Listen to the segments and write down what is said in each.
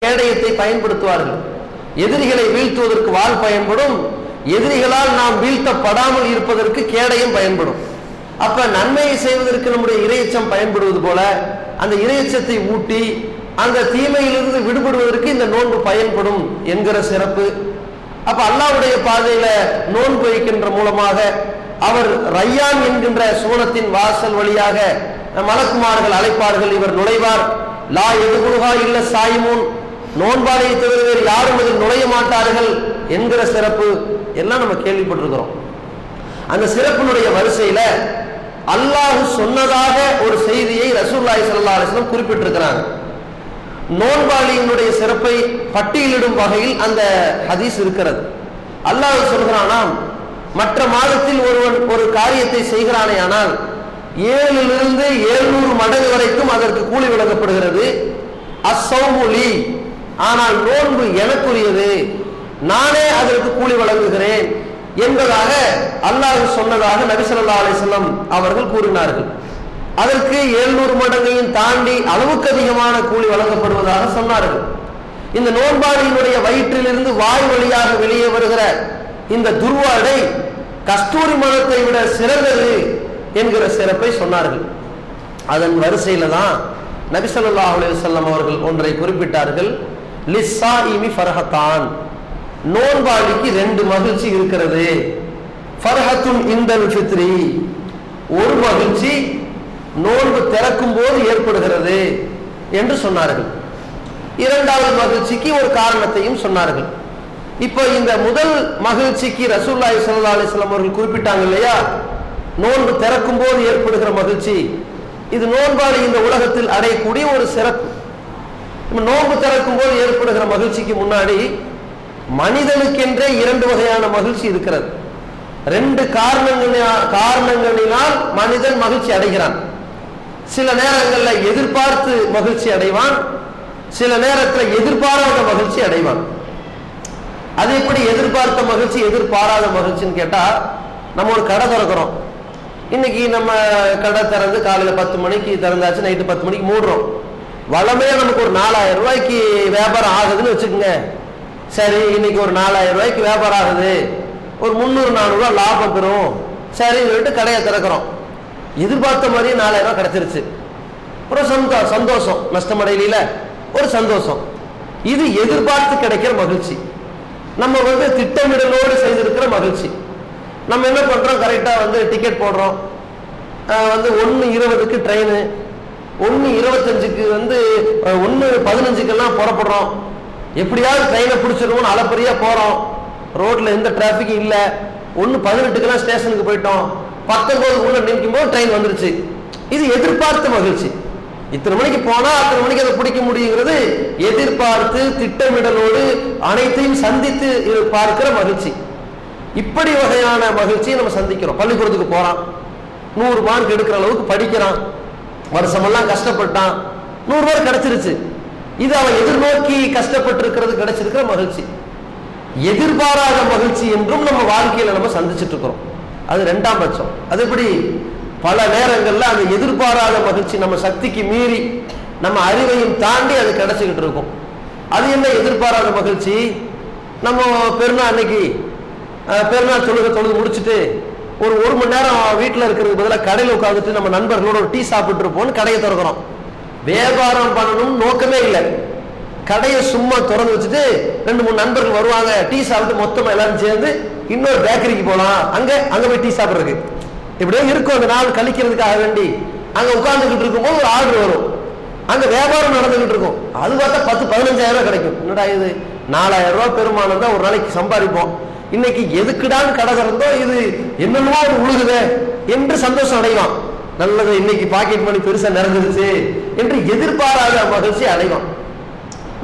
கேடயத்தை பயன்படுத்துவார்கள். எதிரிகளை வீழ்த்துவதற்கு வாள் பயன்படும், எதிரிகளால் நாம் வீழ்த்தப்படாமல் இருப்பதற்கு கேடயம் பயன்படும். அப்ப நன்மையை செய்வதற்கு நம்முடைய இறையச்சம் பயன்படுவது போல அந்த இறையச்சத்தை ஊட்டி அந்த தீமையிலிருந்து விடுபடுவதற்கு இந்த நோன்பு பயன்படும் என்கிற சிறப்பு. அப்ப அல்லாஹ்வுடைய பாதையில நோன்பு வைக்கின்ற மூலமாக அவர் ரையான் என்கின்ற சுவனத்தின் வாசல் வழியாக மலக்குமார்கள் அழைப்பார்கள், இவர் நுழைவார். லா எதுகுலுகா இல்ல சாயிமூன், நோன்பாளையை தவிர வேறு யாரும் அதில் நுழைய மாட்டார்கள் என்கிற சிறப்பு எல்லாம் நம்ம கேள்விப்பட்டிருக்கிறோம். அந்த சிறப்பினுடைய வரிசையில அல்லாஹ் சொன்னதாக ஒரு செய்தியை ரசூலுல்லாஹி ஸல்லல்லாஹு அலைஹி வஸல்லம் குறிப்பிட்டிருக்கிறாங்க. நோன்பாளியினுடைய சிறப்பை பட்டியலிடும் வகையில் அந்த ஹதீஸ் இருக்கிறது. அல்லாஹ் சொல்கிறானாம், மற்ற மாதத்தில் ஒருவன் ஒரு காரியத்தை செய்கிறானே ஆனால் 7 to 700 மடங்கு வரைக்கும் அதற்கு கூலி வழங்கப்படுகிறது. அஸ்ஸௌமுலி, ஆனால் நோன்பு எனக்குரியது, நானே அதற்கு கூலி வழங்குகிறேன் என்பதாக அல்லாஹ் சொன்னதாக நபி ஸல்லல்லாஹு அலைஹி வஸல்லம் அவர்கள் கூறினார்கள். அதற்கு 700 மடங்கையும் தாண்டி அளவுக்கு அதிகமான கூலி வழங்கப்படுவதாக சொன்னார்கள். இந்த நோன்பாளியினுடைய வயிற்றிலிருந்து வாய் வழியாக வெளியே வருகிற இந்த துர்வாடை கஸ்தூரி மரத்தை விட சிறந்தது என்கிற சிறப்பை சொன்னார்கள். அதன் வரிசையில தான் நபி ஸல்லல்லாஹு அலைஹி வஸல்லம் அவர்கள் ஒன்றை குறிப்பிட்டார்கள். லிஸ்ஸாயிமி ஃபர்ஹத்தான், நோன்பாளிக்கு 2 மகிழ்ச்சி இருக்கிறது. ஃபர்ஹத்துன் இந்தல் ஃபித்ரி, ஒரு மகிழ்ச்சி நோன்பு திறக்கும் போது ஏற்படுகிறது என்று சொன்னார்கள். 2வது மகிழ்ச்சிக்கு ஒரு காரணத்தையும் சொன்னார்கள். இப்போ இந்த முதல் மகிழ்ச்சிக்கு ரசூலுல்லாஹி ஸல்லல்லாஹு அலைஹி வஸல்லம் அவர்கள் குறிப்பிட்டாங்க இல்லையா, நோன்பு திறக்கும் போது ஏற்படுகிற மகிழ்ச்சி, இது நோன்பாளி இந்த உலகத்தில் அடையக்கூடிய ஒரு சிறப்பு. நோன்பு திறக்கும் போது ஏற்படுகிற மகிழ்ச்சிக்கு முன்னாடி மனிதனுக்கென்றே 2 வகையான மகிழ்ச்சி இருக்கிறது. 2 காரணங்களினால் மனிதன் மகிழ்ச்சி அடைகிறான். சில நேரங்களில் எதிர்பார்த்து மகிழ்ச்சி அடைவான், சில நேரத்தில் எதிர்பாராத மகிழ்ச்சி அடைவான். அது எப்படி எதிர்பார்த்த மகிழ்ச்சி எதிர்பாராத மகிழ்ச்சின்னு கேட்டா, நம்ம ஒரு கடை திறக்கிறோம். இன்னைக்கு நம்ம கடை திறந்து காலையில 10 மணிக்கு திறந்தாச்சு, நைட்டு 10 மணிக்கு மூடுறோம். வளமையா நமக்கு ஒரு 4000 ரூபாய்க்கு வியாபாரம் ஆகுதுன்னு வச்சுக்கோங்க. சரி, இன்னைக்கு ஒரு 4000 ரூபாய்க்கு வியாபாரம் ஆகுது, ஒரு 300-400 ரூபாய் லாபம் பெறும், சரின்னு சொல்லிட்டு கடையை திறக்கிறோம். எதிர்பார்த்த மாதிரியே 4000 ரூபாய் கிடைச்சிருச்சு, ஒரு சந்தோஷம், நஷ்டமடையில ஒரு சந்தோஷம். இது எதிர்பார்த்து கிடைக்கிற மகிழ்ச்சி. நம்ம திட்டமிடலோடு செய்திருக்கிற மகிழ்ச்சி. நம்ம என்ன பண்றோம், கரெக்டா டிக்கெட் போடுறோம். 1:20க்கு ட்ரெயின், 1:25க்கு 1:15க்கெல்லாம் புறப்படுறோம். எப்படியாவது ட்ரெயினை பிடிச்சிருவோம்னு அலப்பறியா போறோம். ரோட்ல எந்த டிராபிக்கும் இல்ல. 1:18க்கெல்லாம் ஸ்டேஷனுக்கு போயிட்டோம். 19 நிற்கும் போது ட்ரெயின் வந்துருச்சு. இது எதிர்பார்த்த மகிழ்ச்சி. இத்தனை மணிக்கு போனா அத்தனை மணிக்கு அதை பிடிக்க முடியுங்கிறது எதிர்பார்த்து திட்டமிடலோடு அனைத்தையும் சந்தித்து பார்க்கிற மகிழ்ச்சி. இப்படி வகையான மகிழ்ச்சியை நம்ம சந்திக்கிறோம். பள்ளிக்கூடத்துக்கு போறான், 100 மார்க் எடுக்கிற அளவுக்கு படிக்கிறான், வருஷமெல்லாம் கஷ்டப்பட்டான், 100 மார்க் கிடைச்சிருச்சு. இது அவன் எதிர்நோக்கி கஷ்டப்பட்டு இருக்கிறது கிடைச்சிருக்கிற மகிழ்ச்சி. எதிர்பாராத மகிழ்ச்சி என்றும் நம்ம வாழ்க்கையில நம்ம சந்திச்சுட்டு இருக்கிறோம். அது 2ஆம் பட்சம். அது எப்படி பல நேரங்கள்ல அந்த எதிர்பாராத மகிழ்ச்சி நம்ம சக்திக்கு மீறி நம்ம அறிவையும் தாண்டி அது கிடைச்சிக்கிட்டு இருக்கும். அது என்ன எதிர்பாராத மகிழ்ச்சி? நம்ம பெருநாள் அன்னைக்கு பெருநாள் தொழுது முடிச்சுட்டு ஒரு 1 மணி நேரம் வீட்டில் இருக்கிறதுக்கு பதிலாக கடையில் உட்காந்துட்டு நம்ம நண்பர்களோட ஒரு டீ சாப்பிட்டு இருப்போம்னு கடையை திறக்கிறோம். வியாபாரம் பண்ணணும் நோக்கமே இல்லை, கடையை சும்மா திறந்து வச்சுட்டு 2-3 நண்பர்கள் வருவாங்க, டீ சாப்பிட்டு மொத்தமா எல்லாரும் சேர்ந்து இன்னொரு பேக்கரிக்கு போகலாம், அங்க போய் டீ சாப்பிட்றதுக்கு இப்படியே இருக்கும். அந்த நாள் கழிக்கிறதுக்காக வேண்டி அங்க உட்கார்ந்துகிட்டு இருக்கும்போது ஒரு ஆர்டர் வரும், அங்க வியாபாரம் நடந்துகிட்டு இருக்கும். அது பார்த்தா 10-15,000 ரூபாய் கிடைக்கும். என்னடா இது, 4000 ரூபாய் பெருமானம் தான் ஒரு நாளைக்கு சம்பாதிப்போம், இன்னைக்கு எதுக்குடான்னு கடை திறந்தோ இது என்னென்னமோ ஒரு உழுகுதே என்று சந்தோஷம் அடைவான். நல்லது, இன்னைக்கு பாக்கெட் மணி பெருசா நிறைஞ்சிருச்சு என்று எதிர்பாராத மகிழ்ச்சி அடைவான்.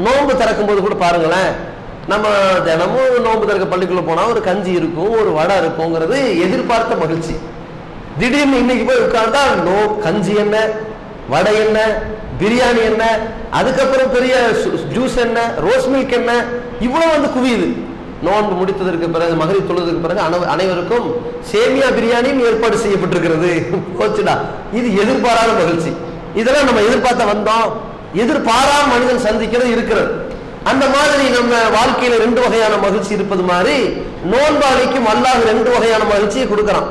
நோன்பு திறக்கும் போது கூட பாருங்களேன், நம்ம தினமும் நோன்பு திறக்க பள்ளிக்குள்ள போனா ஒரு கஞ்சி இருக்கும், ஒரு வடை இருக்குங்கிறது எதிர்பார்த்த மகிழ்ச்சி. திடீர்னு இன்னைக்கு போய் உட்கார்ந்தா கஞ்சி என்ன, வடை என்ன, பிரியாணி என்ன, அதுக்கப்புறம் பெரிய ஜூஸ் என்ன, ரோஸ் மில்க் என்ன, இவ்வளவு குவியுது. நோன்பு முடித்ததற்கு பிறகு மகரிப் தொழுவதற்கு பிறகு அனைவருக்கும் சேமியா பிரியாணியும் ஏற்பாடு செய்யப்பட்டிருக்கிறது. போச்சுடா, இது எதிர்பாராத மகிழ்ச்சி. இதெல்லாம் நம்ம எதிர்பார்த்த வந்தோம், எதிர்பாராம மனிதன் சந்திக்கிறது இருக்கிறது. அந்த மாதிரி நம்ம வாழ்க்கையில 2 வகையான மகிழ்ச்சி இருப்பது மாதிரி நோன்பாளிக்கும் அல்லாஹ் 2 வகையான மகிழ்ச்சியை கொடுக்கறான்.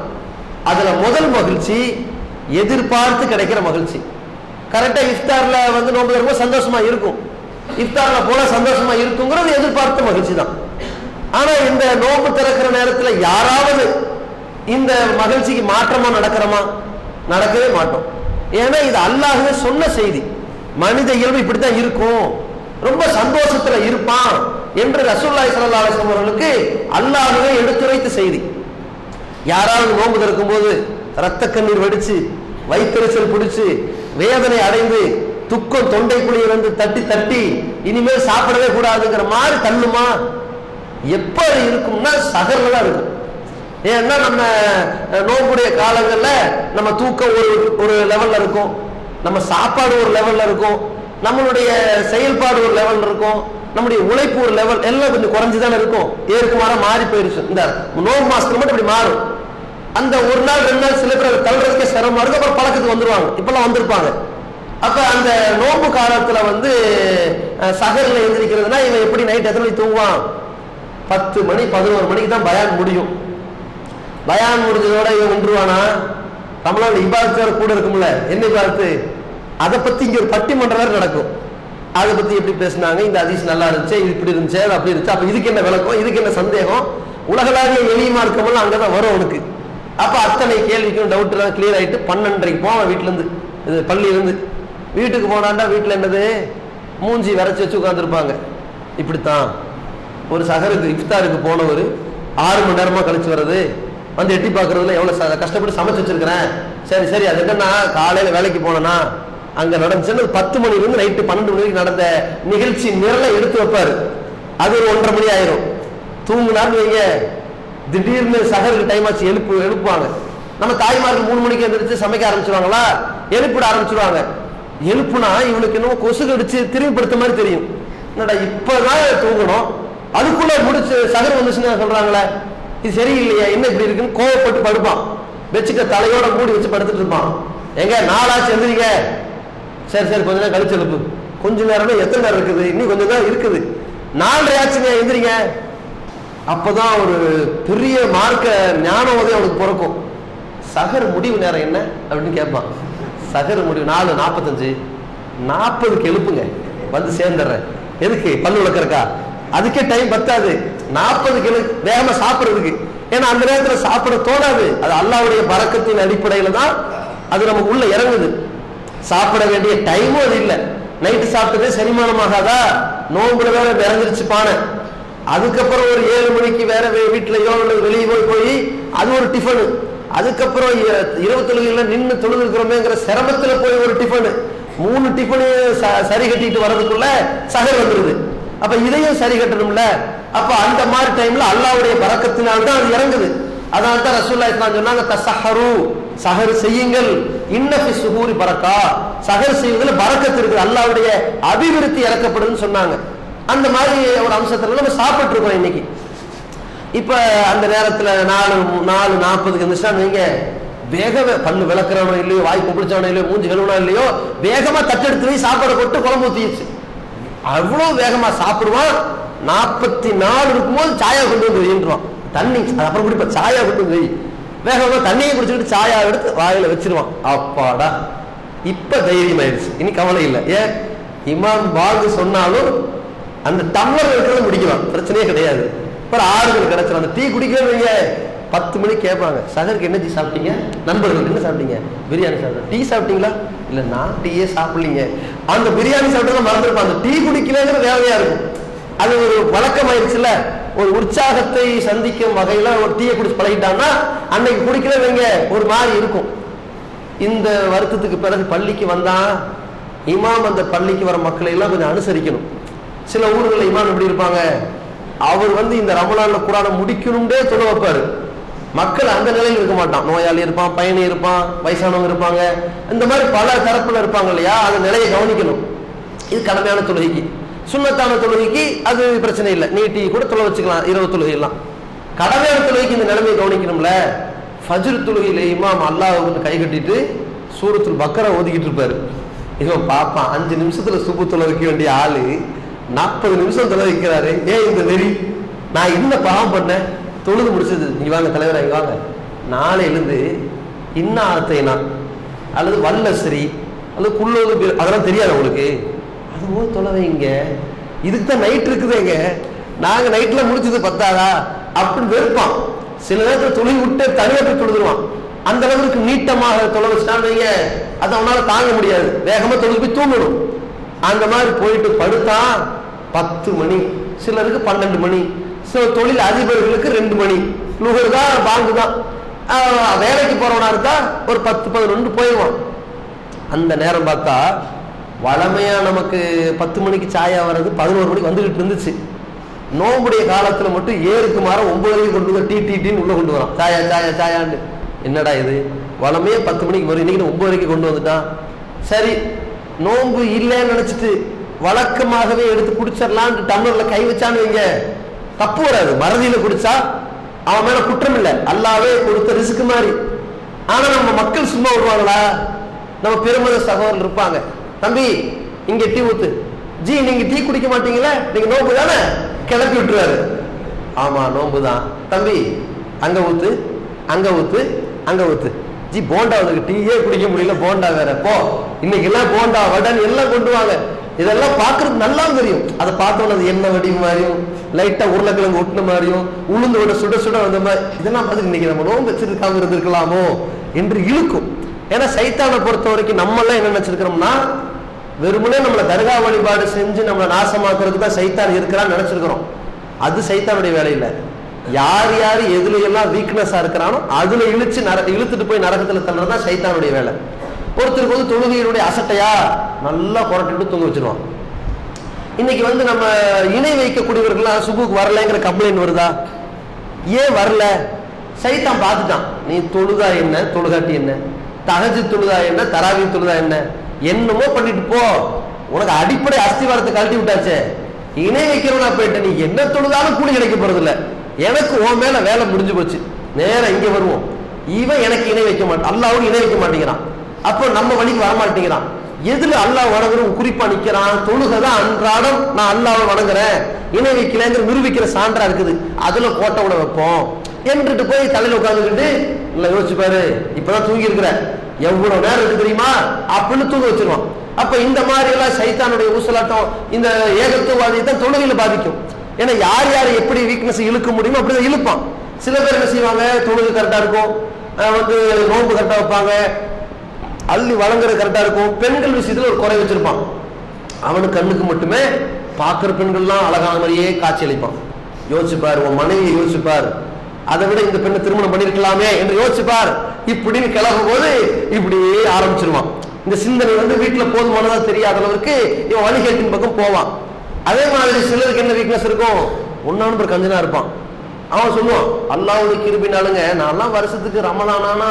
அதுல முதல் மகிழ்ச்சி எதிர்பார்த்து கிடைக்கிற மகிழ்ச்சி. கரெக்டா இஃப்தார்ல வந்து நோன்பு திறக்கும்போது சந்தோஷமா இருக்கும், இஃப்தார்ல போல சந்தோஷமா இருக்குங்கிறது எதிர்பார்த்த மகிழ்ச்சி தான். ஆனா இந்த நோன்பு திறக்கிற நேரத்துல யாராவது இந்த மகிழ்ச்சிக்கு மாற்றமா நடக்கிறோமா? நடக்கவே மாட்டோம். ஏன்னா இது அல்லாஹ்வே சொன்ன செய்தி. மனித இயல்பு இப்படித்தான் இருக்கும், ரொம்ப சந்தோஷத்துல இருப்பான் என்று ரசூலுல்லாஹி ஸல்லல்லாஹு அலைஹி வஸல்லம் அவர்களுக்கு அல்லாஹ்வே எடுத்துரைத்த செய்தி. யாராவது நோன்பு திறக்கும் போது ரத்த கண்ணீர் வெடிச்சு, வயிற்றெரிச்சல் பிடிச்சு, வேதனை அடைந்து, துக்கம் தொண்டைக்குழியை வந்து தட்டி தட்டி இனிமேல் சாப்பிடவே கூடாதுங்கிற மாதிரி தள்ளுமா? எப்ப இருக்கும்னா சகர்ல தான் இருக்கும். ஏன்னா நம்ம நோம்புடைய காலங்கள்ல நம்ம தூக்கம் ஒரு லெவல்ல இருக்கும், நம்ம சாப்பாடு ஒரு லெவல்ல இருக்கும், நம்மளுடைய செயல்பாடு ஒரு லெவல் இருக்கும், நம்முடைய உழைப்பு ஒரு லெவல் எல்லாம் கொஞ்சம் குறைஞ்சுதானே இருக்கும். ஏற்குமாற மாறி போயிருச்சு. இந்த நோம்பு மாசத்துல மட்டும் இப்படி மாறும். அந்த ஒரு நாள் 2 நாள் சில பேர் தள்ளுறதுக்கே சிரமமா இருக்கு, அப்புறம் பழக்கத்துக்கு வந்துருவாங்க, இப்பெல்லாம் வந்திருப்பாங்க. அப்ப அந்த நோம்பு காலத்துல வந்து சகர்ல எழுந்திருக்கிறதுனா இவன் எப்படி நைட் எத்தனை மணிக்கு தூங்குவான்? 10 மணி 11 மணிக்கு தான் பயான் முடியும். பயான் முடிஞ்சதோட இவன் ஒன்றுவானா? நம்மளால இபாதத்து கூட இருக்கும்ல, என்ன இபாதத்து? அதை பத்தி இங்க ஒரு பட்டிமன்ற வேற நடக்கும். அதை பத்தி எப்படி பேசினாங்க, இந்த ஹதீஸ் நல்லா இருந்துச்சு, இது இப்படி இருந்துச்சு, அது அப்படி இருந்துச்சு, அப்ப இதுக்கு என்ன விளக்கம், இதுக்கு என்ன சந்தேகம், உலகளாவிய எளிய மார்க்கமெல்லாம் அங்கதான் வரும் அவனுக்கு. அப்ப அத்தனை கேள்விக்கும் டவுட் எல்லாம் கிளியர் ஆயிட்டு 12:30 போவான் வீட்டுல இருந்து, இது பள்ளியில இருந்து. வீட்டுக்கு போனாண்டா வீட்டுல என்னது, மூஞ்சி வரைச்சி வச்சு உட்கார்ந்துருப்பாங்க. இப்படித்தான் ஒரு சகருக்கு இஃப்தாருக்கு போனவர் 6 மணி நேரமா கழிச்சு வர்றது, வந்து எட்டி பாக்குறதுல எவ்வளவு கஷ்டப்பட்டு சமைச்சு வச்சிருக்கிறேன். சரி சரி, அது என்னன்னா காலையில வேலைக்கு போனேன்னா அங்க நடந்துச்சுன்னு 10 மணிலிருந்து நைட்டு 12 மணிக்கு நடந்த நிகழ்ச்சி நிரலை எடுத்து வைப்பாரு. அது ஒரு 1:30 மணி ஆயிரும். தூங்குனான்னு வைங்க, திடீர்னு சகருக்கு டைம் ஆச்சு எழுப்புவாங்க. நம்ம தாய்மார்கள் 3 மணிக்கு எழுந்திரிச்சு சமைக்க ஆரம்பிச்சிருவாங்களா, எழுப்பிட ஆரம்பிச்சிருவாங்க. எழுப்புனா இவனுக்கு இன்னும் கொசு கடிச்சு திரும்பிப்படுத்த மாதிரி தெரியும். என்னடா இப்பதான் தூங்கணும், அதுக்குள்ள முடிச்சு சகர் வந்துச்சுன்னு சொல்றாங்களே, இது சரியில்லையா, என்ன இப்படி இருக்குன்னு கோவப்பட்டு படுப்பான். வச்சுக்க தலையோட மூடி வச்சு படுத்துட்டு இருப்பான். எங்க நாளாச்சு எந்திரிங்க, சரி சரி கொஞ்ச நேரம் கழிச்சு எழுப்பு. கொஞ்ச நேரம் எத்தனை நேரம் இருக்குது, இன்னும் கொஞ்சம் தான் இருக்குது, 4:30 ஆச்சுங்க எந்திரிங்க. அப்பதான் ஒரு பெரிய மார்க்க ஞான உதயம் அவனுக்கு பிறக்கும். சகர் முடிவு நேரம் என்ன அப்படின்னு கேட்பான். சகர் முடிவு 4:45, 40க்கு எழுப்புங்க, வந்து சேர்ந்துடுறேன். எதுக்கு? பல்லு விளக்கறக்கா? அதுக்கே டைம் பத்தாது. 40க்கு வேகமா சாப்பிடுறதுக்கு. ஏன்னா அந்த நேரத்துல சாப்பிட தோணாது. அது அல்லாஹ்வுடைய பரக்கத்தின் அடிப்படையில தான் அது நமக்கு உள்ள இறங்குது. சாப்பிட வேண்டிய டைமும் அது இல்லை. நைட்டு சாப்பிட்டதே செரிமானமாகாதா, நோம்புல வேற இறங்கிருச்சு பானை. அதுக்கப்புறம் ஒரு 7 மணிக்கு வேற வீட்டுலயோ வெளியே போய் அது ஒரு டிஃபனு. அதுக்கப்புறம் இரவு தொழுகையில நின்று தொழுது இருக்கிறோமேங்கிற சிரமத்துல போய் ஒரு டிஃபனு. 3 டிஃபனு சரி கட்டிட்டு வர்றதுக்குள்ள சகர் வந்துருது. அப்ப இதையும் சரி கட்டணும்ல. அப்ப அந்த மாதிரி டைம்ல அல்லாஹ்வுடைய பரக்கத்தினால்தான் அது இறங்குது. அதனால தான் ரசூலுல்லாஹி ஸல்லல்லாஹு அலைஹி வஸல்லம் சொன்னாங்க, தஸஹரு, சஹர் செய்யுங்கள், இன்ன ஃபி ஸுஹூரி பரக்கா, சஹர் செய்வதில் பரக்கத்து இருக்கு, அல்லாஹ்வுடைய அபிவிருத்தி இறக்கப்படுதுன்னு சொன்னாங்க. அந்த மாதிரி ஒரு அம்சத்துல நம்ம சாப்பிட்டு இருக்கோம் இன்னைக்கு. இப்ப அந்த நேரத்துல 4:40க்கு இருந்துச்சுன்னா நீங்க வேகவே பல்லு விளக்குறவனோ இல்லையோ, வாய் குப்பிடிச்சவனோ இல்லையோ, மூஞ்சி கழுவுனா இல்லையோ, வேகமா தட்டெடுத்து போய் சாப்பாடு போட்டு குழம்பு ஊத்திடுச்சு. அவ்வளவு வேகமா சாப்பிடுவான். 44 இருக்கும்போது சாயா கொண்டு வந்து வைன்றான். தண்ணி அப்புறம் குடிப்ப, சாயா கொண்டு வந்து வை. வேகமா தண்ணியை குடிச்சுக்கிட்டு சாயா எடுத்து வாயில வச்சிருவான். அப்பாடா, இப்ப தைரியம் ஆயிடுச்சு, இனி கவலை இல்லை. ஏன் இமாம் பாகு சொன்னாலும் அந்த டம்ளர் இருக்கிறத முடிக்கலாம், பிரச்சனையே கிடையாது. அப்புறம் ஆறுகள் கிடைச்சிடும். அந்த டீ குடிக்கிறவங்க 10 மணிக்கு கேட்பாங்க, சகருக்கு என்ன டீ சாப்பிட்டீங்க, நண்பர்களுக்கு என்ன சாப்பிட்டீங்க, பிரியாணி சாப்பிட்டேன். டீ சாப்பிட்டீங்களா? இல்ல நான் டீயே சாப்பிடலீங்க. அந்த பிரியாணி சாப்பிட்டா மறந்துருப்பாங்க, டீ குடிக்கலங்கிற வேலையா இருக்கும். அது ஒரு வழக்கம் ஆயிடுச்சுல்ல. ஒரு உற்சாகத்தை சந்திக்கும் வகையில ஒரு டீயை குடிச்சு பழகிட்டான்னா அன்னைக்கு குடிக்கிறவங்க ஒரு மாதிரி இருக்கும். இந்த வருத்தத்துக்கு பிறகு பள்ளிக்கு வந்தா இமாம் அந்த பள்ளிக்கு வர மக்களை எல்லாம் கொஞ்சம் அனுசரிக்கணும். சில ஊர்களில் இமாம் எப்படி இருப்பாங்க, அவர் இந்த ரமலான்ல குரானை முடிக்கணும்னே சொல்ல வைப்பாரு. மக்கள் அந்த நிலையில் இருக்க மாட்டான். நோயாளி இருப்பான், பயணி இருப்பான், வயசானவங்க இருப்பாங்க, இந்த மாதிரி பல தரப்புல இருப்பாங்க இல்லையா, அந்த நிலையை கவனிக்கணும். இது கடமையான தொழுகைக்கு. சுன்னத்தான தொழுகைக்கு அது பிரச்சனை இல்லை, நீட்டி கூட தொலை வச்சுக்கலாம், இரவு தொழுகையெல்லாம். கடமையான தொழுகைக்கு இந்த நிலைமையை கவனிக்கணும்ல. ஃபஜ்ர் தொழுகையில இமாம் அல்லாஹ்வுக்கு கை கட்டிட்டு சூரத்துல் பக்கரா ஓதிக்கிட்டு இருப்பாரு. இவன் பாப்பான், 5 நிமிஷத்துல சுபு தொலை வைக்க வேண்டிய ஆளு 40 நிமிஷம் தொலை வைக்கிறாரு. ஏன் இந்த வெறி? நான் என்ன பாவம் பண்ணேன்? தொழுது முடிச்சது. நீங்க வாங்க தலைவர், இங்க வாங்க. நாளையிலிருந்து இன்ன ஆத்தைனா அல்லது வல்லஸ்ரீ அல்லது குள்ளோது அதெல்லாம் தெரியாது உங்களுக்கு. அதுவும் தொலை வைங்க. இதுக்கு தான் நைட் இருக்குதுங்க. நாங்க நைட்ல முடிச்சது பத்தாதா அப்படின்னு வெறுப்பான். சில நேரத்தில் தொழில் விட்டு தனியாக போய் தொழுதுருவான். அந்த அளவுக்கு நீட்டமாக தொலை வச்சுட்டான்னு வைங்க, அதை அவனால தாங்க முடியாது. வேகமா தொழுது போய் தூங்கணும். அந்த மாதிரி போயிட்டு படுத்தா 10 மணி, சிலருக்கு 12 மணி, சில தொழில் அதிபர்களுக்கு 2 மணி. லுகர் தான், பாங்கு தான். வேலைக்கு போறவனா இருந்தா ஒரு 10-11 போயிடுவான். அந்த நேரம் பார்த்தா வளமையா நமக்கு 10 மணிக்கு சாயா வர்றது 11 மணிக்கு வந்துகிட்டு இருந்துச்சு. நோம்புடைய காலத்துல மட்டும் ஏருக்கு மாற 9 வரைக்கும் கொண்டு வந்து டீன்னு உள்ள கொண்டு வரான். சாயா சாயா சாயான்னு. என்னடா இது? வளமையே 10 மணிக்கு வரும், இன்னைக்கு 9 வரைக்கும் கொண்டு வந்துட்டான். சரி, நோம்பு இல்லைன்னு நினைச்சிட்டு வழக்கமாகவே எடுத்து குடிச்சிடலான் டம்ளர்ல கை வச்சான்னு வைங்க, தப்பு வராது. மறதியில குடிச்சா அவன் மேல குற்றம் இல்லை, அல்லாவே கொடுத்த ரிஸ்க் மாதிரி. ஆனா நம்ம மக்கள் சும்மா விடுவாங்களா? நம்ம பெருமத சகோதரர் இருப்பாங்க, தம்பி இங்க டீ ஊத்து, ஜி நீங்க டீ குடிக்க மாட்டீங்களா, நீங்க நோம்பு தானே, கிளப்பி விட்டுருவாரு. ஆமா நோம்பு தான் தம்பி, அங்க ஊத்து அங்க ஊத்து அங்க ஊத்து. ஜி போண்டா வந்து டீயே குடிக்க முடியல, போண்டா வேற போ, இன்னைக்கு எல்லாம் போண்டா வடன் எல்லாம் கொண்டு வாங்க. இதெல்லாம் பாக்குறது நல்லா தெரியும். அதை பார்த்தோன்னு அது எண்ணெய் வடி மாதிரியும் லைட்டா உருளைக்கிழங்கு ஒட்டின மாதிரியும் உளுந்து விட சுட சுட வந்த மாதிரி இதெல்லாம் பார்த்து இன்னைக்கு நம்ம நோம்பு வச்சிருக்காம இருந்திருக்கலாமோ என்று இழுக்கும். ஏன்னா சைத்தானை பொறுத்த வரைக்கும் நம்ம எல்லாம் என்ன நினைச்சிருக்கிறோம்னா, வெறுமனே நம்மளை தர்கா வழிபாடு செஞ்சு நம்மளை நாசமாக்குறதுக்கு தான் சைத்தான் இருக்கிறான்னு நினைச்சிருக்கிறோம். அது சைத்தானுடைய வேலை இல்லை. யார் யார் எதுல எல்லாம் வீக்னஸா இருக்கிறானோ அதுல இழுத்துட்டு போய் நரகத்துல தள்ளுறதுதான் சைத்தானுடைய வேலை. ஒருத்தருக்கு வந்து தொழுகையினுடைய அசட்டையா நல்லா புரட்டிட்டு தூங்க வச்சிருவான். இன்னைக்கு வந்து நம்ம இணை வைக்கக்கூடியவர்கள்லாம் சுபுக்கு வரலைங்கிற கம்ப்ளைண்ட் வருதா? ஏன் வரல? சைத்தான் பார்த்துட்டான். நீ தொழுதா என்ன, தொழுகாட்டி என்ன, தஹஜ் தொழுதா என்ன, தராவி தொழுதா என்ன, என்னமோ பண்ணிட்டு போ, உனக்கு அடிப்படை அஸ்திவாரத்தை கழட்டி விட்டாச்சே. இணை வைக்கிறவனா போயிட்ட நீ என்ன தொழுதாலும் கூலி கிடைக்க போறது இல்ல. எனக்கு உன் மேல வேலை முடிஞ்சு போச்சு, நேரம் இங்க வருவோம். இவன் எனக்கு இணை வைக்க மாட்டான், அல்லாவும் இணை வைக்க மாட்டேங்கிறான். அப்போ நம்ம வழிக்கு வரமாட்டேங்கிறான். எதுல அல்லாஹ் வணங்குறோம் குறிப்பா நிக்கிறான்? தொழுகைதான் அன்றாடம் நான் அல்லாஹ்வை வணங்குறேன், இணை வைக்கலங்கிற நிரூபிக்கிற சான்றா இருக்குது, அதுல கோட்டை விட வைப்போம் என்றுட்டு போய் தலையில உட்காந்துக்கிட்டு இல்ல யோசிச்சு பாரு, இப்பதான் தூங்கி இருக்கிற, எவ்வளவு நேரம் இருக்கு தெரியுமா அப்படின்னு தூங்க வச்சிருவான். அப்ப இந்த மாதிரி எல்லாம் சைத்தானுடைய ஊசலாட்டம் இந்த ஏகத்துவவாதியை தான் தொழுகையில பாதிக்கும். ஏன்னா யார் யார் எப்படி வீக்னஸ் இழுக்க முடியுமோ அப்படிதான் இழுப்பான். சில பேர் என்ன செய்வாங்க, தொழுகை கரெக்டா இருக்கும், வந்து நோன்பு கரெக்டா வைப்பாங்க, அள்ளி வழங்குறது கரெக்டா இருக்கும், பெண்கள் விஷயத்துல ஒரு குறை வச்சிருப்பான். அவனுக்கு கண்ணுக்கு மட்டுமே பாக்குற பெண்கள்லாம் அழகான மாதிரியே காட்சி அளிப்பான். யோசிச்சுப்பார், உன் மனைவியை யோசிச்சுப்பார், அதை விட இந்த பெண்ணை திருமணம் பண்ணிருக்கலாமே என்று யோசிச்சுப்பார். இப்படின்னு கிளம்பும் போது இப்படியே ஆரம்பிச்சிருவான். இந்த சிந்தனை வந்து வீட்டுல போதுமானதா தெரியாத அளவுக்கு இவன் வழிகேட்டின் பக்கம் போவான். அதே மாதிரி சிலருக்கு என்ன வீக்னஸ் இருக்கும், ஒன்னான ஒரு கஞ்சனா இருப்பான். அவன் சொல்லுவான், அல்லாஹ்வுடைய கிருபைனாலுங்க நான்லாம் வருஷத்துக்கு ரமலானா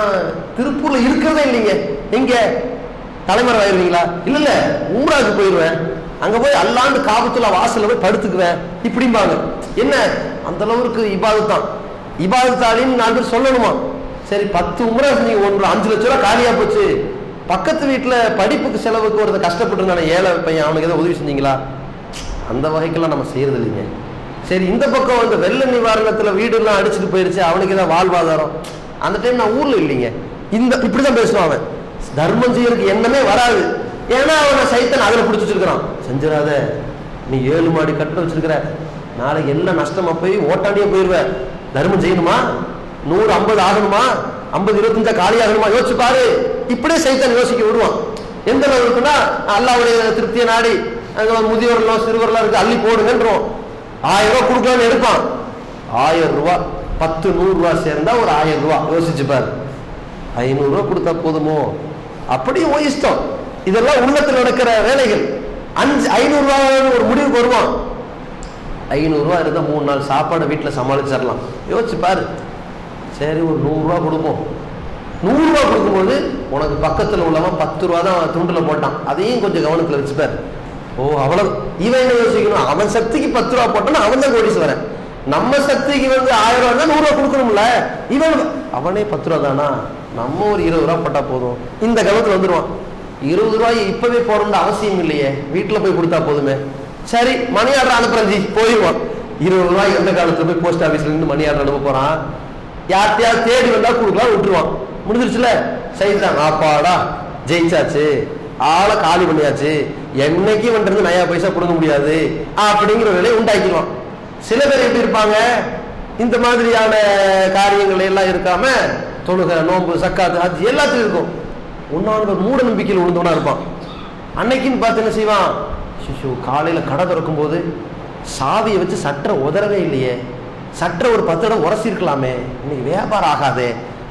திருப்பூர்ல இருக்கிறதே இல்லைங்க, எங்க தலைமறை ஆயிருவீங்களா? இல்ல இல்ல உம்ராவுக்கு போயிடுவேன், அங்க போய் அல்லாண்டு காபத்துல வாசல்ல போய் படுத்துக்குவேன் இப்படிம்பாங்க. என்ன அந்த அளவுக்கு இபாதத்தான், இபாதத்தாலின்னு 4 பேர் சொல்லணுமா? சரி 10 உம்ரா நீங்க 5 லட்சம் ரூபாய் காலியா போச்சு, பக்கத்து வீட்டுல படிப்புக்கு செலவுக்கு ஒருத்தர் கஷ்டப்பட்டு இருந்தானே ஏழை பையன், அவனுக்கு ஏதாவது உதவி செஞ்சீங்களா? அந்த வகைக்கெல்லாம் நம்ம செய்யறது இல்லைங்க. சரி இந்த பக்கம் வந்து வெள்ள நிவாரணத்துல வீடு எல்லாம் அடிச்சுட்டு போயிருச்சு, அவனுக்கு ஏதாவது வாழ்வாதாரம், அந்த டைம் நான் ஊர்ல இல்லைங்க, இந்த இப்படிதான் பேசுவான் அவன். தர்மம் செய்யறதுக்கு எண்ணமே வராது. ஏன்னா அவனை சைத்தன் அதுல பிடிச்சி வச்சிருக்கிறான். செஞ்சிடாத, நீ 7 மாடி கட்ட வச்சிருக்கிற, நாளைக்கு எல்லாம் நஷ்டமா போய் ஓட்டாண்டியே போயிருவேன், தர்மம் செய்யணுமா, 100 50 ஆகணுமா, 50 25 காலி ஆகணுமா, யோசிச்சு பாரு. இப்படியே சைத்தன் யோசிக்க விடுவான். எந்த அளவு இருக்குன்னா, அல்லாஹ்வுடைய திருப்தியை நாடி அங்க முதியோர்களோ சிறுவர்களோ இருக்கு, அள்ளி போடுங்கன்றோம். 1000 ரூபாய் கொடுக்கலான்னு எடுப்பான். 1000 ரூபாய் 10 100 ரூபாய் சேர்ந்தா ஒரு 1000 ரூபாய். யோசிச்சு பாரு, 500 ரூபாய் கொடுத்தா போதுமோ? அப்படியும் இஷ்டம். இதெல்லாம் உள்ளத்தில் நடக்கிற வேலைகள். 500 ரூபாய் ஒரு முடிவுக்கு வருவான். 500 ரூபாய் இருந்தா 3 நாள் சாப்பாடு வீட்டுல சமாளிச்சிடலாம். யோசிச்சு பாரு. சரி ஒரு 100 ரூபாய் கொடுப்போம். 100 ரூபாய் கொடுக்கும்போது உனக்கு பக்கத்துல உள்ளவன் 10 ரூபாய் தான் துண்டுல போட்டான், அதையும் கொஞ்சம் கவனத்துல வச்சுப்பாரு. ஓ அவ்வளவு. இவன் என்ன யோசிக்கணும், அவன் சக்திக்கு 10 ரூபாய் போட்டான்னா அவன் தான் கோடீஸ்வரன், நம்ம சக்திக்கு வந்து 1000 ரூபாய் தான் 100 ரூபாய் கொடுக்கணும்ல. இவன் அவனே 10 ரூபாய் தானா, நம்ம ஒரு 20 ரூபாய் போட்டா போதும், இந்த கவனத்துல வந்துருவான். 20 ரூபாய் இப்பவே போடணும்னு அவசியம் இல்லையே, வீட்டுல போய் கொடுத்தா போதுமே. சரி மணி ஆர்டர் அனுப்புறஞ்சி போயிடுவான். 20 ரூபாய் எந்த காலத்துல போய் போஸ்ட் ஆபீஸ்ல இருந்து மணி ஆர்டர் அனுப்ப போறான். யார்த்தையாவது தேடி வந்தா கொடுக்கலாம், விட்டுருவான். முடிஞ்சிருச்சுல. சைதான் ஆப்பாடா ஜெயிச்சாச்சு, ஆளை காலி பண்ணியாச்சு, என்னைக்கு வந்து நயா பைசா கொடுக்க முடியாது அப்படிங்கிற வேலையை உண்டாக்கிடுவான். சில பேர் எப்படி இருப்பாங்க, இந்த மாதிரியான காரியங்கள் எல்லாம் இருக்காம தொழுகை, நோன்பு, சக்காத்து, ஹஜ் எல்லாத்துக்கும் இருக்கும். ஒன்னாவது மூட நம்பிக்கையில் விழுந்தவனா இருப்பான். அன்னைக்குன்னு பார்த்து என்ன செய்வான், சிஷு காலையில கடை திறக்கும் போது சாவியை வச்சு சட்டை உதறவே இல்லையே, சட்டை ஒரு 10 இடம் உரசிருக்கலாமே, இன்னைக்கு வியாபாரம் ஆகாதே,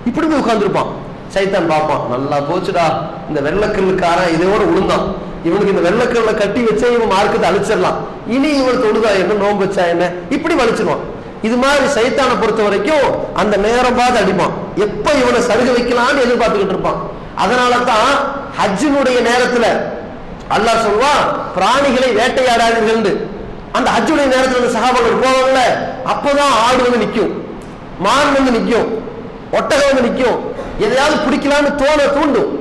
இப்படி போய் உட்கார்ந்துருப்பான். சைத்தான் பார்ப்பான், நல்லா போச்சுடா இந்த வெள்ளக்கல்லுக்காரன் இதோட விழுந்தான், இவனுக்கு இந்த வெள்ளக்கல்ல கட்டி வச்சே இவன் மார்க்கத்தை அழிச்சிடலாம், இனி இவன் தொழுதா என்ன நோன்பு வச்சா என்ன, இப்படி வலிச்சிருவான். இது மாதிரி சைத்தானை பொறுத்த வரைக்கும் அந்த நேரம் பார்த்து அடிப்பான், எப்ப இவனை சருக வைக்கலாம்னு எதிர்பார்த்துக்கிட்டு இருப்பான். அதனால தான் ஹஜ்ஜினுடைய நேரத்துல அல்லாஹ் சொல்வான், பிராணிகளை வேட்டையாடாதீர்கள். அந்த ஹஜ்ஜுடைய நேரத்துல அந்த சஹாபாக்கள் போவாங்கல்ல, அப்பதான் ஆடு வந்து நிற்கும், மான் வந்து நிற்கும், ஒட்டகம் வந்து நிற்கும், எதையாவது பிடிக்கலான்னு தூண்டும்.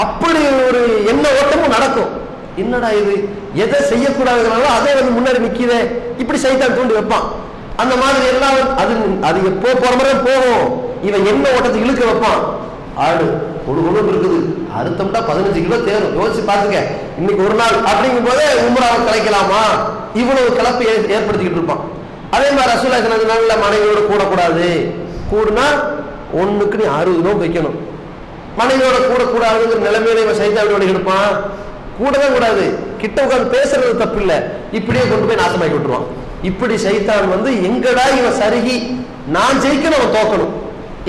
அப்படி ஒரு எண்ண ஓட்டமும் நடக்கும். என்னடா இது, எதை செய்யக்கூடாதுனாலும் அதே வந்து முன்னாடி நிக்குதே, இப்படி சைத்தான் தூண்டி வைப்பான். அந்த மாதிரி எல்லாம் அது எப்போ போற மாதிரி போகும். இவன் என்ன ஓட்டத்தை இழுக்க வைப்பான். ஆடு கொடு இருக்குது, அறுத்தம்டா 15 கிலோ தேரும், யோசிச்சு பாத்துக்க, இன்னைக்கு ஒரு நாள் அப்படிங்கும் போதே உம்ராவை கலைக்கலாமா, இவ்வளவு கலப்பை ஏற்படுத்திக்கிட்டு இருப்பான். அதே மாதிரி ரசூலுல்லாஹி நல்ல மனைவியோட கூடக்கூடாது, கூடுனா ஒண்ணுக்கு நீ 60 நோம்பு வைக்கணும். மனைவியோட கூடாதுங்கிற நிலைமையில இவன் சைத்தானோட எடுப்பான். கூடதான் கூடாது, கிட்ட உட்கார்ந்து பேசுறது தப்பு இல்லை, இப்படியே கொண்டு போய் நாசமாக்கி விட்டுருவான். இப்படி சைத்தான் வந்து எங்கடா இவன் சருகி நான் ஜெயிக்கணும் அவன் தோக்கணும்,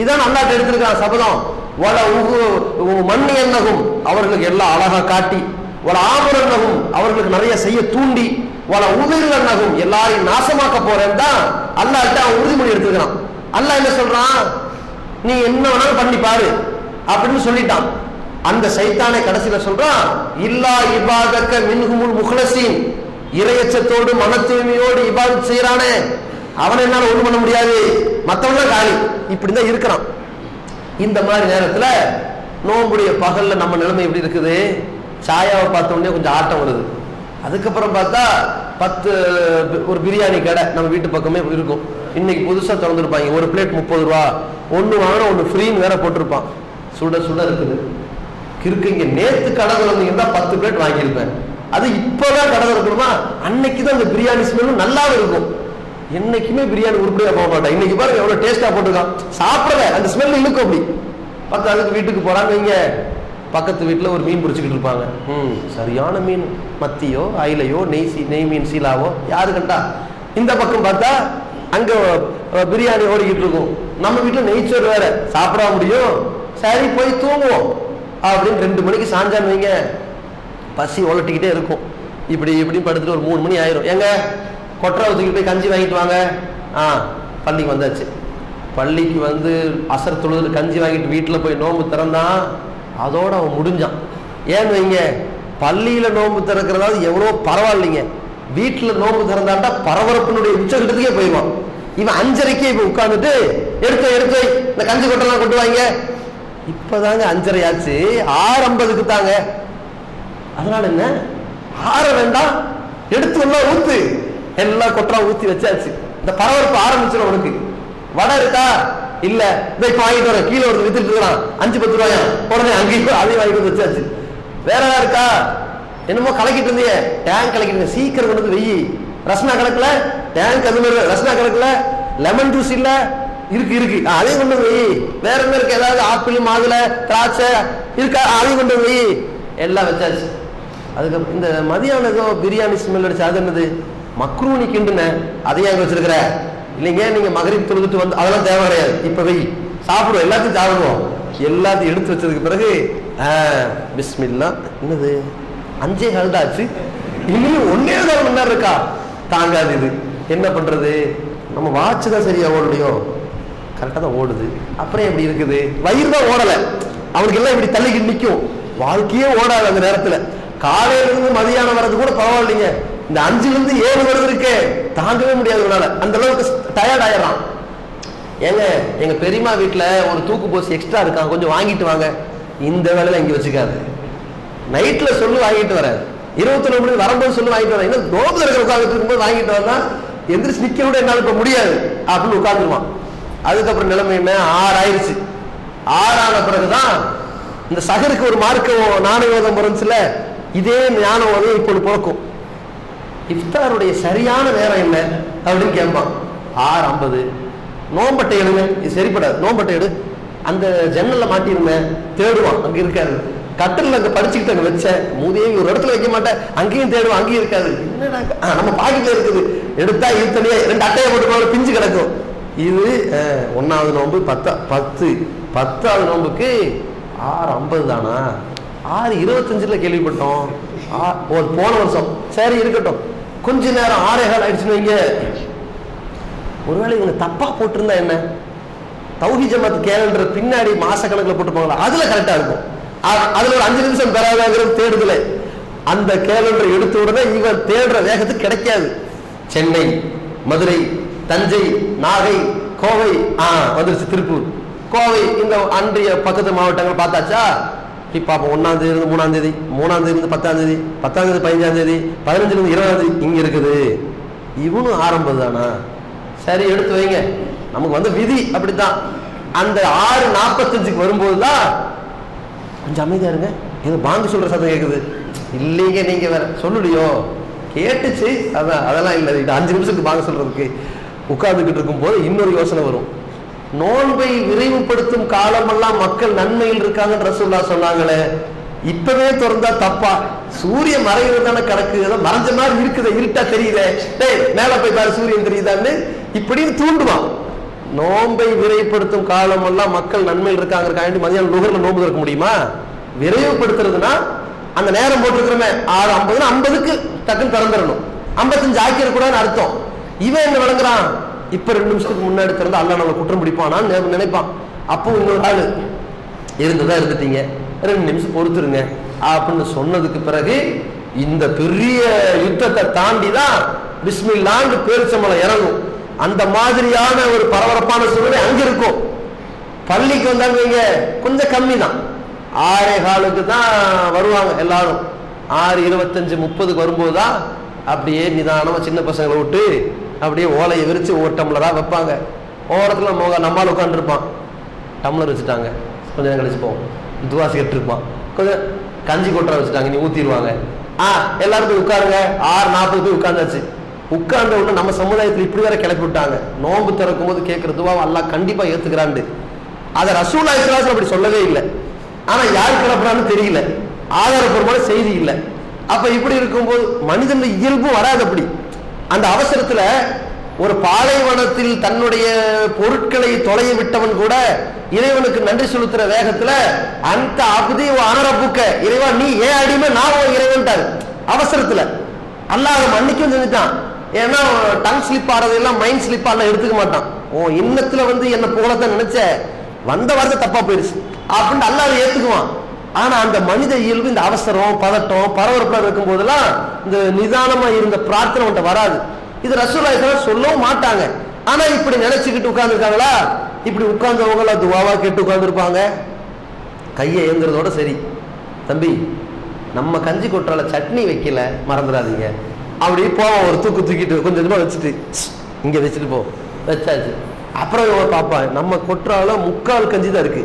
இதான் அல்லாஹ் எடுத்திருக்கான் சபதம். மண்ணி என்னகும் அவர்களுக்கு எல்லாம் அழகா காட்டி, ஆமரன்னகும் அவர்களுக்கு நிறைய செய்ய தூண்டி, உதிர் என்னகும் எல்லாரையும் நாசமாக்க போறேன் தான் அல்லாஹ்ட்ட அவன் உறுதிமொழி எடுத்துக்கிறான். அல்லாஹ் என்ன சொல்றான், நீ என்ன வேணாலும் பண்ணி பாரு அப்படின்னு சொல்லிட்டான். அந்த சைத்தானை கடைசியில சொல்றான், இல்லா இபாதக்க மின்ஹுமுல் முஹ்லஸீன், இறையச்சத்தோடு மன தூய்மையோடு இபாதத் செய்யறானே அவனை என்னால ஒண்ணு பண்ண முடியாது, மத்தவங்க காலி, இப்படிதான் இருக்கிறான். இந்த மாதிரி நேரத்துல நோம்புடைய பகல்ல நம்ம நிலைமை எப்படி இருக்குது, சாயாவை பார்த்த உடனே கொஞ்சம் ஆட்டம் வருது. அதுக்கப்புறம் பார்த்தா 10 ஒரு பிரியாணி கடை நம்ம வீட்டு பக்கமே இருக்கும், இன்னைக்கு புதுசா திறந்துருப்பாங்க, ஒரு பிளேட் 30 ரூபா, ஒண்ணு வாங்கினா ஒண்ணு ஃப்ரீன்னு வேற போட்டிருப்பான். சுட சுட இருக்குது கிறுக்கு. இங்க நேத்து கடை திறந்தீங்கன்னா 10 பிளேட் வாங்கியிருப்பேன், அது இப்பதான் கடை திறக்கணுமா, அன்னைக்குதான் அந்த பிரியாணி ஸ்மெல்லும் நல்லாவே இருக்கும். என்னைக்குமே பிரியாணி உருப்படியா போக மாட்டேன், இன்னைக்கு பாருங்க எவ்வளவு டேஸ்டா போட்டுருக்கான், சாப்பிடல அந்த ஸ்மெல் இழுக்கும். அப்படி பக்கத்துக்கு வீட்டுக்கு போறாங்க, இங்க பக்கத்து வீட்டுல ஒரு மீன் பிடிச்சிக்கிட்டு இருப்பாங்க, சரியான மீன், மத்தியோ அயிலையோ நெய் மீன் சீலாவோ யாரு கண்டா. இந்த பக்கம் பார்த்தா அங்க பிரியாணி ஓடிக்கிட்டு இருக்கும், நம்ம வீட்டுல நெய்ச்சோறு வேற, சாப்பிட முடியும், சரி போய் தூங்குவோம் அப்படின்னு 2 மணிக்கு சாஞ்சான்னு வைங்க, பசி ஒலட்டிக்கிட்டே இருக்கும். இப்படி இப்படி படுத்துட்டு ஒரு 3 மணி ஆயிரும். எங்க கொட்டரை வச்சுக்கிட்டு போய் கஞ்சி வாங்கிட்டு வாங்க. பள்ளிக்கு வந்தாச்சு. பள்ளிக்கு வந்து அசர் தொழுது கஞ்சி வாங்கிட்டு வீட்டில் போய் நோம்பு திறந்தான், அதோட அவன் முடிஞ்சான். ஏன்னு வைங்க, பள்ளியில நோம்பு திறக்கிறதாவது எவ்வளோ பரவாயில்லைங்க, வீட்டில் நோம்பு திறந்தாண்டா பரபரப்பினுடைய உச்சகட்டத்துக்கே போயிடுவான். இவன் 5:30 இப்ப உட்கார்ந்துட்டு எடுத்து இந்த கஞ்சி கொட்டெல்லாம் கொண்டு வாங்க, இப்பதாங்க 5:30 ஆச்சு, 6:50க்கு தாங்க. அதனால என்ன, 6 வேண்டாம், எடுத்து எல்லாம் ஊத்து, எல்லாம் கொட்டரா ஊத்தி வச்சாச்சு. இந்த பரபரப்பு ஆரம்பிச்சிடும். உனக்கு வடை இருக்கா, இல்ல இப்ப வாங்கிட்டு வர, கீழே ஒரு வித்துட்டு இருக்கான், 5-10 ரூபாயா, உடனே அங்கேயும் அதையும் வாங்கிட்டு வச்சாச்சு. வேற ஏதாவது இருக்கா, என்னமோ கலக்கிட்டு இருந்தீங்க, டேங்க் கலக்கிட்டு, சீக்கிரம் கொண்டு வந்து வெயி. ரஸ்னா கணக்குல டேங்க், அது மாதிரி ரஸ்னா கணக்குல லெமன் ஜூஸ் இல்ல, இருக்கு அதையும் கொண்டு வெயி. வேற என்ன இருக்கு, ஏதாவது ஆப்பிள் மாதுளை திராட்சை இருக்கா, அதையும் கொண்டு வெயி. எல்லாம் வச்சாச்சு. அதுக்கு இந்த மதியானம் ஏதோ பிரியாணி ஸ்மெல் அடிச்சு, அது என்னது மக்ரூனி கிண்டுன, அதையும் அங்க வச்சிருக்கிற, இல்லைங்க நீங்க மகரிப் தொழுதுட்டு வந்து அதெல்லாம் தேவை கிடையாது, இப்ப வெய் சாப்பிடுவோம், எல்லாத்தையும் சாப்பிடுவோம். எல்லாத்தையும் எடுத்து வச்சதுக்கு பிறகு பிஸ்மில்லா, என்னது 5:15 ஆச்சு, இன்னும் 1.5 மணி நேரம் இருக்கா, தாங்காது. இது என்ன பண்றது, நம்ம வாட்ச் தான் சரியா ஓடுலையோ, கரெக்டா தான் ஓடுது, அப்புறம் எப்படி இருக்குது, வயிறு தான் ஓடல, அவனுக்கு எல்லாம் இப்படி தள்ளிக்கிட்டு நிற்கும், வாழ்க்கையே ஓடாது. அந்த நேரத்துல காலையில இருந்து மதியானம் வர்றது கூட பரவாயில்லைங்க, இந்த 5லிருந்து 7 வருது இருக்கே தாங்கவே முடியாதுனால அந்த அளவுக்கு டயர்ட் ஆயிடறான். ஏங்க எங்க பெரியம்மா வீட்டுல ஒரு தூக்கு போசி எக்ஸ்ட்ரா இருக்கான், கொஞ்சம் வாங்கிட்டு வாங்க. இந்த வேலையில இங்க வச்சுக்காது, நைட்ல சொல்லு வாங்கிட்டு வர, 21 மணி வரும்போது சொல்லி வாங்கிட்டு வரேன். இன்னும் நோம்பு இருக்கிற உட்காந்துட்டு இருக்கும்போது வாங்கிட்டு வந்தா எந்திரிச்சு நிக்க கூட என்னால இப்ப முடியாது அப்படின்னு உட்காந்துருவான். அதுக்கப்புறம் நிலைமை என்ன, 6 ஆயிடுச்சு. 6 ஆன பிறகுதான் இந்த சகருக்கு ஒரு மார்க்கம் நாணயோதம் பிறந்துச்சுல, இதே ஞானம் வந்து இப்பொழுது பிறக்கும். இஃப்தாருடைய சரியான நேரம் என்ன அப்படின்னு கேட்பான். 6:50 நோம்பட்டை எடுங்க, இது சரிப்படாது, நோம்பட்டை எடு. அந்த ஜன்னல்ல மாட்டிருந்தேன், தேடுவான், அங்க இருக்காது. கட்டில் அங்க படிச்சுக்கிட்டு அங்க வச்சேன், மூதேவி ஒரு இடத்துல வைக்க மாட்டேன், அங்கேயும் தேடுவான், அங்கேயும் இருக்காது. என்னடா நம்ம பாக்கெட்ல இருக்குது, எடுத்தா இத்தனையே 2 அட்டையை போட்டு பிஞ்சு கிடக்கும். இது 1வது நோம்பு 10வது நோம்புக்கு 6:50 தானா, 6:25 கேள்விப்பட்டோம். போன வருஷம். சரி இருக்கட்டும், கொஞ்ச நேரம் 6:15 ஆயிடுச்சுன்னு வைங்க. ஒருவேளை இவங்க தப்பா போட்டிருந்தா என்ன, தௌஹீத் ஜமாத் கேலண்டர் பின்னாடி மாச கணக்குல போட்டுப்பாங்களா, அதுல கரெக்டா இருக்கும். அதுல ஒரு 5 நிமிஷம் பெறாதாங்கிறது தேடுதல. அந்த கேலண்டர் எடுத்த உடனே இவன் தேடுற வேகத்துக்கு கிடைக்காது. சென்னை, மதுரை, தஞ்சை, நாகை, கோவை, வந்துருச்சு திருப்பூர், கோவை, இந்த அன்றைய பக்கத்து மாவட்டங்கள் பார்த்தாச்சா. இப்ப 1ஆம் தேதி இருந்து 3ஆம் தேதி, 3ஆம் தேதி இருந்து 10ஆம் தேதி, 10ஆம் தேதி 15ஆம் தேதி, 15 இருந்து 20ஆம் தேதி இங்க இருக்குது. இவனும் ஆரம்பம் தானா, சரி எடுத்து வைங்க. நமக்கு வந்து விதி அப்படித்தான். அந்த 6:45 வரும்போதுதான் கொஞ்சம் அமைதியா இருங்க, ஏதோ பாங்கு சொல்ற சத்தம் கேக்குது. இல்லைங்க நீங்க வேற சொல்லுடியோ, கேட்டுச்சு, அதான் அதெல்லாம் இல்லை. 5 நிமிஷத்துக்கு பாங்க சொல்றதுக்கு உட்கார்ந்துகிட்டு இருக்கும் போது இன்னொரு யோசனை வரும். நோன்பை விரைவுபடுத்தும் காலமெல்லாம் மக்கள் நன்மையில் இருக்காங்கன்னு ரசூலுல்லாஹ் சொன்னாங்களே, இப்பவே திறந்தா தப்பா, சூரிய மறைவு தானே கணக்கு, ஏதோ மறைஞ்ச மாதிரி இருக்குது, இருட்டா தெரியுதே, மேல போய் பாரு சூரியன் தெரியுதான்னு இப்படின்னு தூண்டுவான். நோன்பை விரைவுபடுத்தும் காலம் எல்லாம் மக்கள் நன்மையில் இருக்காங்க. மதியானம் நுகர்ல நோன்பு திறக்க முடியுமா? விரைவுபடுத்துறதுன்னா அந்த நேரம் போட்டுருக்கிறோமே 6:50, 50க்கு டக்குன்னு திறந்துடணும், 55 ஆக்கிடக்கூடாதுன்னு அர்த்தம். இவன் என்ன விளங்குறான், இப்ப 2 நிமிஷத்துக்கு முன்னாடி திறந்து அல்ல நம்ம குற்றம் பிடிப்பானான்னு நினைப்பான். அப்போ இன்னொரு ஆளு இருந்துதான் இருந்துட்டீங்க, 2 நிமிஷம் பொறுத்துருங்க அப்படின்னு சொன்னதுக்கு பிறகு இந்த பெரிய யுத்தத்தை தாண்டிதான் பிஸ்மில்லான்னு பேரிச்சம்பழம் இறங்கும். அந்த மாதிரியான ஒரு பரபரப்பான சூழ்நிலை அங்க இருக்கும். பள்ளிக்கு வந்தாங்க கொஞ்சம் கம்மி தான், 6:15 தான் வருவாங்க எல்லாரும். 6:25, 30க்கு வரும்போதுதான் அப்படியே நிதானமா சின்ன பசங்களை விட்டு அப்படியே ஓலையை விரிச்சு ஒவ்வொரு டம்ளரா வைப்பாங்க. ஓரத்துல நம்மால் உட்காந்து இருப்பான், டம்ளர் வச்சுட்டாங்க, கொஞ்ச நேரம் கழிச்சு போவோம், துவாசி கேட்டு இருப்பான், கொஞ்சம் கஞ்சி கொட்டுற வச்சுட்டாங்க, நீ ஊத்திடுவாங்க. எல்லாரும் போய் உட்காருங்க. 6:40 போய் உட்கார்ந்தாச்சு. உட்கார்ந்த உடனே நம்ம சமுதாயத்தில் இப்படி வேற கிளப்பி விட்டாங்க, நோன்பு திறக்கும் போது கேட்கிற துவாவை அல்லாஹ் கண்டிப்பா ஏத்துக்கிறான்னு. அதை ரசூலுல்லாஹி ஸல்லல்லாஹு அலைஹி வஸல்லம் அப்படி சொல்லவே இல்லை. ஆனா யார் கிளப்புறான்னு தெரியல, ஆதாரப்பூர்வமான செய்தி இல்லை. அப்ப இப்படி இருக்கும்போது மனிதன் இயல்பும் வராது. அப்படி அந்த அவசரத்துல ஒரு பாலைவனத்தில் தன்னுடைய பொருட்களை தொலைய விட்டவன் கூட இறைவனுக்கு நன்றி செலுத்துற வேகத்துல அந்த அபுதி அனரப்புக்க, இறைவா நீ ஏன் அடிமை, நான் இறைவன்ட்டாரு. அவசரத்துல அல்லாஹ் மன்னிக்கும் செஞ்சுட்டான். ஏன்னா டங் ஸ்லிப் ஆறதெல்லாம் மைண்ட் ஸ்லிப் எல்லாம் எடுத்துக்க மாட்டான். இன்னத்துல வந்து என்ன போலத்தான் நினைச்ச, வந்த வார்த்தை தப்பா போயிருச்சு அப்படின்னு அல்லாஹ் அதை ஏத்துக்குவான். ஆனா அந்த மனித இயல்பு இந்த அவசரம், பதட்டம், பரபரப்பா இருக்கும் போதெல்லாம் இந்த நிதானமா இருந்த பிரார்த்தனை உன்ட்ட வராது. இது ரசூலுல்லாஹி ஸல்லல்லாஹு அலைஹி வஸல்லம் சொல்லவும் மாட்டாங்க. ஆனா இப்படி நினைச்சுக்கிட்டு உட்கார்ந்து இருக்காங்களா, இப்படி உட்கார்ந்தவங்கள துவாவா கேட்டு உட்கார்ந்து இருப்பாங்க. கையை ஏங்குறதோட சரி, தம்பி நம்ம கஞ்சி கொட்டுறால சட்னி வைக்கல மறந்துடாதீங்க, அப்படி போவோம். ஒரு தூக்கிட்டு கொஞ்சம் கொஞ்சமா வச்சுட்டு இங்க வச்சுட்டு போ, வச்சாச்சு. அப்புறம் பாப்பா நம்ம கொட்டுறால 3/4 கஞ்சி தான் இருக்கு,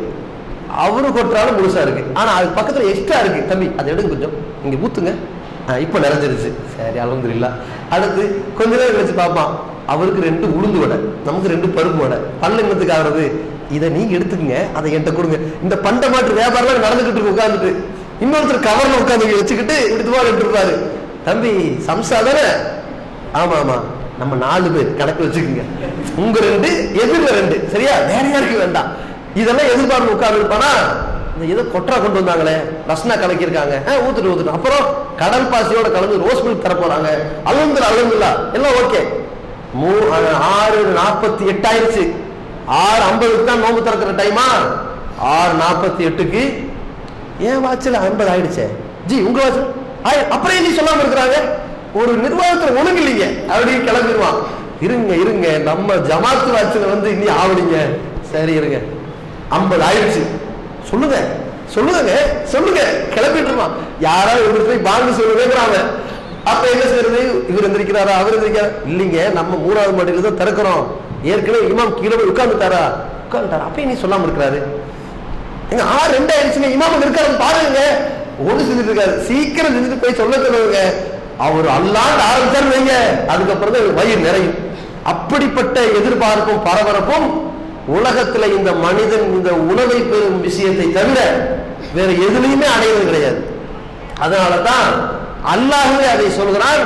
அவரு கொட்டுறால முழுசா இருக்கு, ஆனா அது பக்கத்துல எக்ஸ்ட்ரா இருக்கு, தம்பி அதை எடுங்க கொஞ்சம் இங்க ஊத்துங்க, இப்ப நிறைஞ்சிருச்சு, சரி அல்ஹம்துலில்லாஹ். அடுத்து கொஞ்ச நேரம் கழிச்சு பாப்பான், அவருக்கு 2 உளுந்து வடை, நமக்கு 2 பருப்பு வடை, பல்லு என்னத்துக்கு ஆகிறது, இதை நீங்க எடுத்துக்கங்க, அதை என்கிட்ட கொடுங்க. இந்த பண்ட மாட்டு வியாபாரம் நடந்துகிட்டு இருக்கு. உட்காந்துட்டு இன்னொருத்தர் கவர்ல உட்காந்து வச்சுக்கிட்டு இப்படி துவால் எடுத்துருப்பாரு, தம்பி சம்சா தானே, ஆமா ஆமா நம்ம 4 பேர் கணக்கு வச்சுக்கோங்க, உங்க 2 எதிரில 2, சரியா, வேற யாருக்கு வேண்டாம். இதெல்லாம் எதிர்பார்ப்பு உட்கார்ந்து இருப்பானா, இந்த ஏதோ கொட்டரா கொண்டு வந்தாங்களே, ரஸ்னா கலக்கிருக்காங்க, ஊத்துட்டு அப்புறம் கடல் பாசியோட கலந்து ரோஸ் மில்க் தர போறாங்க, அல்ஹம்துலில்லாஹ் எல்லாம் ஓகே. 6:48 ஆயிடுச்சு. 6:50க்கு தான் நோம்பு திறக்கிற டைமா, 6:48க்கு ஏன் வாட்சில் 50 ஆயிடுச்சே ஜி, உங்க வாட்சில் அப்புறம் நீ சொல்லாம இருக்கிறாங்க, ஒரு நிர்வாகத்துல ஒழுங்கு இல்லைங்க அப்படின்னு கிளம்பிடுவான். இருங்க நம்ம ஜமாத்து வாட்சில் வந்து இனி ஆவடிங்க, சரி இருங்க 50 ஆயிடுச்சு சொல்லுங்க, சொல்லுங்க சொல்லுங்க கிளப்பிட்டுருமா, யாராவது இவரு போய் பாங்கு சொல்லுங்கிறாங்க. அப்ப என்ன செய்யறது, இவர் எந்திரிக்கிறாரா அவர் எந்திரிக்கிறாரா, இல்லைங்க நம்ம 3வது மாடியில தான் திறக்கிறோம், ஏற்கனவே இமாம் கீழே போய் உட்கார்ந்துட்டாரா, அப்ப நீ சொல்லாம இருக்கிறாரு, எங்க 6:02 ஆயிடுச்சுங்க, இமாம் இருக்காரு பாருங்க, ஒண்ணு செஞ்சுட்டு இருக்காரு, சீக்கிரம் செஞ்சுட்டு போய் சொல்ல சொல்லுங்க. அவர் அல்லாண்டு ஆரம்பிச்சாரு வைங்க, அதுக்கப்புறம் தான் வயிறு நிறையும். அப்படிப்பட்ட எதிர்பார்ப்பும் பரபரப்பும் உலகத்துல இந்த மனிதன் இந்த உணவை பெறும் விஷயத்தை தவிர வேற எதுலையுமே அடைவது கிடையாது. அதனாலதான் அல்லாஹ்வே அதை சொல்கிறான்,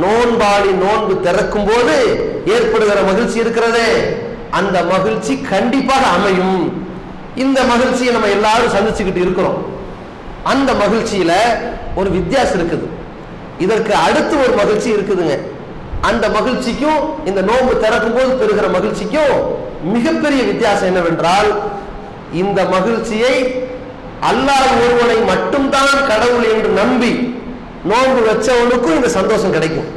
நோன்பாடி நோன்பு திறக்கும் போது ஏற்படுகிற மகிழ்ச்சி இருக்கிறதே அந்த மகிழ்ச்சி கண்டிப்பாக அமையும். இந்த மகிழ்ச்சியை நம்ம எல்லாரும் சந்திச்சுக்கிட்டு இருக்கிறோம். அந்த மகிழ்ச்சியில ஒரு வித்தியாசம் இருக்குது. இதற்கு அடுத்து ஒரு மகிழ்ச்சி இருக்குதுங்க. அந்த மகிழ்ச்சிக்கும் இந்த நோன்பு திறக்கும் போது பெறுகிற மகிழ்ச்சிக்கும் மிகப்பெரிய வித்தியாசம் என்னவென்றால், இந்த மகிழ்ச்சியை அல்லாஹ் ஒருவனை மட்டும்தான் கடவுள் என்று நம்பி நோன்பு வச்சவனுக்கும் இந்த சந்தோஷம் கிடைக்கும்.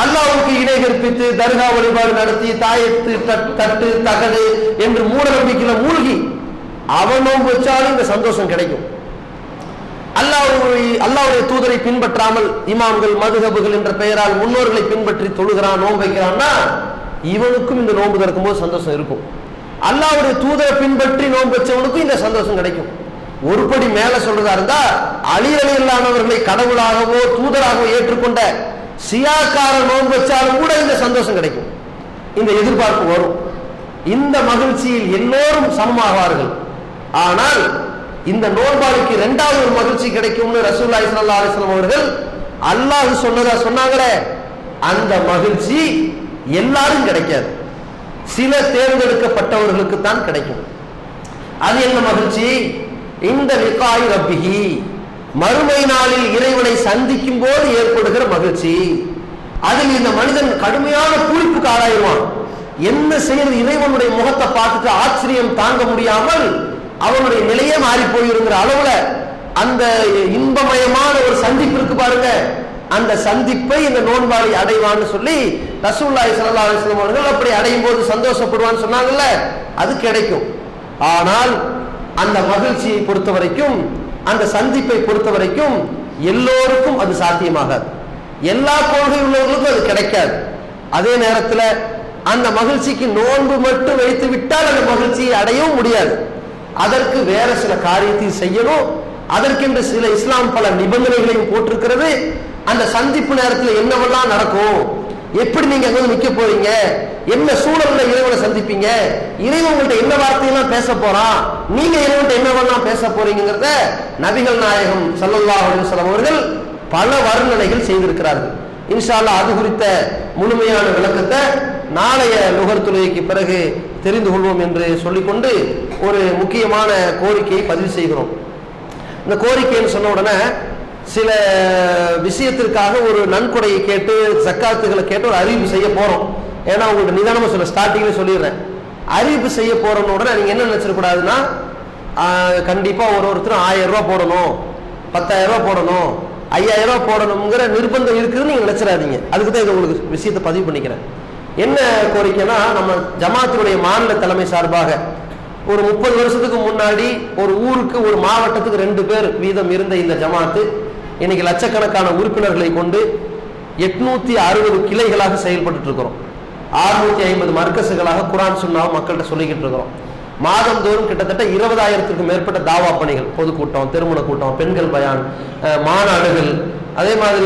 அல்லாஹ்வுக்கு இணை கற்பித்து தர்கா வழிபாடு நடத்தி தாயத்து தட்டு தகடு என்று மூட நம்பிக்கையில மூழ்கி அவன் நோன்பு வச்சாலும் இந்த சந்தோஷம் கிடைக்கும். அல்லாஹ்வுடைய தூதரை பின்பற்றாமல் இமாம்கள் மதுஹபுகள் என்ற பெயரால் முன்னோர்களை பின்பற்றி தொழுகிறான் நோன்பு வைக்கிறான்னா இவனுக்கும் இந்த நோன்பு திறக்கும் போது சந்தோஷம் இருக்கும். அல்லாஹ்வுடைய தூதரை பின்பற்றி நோன்பு வச்சவனுக்கும் இந்த சந்தோஷம் கிடைக்கும். ஒருபடி மேல சொல்றதா இருந்தா, அலி ரலியல்லாஹு கடவுளாகவோ தூதராகவோ ஏற்றுக்கொண்ட சியாக்கார நோன்பு வச்சாலும் கூட இந்த சந்தோஷம் கிடைக்கும். இந்த எதிர்பார்ப்பு வரும். இந்த மகிழ்ச்சியில் எல்லோரும் சமமாவார்கள். ஆனால் இந்த நோன்பாளிக்கு 2வது ஒரு மகிழ்ச்சி கிடைக்கும்னு ரசூலுல்லாஹி ஸல்லல்லாஹு அலைஹி வஸல்லம் அவர்கள் அல்லாஹ் சொன்னதா சொன்னாங்களே, அந்த மகிழ்ச்சி எல்லாரும் கிடைக்காது, சில தேர்ந்தெடுக்கப்பட்டவர்களுக்கு தான் கிடைக்கும். அது என்ன மகிழ்ச்சி? இந்த லிகாய் ரப்பிஹி, மறுமை நாளில் இறைவனை சந்திக்கும் போது ஏற்படுகிற மகிழ்ச்சி. அதில் இந்த மனிதன் கடுமையான பூரிப்புக்கு ஆளாயிருவான். என்ன செய்யறது, இறைவனுடைய முகத்தை பார்த்துட்டு ஆச்சரியம் தாங்க முடியாமல் அவனுடைய நிலையே மாறி போயிருங்கிற அளவுல அந்த இன்பமயமான ஒரு சந்திப்பு இருக்கு பாருங்க, அந்த சந்திப்பை இந்த நோன்பாளி அடைவான்னு சொல்லி ரசூலுல்லாஹி ஸல்லல்லாஹு அலைஹி வஸல்லம் அவர்கள் அப்படி அடையும் போது சந்தோஷப்படுவான்னு சொன்னாங்கல்ல, அது கிடைக்கும். ஆனால் அந்த மகிழ்ச்சியை பொறுத்த வரைக்கும், அந்த சந்திப்பை பொறுத்த வரைக்கும் எல்லோருக்கும் அது சாத்தியமாகாது. எல்லா கொள்கை உள்ளவர்களுக்கும் அது கிடைக்காது. அதே நேரத்தில் அந்த மகிழ்ச்சிக்கு நோன்பு மட்டும் வைத்து விட்டால் அந்த மகிழ்ச்சியை அடையவும் முடியாது. அதற்கு வேற சில காரியத்தை செய்யணும். அதற்கென்று சில இஸ்லாம் பல நிபந்தனைகளையும் போட்டிருக்கிறது. அந்த சந்திப்பு நேரத்தில் என்னவெல்லாம் நடக்கும், எப்படி நீங்க அங்க நிக்க போறீங்க, என்ன சூழல்ல இறைவனை சந்திப்பீங்க, இறைவன் உங்கள்ட்ட என்ன வார்த்தையெல்லாம் பேச போறான், நீங்க இறைவன்ட்ட என்னவெல்லாம் பேச போறீங்கிறத நபிகள் நாயகம் ஸல்லல்லாஹு அலைஹி வஸல்லம் அவர்கள் பல வர்ணனைகள் செய்திருக்கிறார்கள். இன்ஷா அல்லாஹ் அது குறித்த முழுமையான விளக்கத்தை நாளைய லுகர் தொழுகைக்கு பிறகு தெரிந்து கொள்வோம் என்று சொல்லிக்கொண்டு ஒரு முக்கியமான கோரிக்கையை பதிவு செய்கிறோம். இந்த கோரிக்கைன்னு சொன்ன உடனே சில விஷயத்திற்காக ஒரு நன்கொடையை கேட்டு ஜக்காத்துகளை கேட்டு ஒரு அறிவிப்பு செய்ய போறோம். ஏன்னா உங்களுக்கு நிதானமா சொல்ல ஸ்டார்டிங்ல சொல்லிடுறேன், அறிவிப்பு செய்ய போறோம்னு உடனே நீங்க என்ன நினைச்சிடக்கூடாதுன்னா, கண்டிப்பா ஒருத்தரும் 1000 ரூபாய் போடணும், 10,000 ரூபாய் போடணும், 5000 ரூபாய் போடணுங்கிற நிர்பந்தம் இருக்குதுன்னு நீங்க நினைச்சிடாதீங்க. அதுக்கு தான் உங்களுக்கு விஷயத்தை பதிவு பண்ணிக்கிறேன். என்ன கோரிக்கைன்னா, நம்ம ஜமாத்துடைய மாநில தலைமை சார்பாக ஒரு 30 வருஷத்துக்கு முன்னாடி ஒரு ஊருக்கு ஒரு மாவட்டத்துக்கு 2 பேர் வீதம் இருந்த இந்த ஜமாத்து இன்னைக்கு லட்சக்கணக்கான உறுப்பினர்களை கொண்டு 860 கிளைகளாக செயல்பட்டு இருக்கிறோம். 650 மர்க்கசுகளாக குர்ஆன் சுன்னாவை மக்கள்கிட்ட சொல்லிக்கிட்டு இருக்கிறோம். மாதந்தோறும் கிட்டத்தட்ட 20,000க்கும் மேற்பட்ட தாவா பணிகள், பொதுக்கூட்டம், திருமண கூட்டம், பெண்கள் பயான், மாநாடுகள், அதே மாதிரி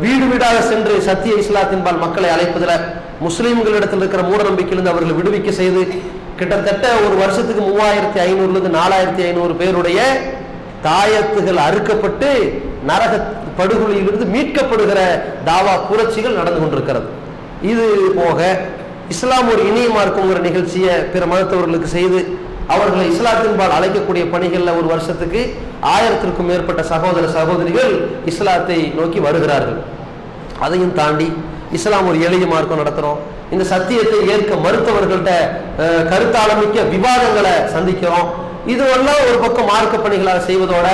வீடு வீடாக சென்று சத்திய இஸ்லாத்தின்பால் மக்களை அழைப்பதில் முஸ்லீம்களிடத்தில் இருக்கிற மூட நம்பிக்கையிலிருந்து அவர்களை விடுவிக்க செய்து கிட்டத்தட்ட ஒரு வருஷத்துக்கு 3500 4500 பேருடைய தாயத்துகள் அறுக்கப்பட்டு நரக படுகொலியிலிருந்து மீட்கப்படுகிற தாவா புரட்சிகள் நடந்து கொண்டிருக்கிறது. இது போக இஸ்லாம் ஒரு இனிய மார்க்கம்ங்கிற நிகழ்ச்சியை பிற மதத்தவர்களுக்கு செய்து அவர்களை இஸ்லாத்தின்பால் அழைக்கக்கூடிய பணிகளில் ஒரு வருஷத்துக்கு 1000க்கும் மேற்பட்ட சகோதர சகோதரிகள் இஸ்லாத்தை நோக்கி வருகிறார்கள். அதையும் தாண்டி இஸ்லாம் ஒரு எளிய மார்க்கம் நடத்துறோம். இந்த சத்தியத்தை ஏற்க மறுத்தவர்கள்ட்ட கருத்தாளமிக்க விவாதங்களை சந்திக்கிறோம். இதுவெல்லாம் ஒரு பக்கம் மார்க்க பணிகளாக செய்வதோட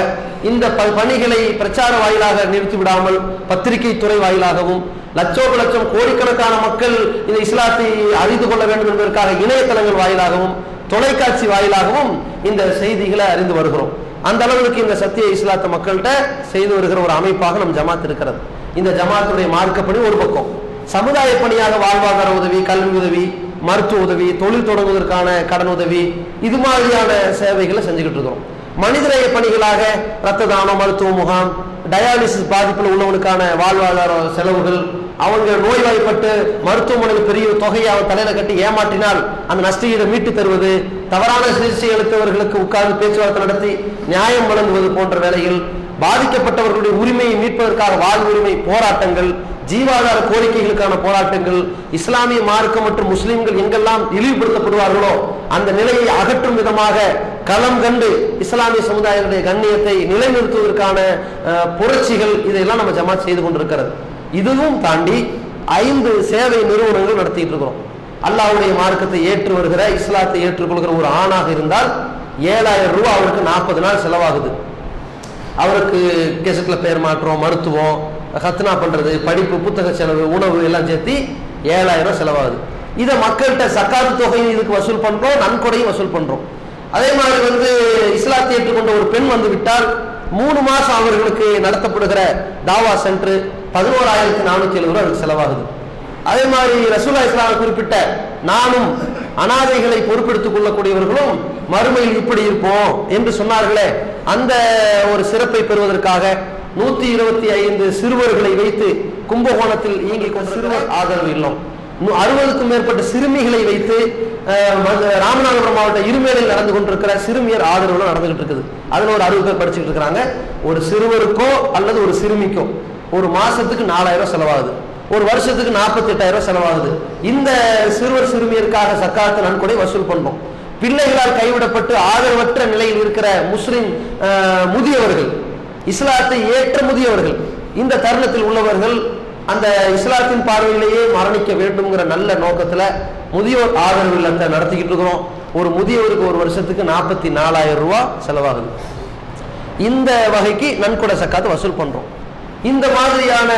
இந்த பணிகளை பிரச்சார வாயிலாக நிறுத்தி விடாமல் பத்திரிகை துறை வாயிலாகவும் லட்சம் கோடிக்கணக்கான மக்கள் இந்த இஸ்லாத்தை அறிந்து கொள்ள வேண்டும் என்பதற்காக இணையதளங்கள் வாயிலாகவும் தொலைக்காட்சி வாயிலாகவும் இந்த செய்திகளை அறிந்து வருகிறோம். அந்த அளவுக்கு இந்த சத்திய இஸ்லாத்த மக்கள்கிட்ட செய்து வருகிற ஒரு அமைப்பாக நம் ஜமாத் இருக்கிறது. இந்த ஜமாத்துடைய மார்க்கப்படி ஒரு பக்கம் சமுதாய பணியாக வாழ்வாதார உதவி, கல்வி உதவி, மருத்துவ உதவி, தொழில் தொடங்குவதற்கான கடன் உதவி, இது மாதிரியான சேவைகளை செஞ்சுக்கிட்டு இருக்கிறோம். மனிதநேய பணிகளாக ரத்த தானம், மருத்துவ முகாம், டயாலிசிஸ் பாதிப்பில் உள்ளவனுக்கான வாழ்வாதார செலவுகள், அவங்க நோய்வாய்ப்பட்டு மருத்துவமனையில் பெரிய தொகையை அவன் தலையில கட்டி ஏமாற்றினால் அந்த நஷ்டஈடை மீட்டு தருவது, தவறான சிகிச்சை அளித்தவர்களுக்கு உட்கார்ந்து பேச்சுவார்த்தை நடத்தி நியாயம் வழங்குவது போன்ற வேலைகள், பாதிக்கப்பட்டவர்களுடைய உரிமையை மீட்பதற்காக வாழ்வு உரிமை போராட்டங்கள், ஜீவாதார கோரிக்கைகளுக்கான போராட்டங்கள், இஸ்லாமிய மார்க்கம் மற்றும் முஸ்லிம்கள் எங்கெல்லாம் இழிவுபடுத்தப்படுவார்களோ அந்த நிலையை அகற்றும் விதமாக களம் கண்டு இஸ்லாமிய சமுதாயங்களுடைய கண்ணியத்தை நிலைநிறுத்துவதற்கான புரட்சிகள், இதையெல்லாம் நம்ம ஜமாத் செய்து கொண்டிருக்கிறது. இதுவும் தாண்டி 5 சேவை நிறுவனங்கள் நடத்திட்டு இருக்கிறோம். அல்லாஹ்வுடைய மார்க்கத்தை ஏற்று வருகிற, இஸ்லாத்தை ஏற்றுக்கொள்கிற ஒரு ஆணாக இருந்தால் 7000 ரூபாய் அவருக்கு 40 நாள் செலவாகுது. அவருக்கு கெசட்ல பெயர் மாற்றம், மருத்துவம், ஹத்னா பண்றது, படிப்பு, புத்தக செலவு, உணவு எல்லாம் சேர்த்து 7000 செலவாகுது. இதை மக்கள்கிட்ட சக்காத்து தொகையும் இதுக்கு வசூல் பண்றோம், நன்கொடையும் வசூல் பண்றோம். அதே மாதிரி இஸ்லாத்தை ஏற்றுக்கொண்ட ஒரு பெண் வந்து விட்டால் 3 மாசம் அவர்களுக்கு நடத்தப்படுகிற தாவா சென்டர் 11,470 ரூபாய் செலவாகுது. அதே மாதிரி ரசூலுல்லாஹி ஸல்லல்லாஹு அலைஹி வஸல்லம் குறிப்பிட்ட நானும் அனாதைகளை பொறுப்பெடுத்துக் கொள்ளக்கூடியவர்களும் மறுமையில் இப்படி இருப்போம் என்று சொன்னார்களே, அந்த ஒரு சிறப்பை பெறுவதற்காக 125 சிறுவர்களை வைத்து கும்பகோணத்தில் இயங்கிக் கொண்ட சிறுவர் ஆதரவு இல்லம், 60க்கும் மேற்பட்ட சிறுமிகளை வைத்து ராமநாதபுரம் மாவட்ட இருமேலையில் நடந்து கொண்டிருக்கிற சிறுமியர் ஆதரவு நடந்துகிட்டு இருக்குது. அதுல ஒரு 60 பேர் படிச்சுட்டு இருக்கிறாங்க. ஒரு சிறுவருக்கோ அல்லது ஒரு சிறுமிக்கோ ஒரு மாசத்துக்கு 4000 செலவாகுது, ஒரு வருஷத்துக்கு 48,000 செலவாகுது. இந்த சிறுவர் சிறுமியருக்காக சக்காத்து நன்கொடை வசூல் பண்றோம். பிள்ளைகளால் கைவிடப்பட்டு ஆதரவற்ற நிலையில் இருக்கிற முஸ்லிம் முதியவர்கள், இஸ்லாத்தை ஏற்ற முதியவர்கள், இந்த தருணத்தில் உள்ளவர்கள் அந்த இஸ்லாத்தின் பார்வையிலேயே மரணிக்க வேண்டும்ங்கிற நல்ல நோக்கத்துல முதியோர் ஆதரவு இல்லத்தை நடத்திக்கிட்டு இருக்கிறோம். ஒரு முதியவருக்கு ஒரு வருஷத்துக்கு 44,000 ரூபாய் செலவாகுது. இந்த வகைக்கு நன்கொடை சக்காத்து வசூல் பண்றோம். இந்த மாதிரியான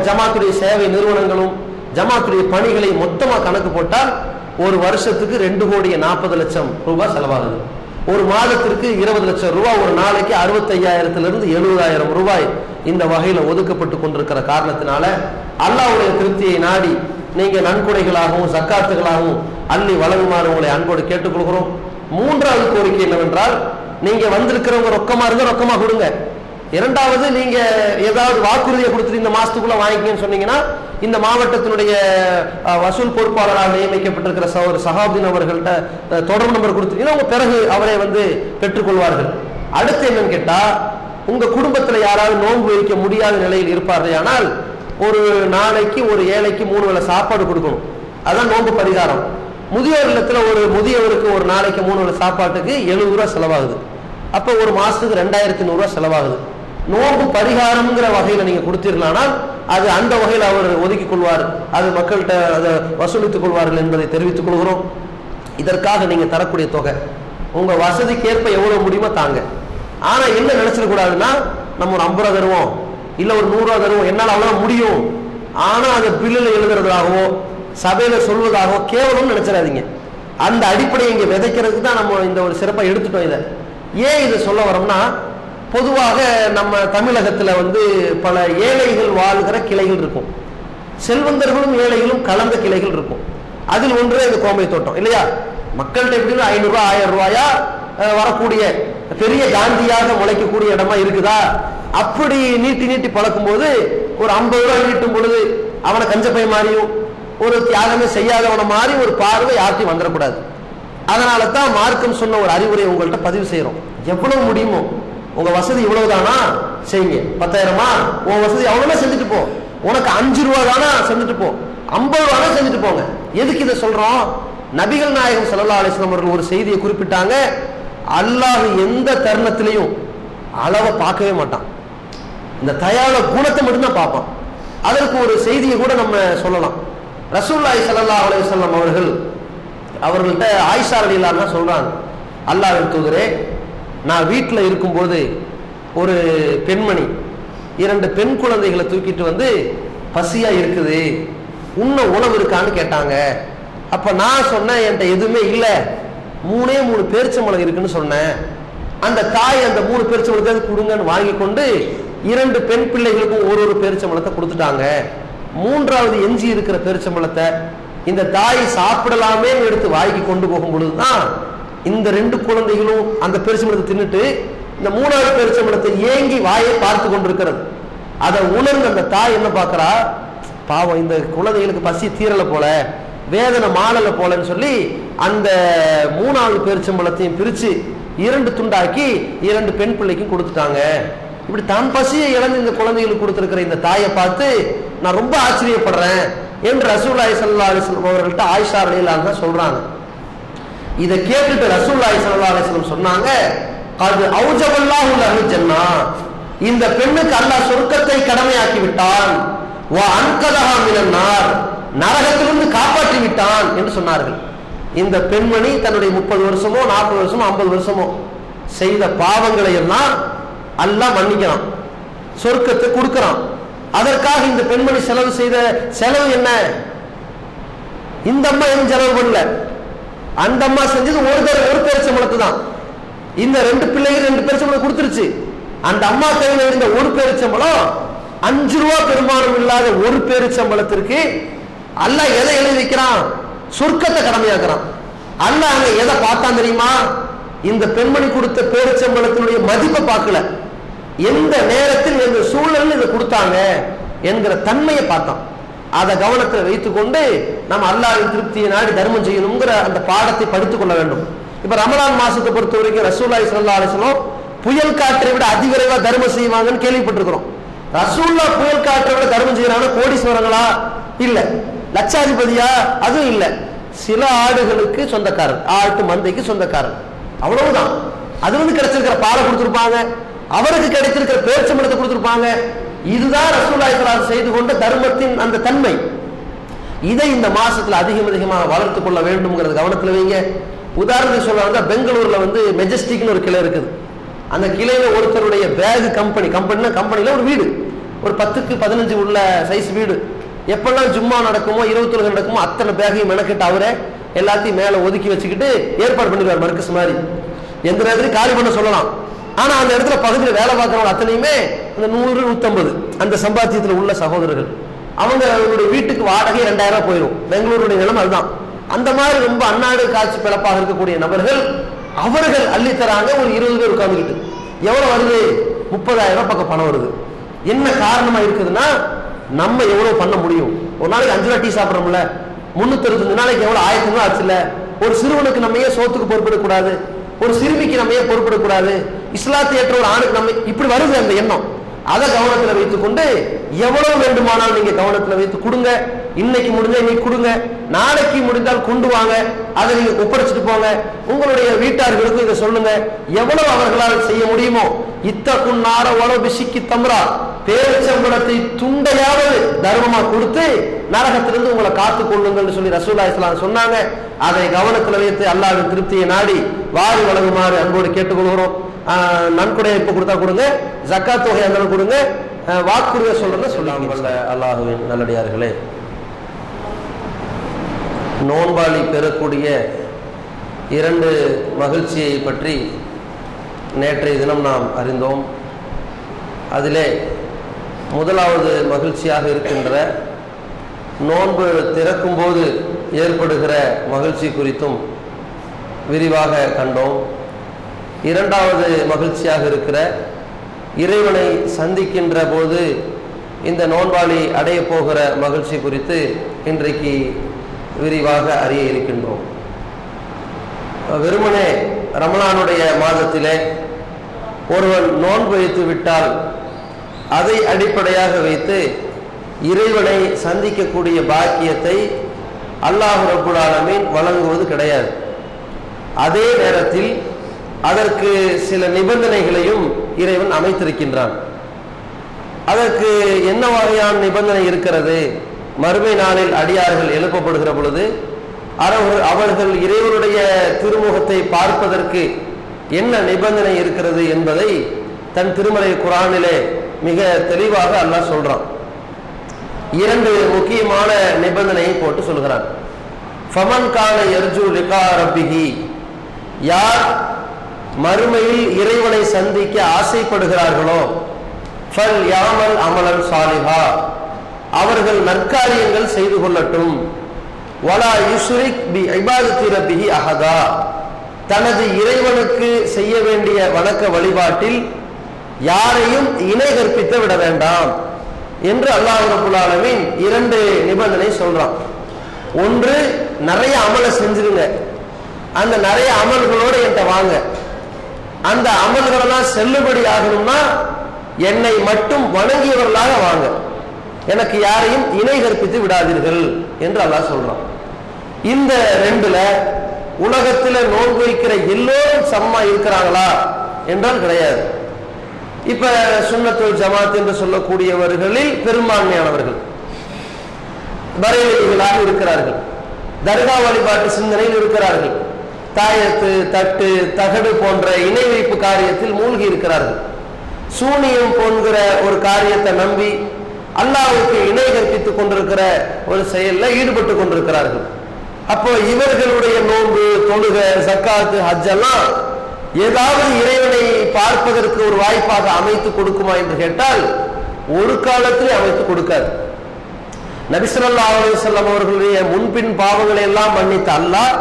ஜமாத்துடைய சேவை நிறுவனங்களும் ஜமாத்துடைய பணிகளை மொத்தமா கணக்கு போட்டால் ஒரு வருஷத்துக்கு 2,40,00,000 ரூபாய் செலவாகுது. ஒரு மாதத்திற்கு 20 லட்சம் ரூபாய், ஒரு நாளைக்கு 65,000 to 70,000 ரூபாய் இந்த வகையில ஒதுக்கப்பட்டு கொண்டிருக்கிற காரணத்தினால அல்லாஹ்வுடைய திருப்தியை நாடி நீங்க நன்கொடைகளாகவும் சக்காத்துகளாகவும் அள்ளி வழங்குமாறு உங்களை அன்போடு கேட்டுக்கொள்கிறோம். 3வது கோரிக்கை என்னவென்றால், நீங்க வந்திருக்கிறவங்க ரொக்கமா இருந்தா ரொக்கமா கொடுங்க. 2வது, நீங்க ஏதாவது வாக்குறுதியை கொடுத்துட்டு இந்த மாசத்துக்குள்ள வாங்கிக்கன்னு சொன்னீங்கன்னா இந்த மாவட்டத்தினுடைய வசூல் பொறுப்பாளராக நியமிக்கப்பட்டிருக்கிற சஹாபுதீன் அவர்கள்ட்ட தொடர்பு நம்பர் கொடுத்தீங்கன்னா உங்க பிறகு அவரை பெற்றுக்கொள்வார்கள். அடுத்து என்னன்னு கேட்டா, உங்க குடும்பத்துல யாராவது நோன்பு வைக்க முடியாத நிலையில் இருப்பார்கள், ஆனால் ஒரு நாளைக்கு ஒரு ஏழைக்கு 3 வேளை சாப்பாடு கொடுக்கணும். அதான் நோன்பு பரிகாரம். முதியோர் இல்லத்துல ஒரு முதியவருக்கு ஒரு நாளைக்கு 3 வேளை சாப்பாட்டுக்கு 70 ரூபாய் செலவாகுது. அப்ப ஒரு மாசத்துக்கு 2,100 ரூபாய் செலவாகுது. நோன்பு பரிகாரம்ங்கிற வகையில நீங்க கொடுத்தீர்களானால் அது அந்த வகையில் அவர் ஒதுக்கிக் கொள்வார், அது மக்கள்கிட்ட அதை வசூலித்துக் கொள்வார்கள் என்பதை தெரிவித்துக் கொள்கிறோம். இதற்காக நீங்க தரக்கூடிய தொகை உங்க வசதிக்கேற்ப எவ்வளவு முடியுமோ தாங்க. ஆனா என்ன நினைச்சிடக்கூடாதுன்னா, நம்ம ஒரு 50 ரூபா தருவோம், இல்ல ஒரு 100 ரூபா தருவோம், என்னால் அவ்வளவு முடியும், ஆனா அதை பில்லுல எழுதுறதாகவோ சபையில சொல்வதாகவோ கேவலம் நினைச்சிடாதீங்க. அந்த அடிப்படையை இங்க விதைக்கிறதுக்கு தான் நம்ம இந்த ஒரு சிறப்பை எடுத்துட்டோம். இதை ஏன் இதை சொல்ல வரோம்னா, பொதுவாக நம்ம தமிழகத்துல பல ஏழைகள் வாழ்கிற கிளைகள் இருக்கும், செல்வந்தர்களும் ஏழைகளும் கலந்த கிளைகள் இருக்கும். அதில் ஒன்று இந்த கோம்பை தோட்டம் இல்லையா? மக்கள்கிட்ட எப்படின்னா 500 ரூபாய் 1000 ரூபாயா வரக்கூடிய பெரிய காந்தியாக முளைக்கக்கூடிய இடமா இருக்குதா? அப்படி நீட்டி நீட்டி பழக்கும் போது ஒரு 50 ரூபாய் நீட்டும் பொழுது அவனை கஞ்சப்பை மாறியும் ஒரு தியாகமே செய்யாதவன மாதிரி ஒரு பார்வை யார்ட்டையும் வந்துடக்கூடாது. அதனால தான் மார்க்கம் சொன்ன ஒரு அறிவுரை உங்கள்கிட்ட பதிவு செய்யறோம். எவ்வளவு முடியுமோ, உங்க வசதி இவ்வளவுதானா செய்யுங்க. 10,000மா உன் வசதி அவ்வளவுனா செஞ்சுட்டு போ. உனக்கு 5 ரூபா தானா செஞ்சுட்டு போ, 50 ரூபானா செஞ்சுட்டு போங்க. எதுக்கு இதை சொல்றோம்? நபிகள் நாயகம் ஸல்லல்லாஹு அலைஹி வஸல்லம் அவர்கள் ஒரு செய்தியை குறிப்பிட்டாங்க. அல்லாஹ் எந்த தருணத்திலையும் அளவை பார்க்கவே மாட்டான், இந்த தயாள குணத்தை மட்டும்தான் பார்ப்பான். அதற்கு ஒரு செய்தியை கூட நம்ம சொல்லலாம். ரசூலுல்லாஹி ஸல்லல்லாஹு அலைஹி வஸல்லம் அவர்கள்ட்ட ஆயிஷா ரலியல்லாஹு அன்ஹா சொல்றாங்க, அல்லாஹ்வின் தூதரே, நான் வீட்டில் இருக்கும்போது ஒரு பெண்மணி 2 பெண் குழந்தைகளை தூக்கிட்டு பசியா இருக்குது, உண்ண உணவு இருக்கான்னு கேட்டாங்க. அப்ப நான் சொன்னேன், என்கிட்ட எதுவுமே இல்லை, 3 பேரிச்சம்பழம் இருக்குன்னு சொன்னேன். அந்த தாய் அந்த 3 பேரிச்சம்பழத்தை கொடுங்கன்னு வாங்கி கொண்டு 2 பெண் பிள்ளைகளுக்கும் ஒரு பேரிச்சம்பழத்தை கொடுத்துட்டாங்க. 3வது எஞ்சி இருக்கிற பேரிச்சம்பழத்தை இந்த தாய் சாப்பிடலாமே எடுத்து வாங்கி கொண்டு போகும் பொழுதுதான் இந்த 2 குழந்தைகளும் அந்த பேரிச்சம்பழத்தை தின்னுட்டு இந்த 3வது பேரிச்சம்பழத்தை ஏங்கி வாயை பார்த்து கொண்டிருக்கிறது. அதை உணர்ந்து அந்த தாய் என்ன பார்க்கிறா, பாவம் இந்த குழந்தைகளுக்கு பசி தீரல போல, வேதனை மாறல போலன்னு சொல்லி அந்த 3வது பேரிச்சம்பழத்தையும் பிரிச்சு 2 துண்டாக்கி 2 பெண் பிள்ளைக்கும் கொடுத்துட்டாங்க. இப்படி தான் பசியை இழந்து இந்த குழந்தைகளுக்கு கொடுத்திருக்கிற இந்த தாயை பார்த்து நான் ரொம்ப ஆச்சரியப்படுறேன் என்று ரசூலுல்லாஹி ஸல்லல்லாஹு அலைஹி வஸல்லம் அவர்கள்ட்ட ஆயிஷா ரலியல்லாஹு அன்ஹா சொல்றாங்க. இதை கேட்டுட்டு ரசூலுல்லாஹி ஸல்லல்லாஹு அலைஹி வஸல்லம் சொன்னாங்க, அது அவுஜபல்லாஹு லஹு ஜன்னா, இந்த பெண்ணுக்கு அல்லாஹ் சொர்க்கத்தை கடமையாக்கி விட்டான், வ அன்கதஹா மினன் நார், நரகத்திலிருந்து காப்பாற்றி விட்டான் என்று சொன்னார்கள். இந்த பெண்மணி தன்னுடைய 30 வருஷமோ 40 வருஷமோ 50 வருஷமோ செய்த பாவங்களை எல்லாம் அல்லாஹ் மன்னிக்கிறான், சொர்க்கத்தை கொடுக்கிறான். அதற்காக இந்த பெண்மணி செலவு செய்த செலவு என்ன? இந்த அம்மா எதுவும் செலவு பண்ணல. அந்த அம்மா செஞ்சது ஒரு பேரிச்சம்பழத்தை தான். இந்த 2 பிள்ளைகள் 2 பேரிச்சம்பழம் கொடுத்துருச்சு. அந்த அம்மா கையில் இருந்த ஒரு பேரிச்சம்பழம் 5 ரூபா பெருமானம் இல்லாத ஒரு பேரிச்சம்பழத்திற்கு அல்லாஹ் எதை எழுதி வைக்கிறான்? சொர்க்கத்தை கடமையாக்குறான். அல்லாஹ் அங்க எதை பார்த்தான் தெரியுமா? இந்த பெண்மணி கொடுத்த பேரிச்சம்பழத்தினுடைய மதிப்பை பார்க்கல, எந்த நேரத்தில் எந்த சூழலில் இதை கொடுத்தாங்க என்கிற தன்மையை பார்த்தான். அதை கவனத்தில் வைத்துக்கொண்டு நம்ம அல்லாஹ்வின் திருப்தியை நாடி தர்மம் செய்யணுங்கிற அந்த பாடத்தை படித்துக் கொள்ள வேண்டும். இப்ப ரமலான் மாசத்தை பொறுத்த வரைக்கும் ரசூலுல்லாஹி ஸல்லல்லாஹு அலைஹி வஸல்லம் புயல் காற்றை விட அதிவிரைவா தர்மம் செய்வாங்கன்னு கேள்விப்பட்டிருக்கிறோம். ரசூலுல்லாஹ் புயல் காற்றை விட தர்மம் செய்யறாங்க. கோடீஸ்வரங்களா? இல்ல. லட்சாதிபதியா? அதுவும் இல்ல. சில ஆடுகளுக்கு சொந்தக்காரர், ஆட்டு மந்தைக்கு சொந்தக்காரர், அவ்வளவுதான். அது கிடைச்சிருக்கிற பாலை கொடுத்திருப்பாங்க, அவருக்கு கிடைத்திருக்கிற பேரிச்சம்பழத்தை கொடுத்திருப்பாங்க. இதுதான் ரசூலுல்லாஹி ஸல்லல்லாஹு அலைஹி வஸல்லம் செய்து கொண்ட தர்மத்தின் அந்த தன்மை. இதை இந்த மாசத்துல அதிகமாக வளர்த்து கொள்ள வேண்டும்ங்கிறது கவனத்தில் வைங்க. உதாரணத்துக்கு சொல்றாங்க, பெங்களூர்ல மெஜஸ்டிக்னு ஒரு கிளை இருக்குது. அந்த கிளையில ஒருத்தருடைய பேக் கம்பெனில ஒரு வீடு, ஒரு 10க்கு 15 உள்ள சைஸ் வீடு. எப்பெல்லாம் ஜும்மா நடக்குமோ 20 நடக்குமோ அத்தனை பேகையும் மெனக்கிட்டு அவரே எல்லாத்தையும் மேல ஒதுக்கி வச்சுக்கிட்டு ஏற்பாடு பண்ணிடுவார். மர்க்கஸ் மாதிரி எந்த நேரத்துலையும் காலி பண்ண சொல்லலாம். ஆனா அந்த இடத்துல பகுதியில் வேலை பார்க்கறவங்க அத்தனையுமே அந்த 100 150 அந்த சம்பாத்தியத்தில் உள்ள சகோதரர்கள். அவங்களுடைய வீட்டுக்கு வாடகை 2000 போயிடும். பெங்களூருடைய நிலம் அதுதான். அந்த மாதிரி ரொம்ப அந்நாடு காட்சி பிறப்பாக இருக்கக்கூடிய நபர்கள் அவர்கள் அள்ளித்தராங்க. ஒரு 20 பேர் உட்கார்ந்துக்கிட்டு எவ்வளவு வருது? 30,000 பக்கம் பணம் வருது. என்ன காரணமா இருக்குதுன்னா, நம்ம எவ்வளவு பண்ண முடியும்? ஒரு நாளைக்கு 5 ரூபா டீ சாப்பிடறோம்ல, 365 நாளைக்கு எவ்வளவு 1000 ரூபாய் ஆச்சுல்ல. ஒரு சிறுவனுக்கு நம்ம ஏன் சோத்துக்கு பொறுப்பிடக்கூடாது? ஒரு சிறுமிக்கு நம்ம ஏன் பொறுப்பிடக்கூடாது? இஸ்லாத்தை ஏற்ற ஒரு ஆணுக்கு நம்ம இப்படி வருது அந்த எண்ணம். அதை கவனத்தில் வைத்துக் கொண்டு எவ்வளவு வேண்டுமானால் நீங்க கவனத்தில் வைத்து கொடுங்க. இன்னைக்கு முடிஞ்சா இன்னைக்கு கொடுங்க, நாளைக்கு முடிந்தால் கொண்டு வாங்க, அதை நீங்க ஒப்படைச்சிட்டு போங்க. உங்களுடைய வீட்டார்களுக்கும் இதை சொல்லுங்க. எவ்வளவு அவர்களால் செய்ய முடியுமோ, இத்தகுன் நார உளவு பிசிக்கி தம்ரா, பேரிச்சம்பழத்தை துண்டையாவது தர்மமா கொடுத்து நரகத்திலிருந்து உங்களை காத்துக் கொள்ளுங்கள் சொல்லி ரசூலுல்லாஹி ஸல்லல்லாஹு அலைஹி வஸல்லம் சொன்னாங்க. அதை கவனத்தில் வைத்து அல்லாஹ்வின் திருப்தியை நாடி வாரி வழங்குமாறு அன்போடு கேட்டுக்கொள்கிறோம். நன்கொடை இப்ப கொடுத்தா கொடுங்க, ஜக்காத் தொகை அந்த கொடுங்க, வாக்குறுதியை சொல்றத சொல்லாங்க. அல்லாஹ்வின் நல்லடியார்களே, நோன்பாளி பெறக்கூடிய 2 மகிழ்ச்சியை பற்றி நேற்றைய தினம் நாம் அறிந்தோம். அதிலே முதலாவது மகிழ்ச்சியாக இருக்கின்ற நோன்பு திறக்கும் போது ஏற்படுகிற மகிழ்ச்சி குறித்தும் விரிவாக கண்டோம். 2வது மகிழ்ச்சியாக இருக்கிற இறைவனை சந்திக்கின்ற போது இந்த நோன்பாளி அடைய போகிற மகிழ்ச்சி குறித்து இன்றைக்கு விரிவாக அறிய இருக்கின்றோம். வெறுமனே ரமலானுடைய மாதத்திலே ஒருவன் நோன்பு வைத்து விட்டால் அதை அடிப்படையாக வைத்து இறைவனை சந்திக்கக்கூடிய பாக்கியத்தை அல்லாஹ் ரப்புல் ஆலமீன் வழங்குவது கிடையாது. அதே நேரத்தில் அதற்கு சில நிபந்தனைகளையும் இறைவன் அமைத்திருக்கின்றான். அதற்கு என்ன வகையான நிபந்தனை இருக்கிறது? மறுமை நாளில் அடியார்கள் எழுப்பப்படுகிற பொழுது அவர்கள் இறைவனுடைய திருமுகத்தை பார்ப்பதற்கு என்ன நிபந்தனை இருக்கிறது என்பதை தன் திருமறை குர்ஆனிலே மிக தெளிவாக அல்லாஹ் சொல்றான். 2 முக்கியமான நிபந்தனையை போட்டு சொல்கிறான். ஃபமன் கான யர்ஜு லிகா ரப்பிஹி, யார் மறுமையில் இறைவனை சந்திக்க ஆசைப்படுகிறார்களோ ஃபல் யாமல் அமலன் சாலிஹா, அவர்கள் நற்காரியங்கள் செய்து கொள்ளட்டும். வலா யுஷ்ரிக் பி இபாதத்தி ரப்பிஹி அஹதா, தனது இறைவனுக்கு செய்ய வேண்டிய வணக்க வழிபாட்டில் யாரையும் இணை கற்பித்து விட வேண்டாம் என்று அல்லாஹ் ரப்பல் ஆலமீன் 2 நிபந்தனை சொல்றான். ஒன்று, நிறைய அமலை செஞ்சிருங்க, அந்த நிறைய அமல்களோடு என்கிட்ட வாங்க. அந்த அமல்களெல்லாம் செல்லுபடி ஆகணும்னா என்னை மட்டும் வணங்கியவர்களாக வாங்க, எனக்கு யாரையும் இணை கற்பித்து விடாதீர்கள் என்று அல்லாஹ் சொல்றான். இந்த 2ல உலகத்தில் நோன்பு வைக்கிற எல்லோரும் சமமா இருக்கிறாங்களா என்றால் கிடையாது. இப்ப சுன்னத்துல் ஜமாத் என்று சொல்லக்கூடியவர்களில் பெரும்பான்மையானவர்கள் பரேலிகளாக இருக்கிறார்கள், தர்கா வழிபாட்டு சிந்தனையில் இருக்கிறார்கள், தாயத்து தட்டு தகடு போன்ற இணை வைப்பு காரியத்தில் மூழ்கி இருக்கிறார்கள், சூனியம் போன்ற ஒரு காரியத்தை நம்பி அல்லாஹ்வுக்கு இணை கற்பித்துக் கொண்டிருக்கிற ஒரு செயலில் ஈடுபட்டு கொண்டிருக்கிறார்கள். அப்போ இவர்களுடைய நோன்பு, தொழுகை, ஜக்காத்து, ஹஜ் எல்லாம் ஏதாவது இறைவனை பார்ப்பதற்கு ஒரு வாய்ப்பாக அமைத்து கொடுக்குமா என்று கேட்டால் ஒரு காலத்திலே அமைத்து கொடுக்காது. நபி ஸல்லல்லாஹு அலைஹி வஸல்லம் அவர்களுடைய முன்பின் பாவங்களை எல்லாம் மன்னித்த அல்லாஹ்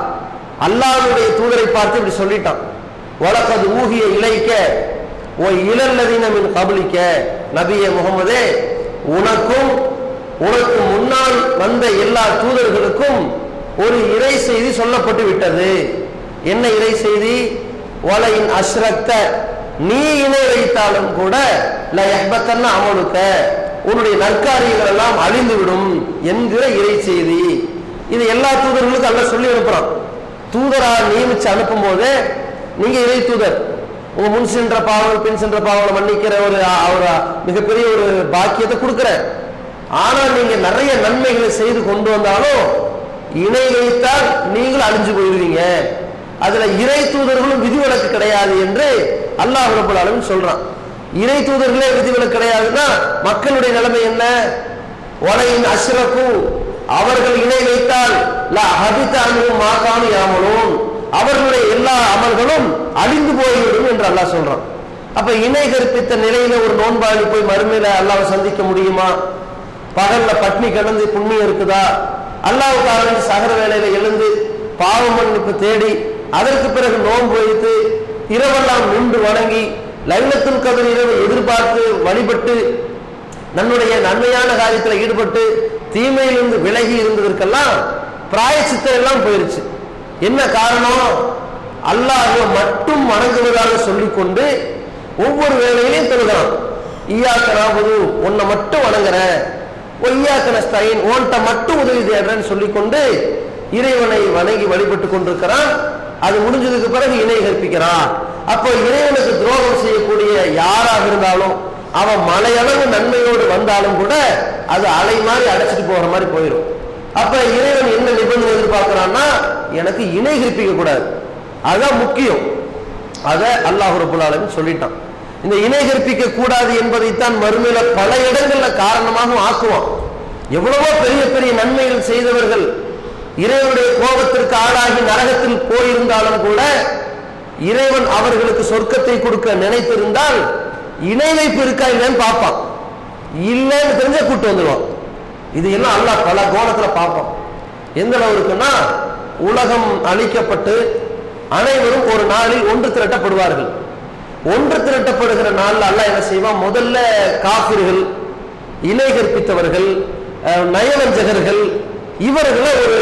அல்லாஹ்வுடைய தூதரை பார்த்து இப்படி சொல்லிட்டான், வலகத் ஊஹிய இலைக்க ஓ இலல்லதீன மின் கப்லிக்க, நபியே முஹம்மதே, உனக்கும் உனக்கு முன்னால் வந்த எல்லா தூதர்களுக்கும் ஒரு இறை செய்தி சொல்லப்பட்டு விட்டது. என்ன இறை செய்தி? வலையின் அஷ்ரக்த, நீ இணை வைத்தாலும் கூட ல யஹ்பத்தன்ன அமலுக்க, உன்னுடைய நற்காரியங்கள் எல்லாம் அழிந்துவிடும் என்கிற இறை செய்தி. இது எல்லா தூதர்களுக்கும் அல்லாஹ் சொல்லி அனுப்புறான். தூதராக நியமிச்சு அனுப்பும் போதே நீங்க இறை தூதர், உங்க முன் சென்ற பாவங்கள் பின் சென்ற பாவங்களை மன்னிக்கிற ஒரு மிகப்பெரிய ஒரு பாக்கியத்தை கொடுக்கிற, ஆனால் நீங்க நிறைய நன்மைகளை செய்து கொண்டு வந்தாலும் இணை வைத்தால் நீங்கள் அழிஞ்சு போயிருவீங்க, அதுல இறை தூதர்களும் விதிவிலக்கு கிடையாது என்று அல்லாஹ் ரப்பல் ஆலமீன் சொல்றான். இறை தூதர்களே விதிவிலக்கு கிடையாதுன்னா மக்களுடைய நிலைமை என்ன? வலையின் அஷ்ரகு, அவர்கள் இணை வைத்தால் லா ஹபித அன்ஹும் மா கானூ யஅமலூன், அவர்களுடைய எல்லா அமல்களும் அழிந்து போய்விடும் என்று அல்லாஹ் சொல்றான். அப்ப இணை கற்பித்த நிலையில ஒரு நோன்பாளி போய் மறுமையில அல்லாஹ்வை சந்திக்க முடியுமா? பகல்ல பட்னி கிடந்து புண்ணியம் இருக்குதா? அல்லாஹ்வுக்காக சகர வேளையில எழுந்து பாவ மன்னிப்பு தேடி அதற்கு பிறகு நோன்பு வைத்து இரவெல்லாம் நின்று வணங்கி லைலத்துல் கத்ர் இரவை எதிர்பார்த்து வழிபட்டு நம்முடைய நன்மையான காரியத்தில் ஈடுபட்டு தீமையிலிருந்து விலகி இருந்ததற்கெல்லாம் பிராயச்சித்தம் எல்லாம் போயிருச்சு. என்ன காரணம்? அல்லாஹ்வை மட்டும் வணங்குவதாக சொல்லிக்கொண்டு ஒவ்வொரு வேளையிலையும் தொழுகிறான். ஈயாக்க நஅபுது, உன்னை மட்டும் வணங்குறேன், ஒய்யாக்க நஸ்தஈன், உன்கிட்ட மட்டும் உதவி தேடுறேன்னு சொல்லிக்கொண்டு இறைவனை வணங்கி வழிபட்டு கொண்டிருக்கிறான். அது முடிஞ்சதுக்கு பிறகு இணை கற்பிக்கிறான். அப்போ இறைவனுக்கு துரோகம் செய்யக்கூடிய யாராக இருந்தாலும் அவன் மலையளவு நன்மையோடு வந்தாலும் கூட அது அலை மாதிரி அடைச்சிட்டு போகிற மாதிரி போயிடும். அப்ப இறைவன் என்ன நிபந்தனை எதிர்பார்க்கிறான்னா, எனக்கு இணை கற்பிக்க கூடாது, அதுதான் முக்கியம். அதை அல்லாஹ் ரப்பல் ஆலமீன் சொல்லிட்டான். இந்த இணை கற்பிக்க கூடாது என்பதைத்தான் மறுமையில பல இடங்கள்ல காரணமாக ஆக்குவான். எவ்வளவோ பெரிய பெரிய நன்மைகள் செய்தவர்கள் இறைவனுடைய கோபத்திற்கு ஆளாகி நரகத்தில் போயிருந்தாலும் கூட இறைவன் அவர்களுக்கு சொர்க்கத்தை கொடுக்க நினைத்திருந்தால் இணை வைப்பு இருக்கா இல்லைன்னு பார்ப்பான். இல்லைன்னு தெரிஞ்ச கூட்டு வந்துடுவான். இது எல்லாம் அல்லாஹ் பல கோணத்துல பார்ப்பான். எந்த அளவு இருக்குன்னா, உலகம் அழிக்கப்பட்டு அனைவரும் ஒரு நாளில் ஒன்று திரட்டப்படுவார்கள். ஒன்று திரட்டப்படுகிற நாளில் அல்லாஹ் என்ன செய்வான்? முதல்ல காபிர்கள், இணை கற்பித்தவர்கள், நயவஞ்சகர்கள், இவர்களை ஒரு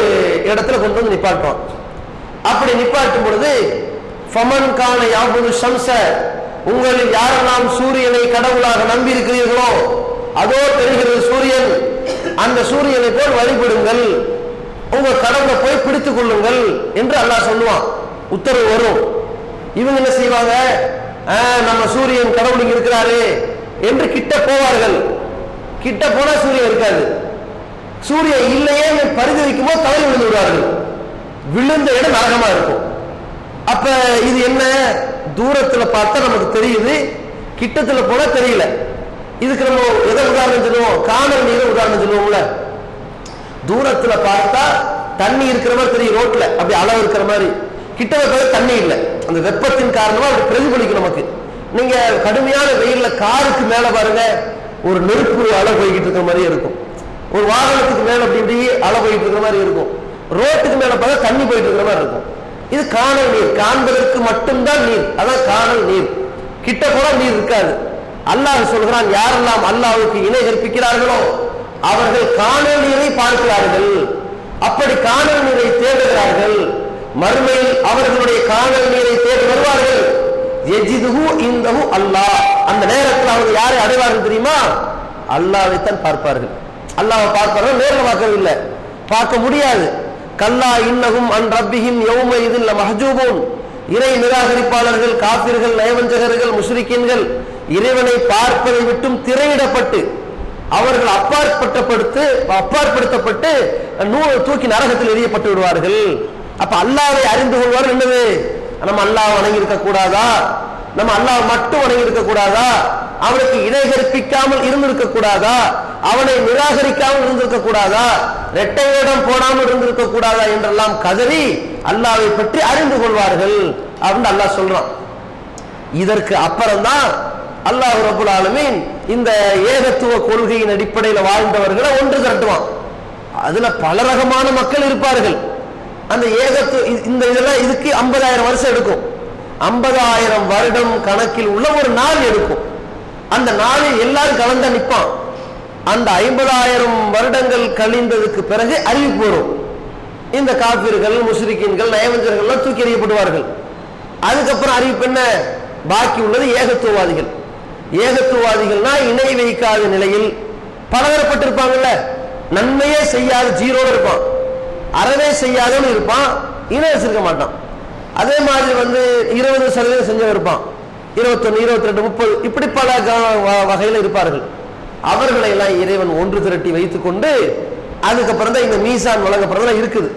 இடத்துல கொண்டு வந்து நிப்பாட்டுவான். அப்படி நிப்பாட்டும் பொழுது ஃபமன் கான யாபுது ஷம்ஸ, உங்களில் யாரெல்லாம் சூரியனை கடவுளாக நம்பி இருக்கிறீர்களோ அதோ தெரிகிறது சூரியன், அந்த சூரியனை போல் வழிபடுங்கள், உங்க கடவுளை போய் பிடித்துக் கொள்ளுங்கள் என்று அல்லாஹ் சொல்லுவான். உத்தரவு வரும். இவங்க என்ன செய்வாங்க? நம்ம சூரியன் கடவுள் இங்க இருக்கிறாரு என்று கிட்ட போவார்கள். கிட்ட போனா சூரியன் இருக்காது. சூரியன் இல்லையே பரிதவிக்கும் போது தவறி விழுந்து விடுவார்கள். விழுந்த இடம் நரகமா இருக்கும். அப்ப இது என்ன? தூரத்துல பார்த்தா நமக்கு தெரியுது, கிட்டத்துல போனா தெரியல. இதுக்கு நம்ம எதை உதாரணம் சொல்லுவோம்? காணல் நீரை உதாரணம் சொல்லுவோம்ல. தூரத்துல பார்த்தா தண்ணி இருக்கிற மாதிரி தெரியும், ரோட்ல அப்படி அளவு இருக்கிற மாதிரி. கிட்ட வைப்பது தண்ணி இல்லை, அந்த வெப்பத்தின் காரணமா அது பிரதிபலிக்கும் நமக்கு. நீங்க கடுமையான வெயில்ல காருக்கு மேல பாருங்க, ஒரு நெருப்பு அலை போய்கிட்டு இருக்கிற மாதிரி இருக்கும், ஒரு வாகனத்துக்கு மேல அப்படி இப்படி அலை போயிட்டு இருக்கிற மாதிரி இருக்கும், ரோட்டுக்கு மேல பார்த்தா தண்ணி போயிட்டு இருக்கிற மாதிரி இருக்கும். இது காணல் நீர், காண்பதற்கு மட்டும்தான் நீர், அதான் காணல் நீர். கிட்ட கூட நீர் இருக்காது. அல்லாஹ் சொல்கிறான், யாரெல்லாம் அல்லாஹ்வுக்கு இணை கற்பிக்கிறார்களோ அவர்கள் காணல் நீரை பார்க்கிறார்கள், அப்படி காணல் நீரை தேடுகிறார்கள், மறுமையில் அவர்களுடைய காணல் நீரை தேடி வருவார்கள். யஜிதுஹு இந்தஹு அல்லாஹ், அந்த நேரத்தில் அவங்க யாரை அடைவார்கள் தெரியுமா? அல்லாஹ்வைத்தான் பார்ப்பார்கள். அல்லாஹ்வை பார்ப்பார்கள், நேரில் பார்க்கவில்லை, பார்க்க முடியாது. கல்லா இன்னஹும் அன் ரப்பிஹிம் யௌம இதில் லமஹ்ஜூபூன், இறை நிராகரிப்பாளர்கள், காபிர்கள், நயவஞ்சகர்கள், முஸ்ரிக்கீன்கள் இறைவனை பார்ப்பதை விட்டும் திரையிடப்பட்டு அவர்கள் அப்பாற்படுத்தப்பட்டு தூக்கி நரகத்தில் எரியப்பட்டு விடுவார்கள். அப்ப அல்லாஹ்வை அறிந்து கொள்வார்கள். என்னது? நம்ம அல்லாஹ் வணங்கி இருக்க கூடாதா? நம்ம அல்லாஹ் மட்டும் வணங்கி இருக்க கூடாதா? அவனுக்கு இணை கற்பிக்காமல் இருந்திருக்க கூடாதா? அவனை நிராகரிக்காமல் இருந்திருக்க கூடாதா? இரட்டை வேடம் போடாமல் இருந்திருக்க கூடாதா என்றெல்லாம் கதறி அல்லாஹ்வை பற்றி அறிந்து கொள்வார்கள் அப்படின்னு அல்லாஹ் சொல்றான். இதற்கு அப்புறம்தான் அல்லாஹ் ரப்பல் ஆலமீன் இந்த ஏகத்துவ கொள்கையின் அடிப்படையில் வாழ்ந்தவர்களை ஒன்று திரட்டுவான். அதுல பல ரகமான மக்கள் இருப்பார்கள். அந்த ஏகத்துவ இந்த இதெல்லாம் இதுக்கு 50,000 வருஷம் எடுக்கும். 50,000 வருடம் கணக்கில் உள்ள ஒரு நாள் எடுக்கும். அந்த நாளில் எல்லாரும் கலந்தா நிற்பான். அந்த 50,000 வருடங்கள் கழிந்ததுக்கு பிறகு அறிவிப்பு வரும். இந்த காபிர்கள், முஸ்ரிக்கீன்கள், நயவஞ்சகர்கள் தூக்கி எறியப்படுவார்கள். அதுக்கப்புறம் அறிவிப்பு என்ன? பாக்கி உள்ளது ஏகத்துவவாதிகள். ஏகத்துவவாதிகள்னா இணை வைக்காத நிலையில் பலதரப்பட்டிருப்பாங்கல்ல. நன்மையே செய்யாத ஜீரோல இருப்பான், அறவே செய்யாதவன் இருப்பான், இணை வச்சிருக்க மாட்டான். அதே மாதிரி 20% செஞ்சவன் இருப்பான், 21, 22, 30 இப்படி பல வகையில் இருப்பார்கள். அவர்களை எல்லாம் இறைவன் ஒன்று திரட்டி வைத்துக் கொண்டு அதுக்கப்புறம் தான் இந்த மீசான் வழங்கப்படுறதுலாம் இருக்குது.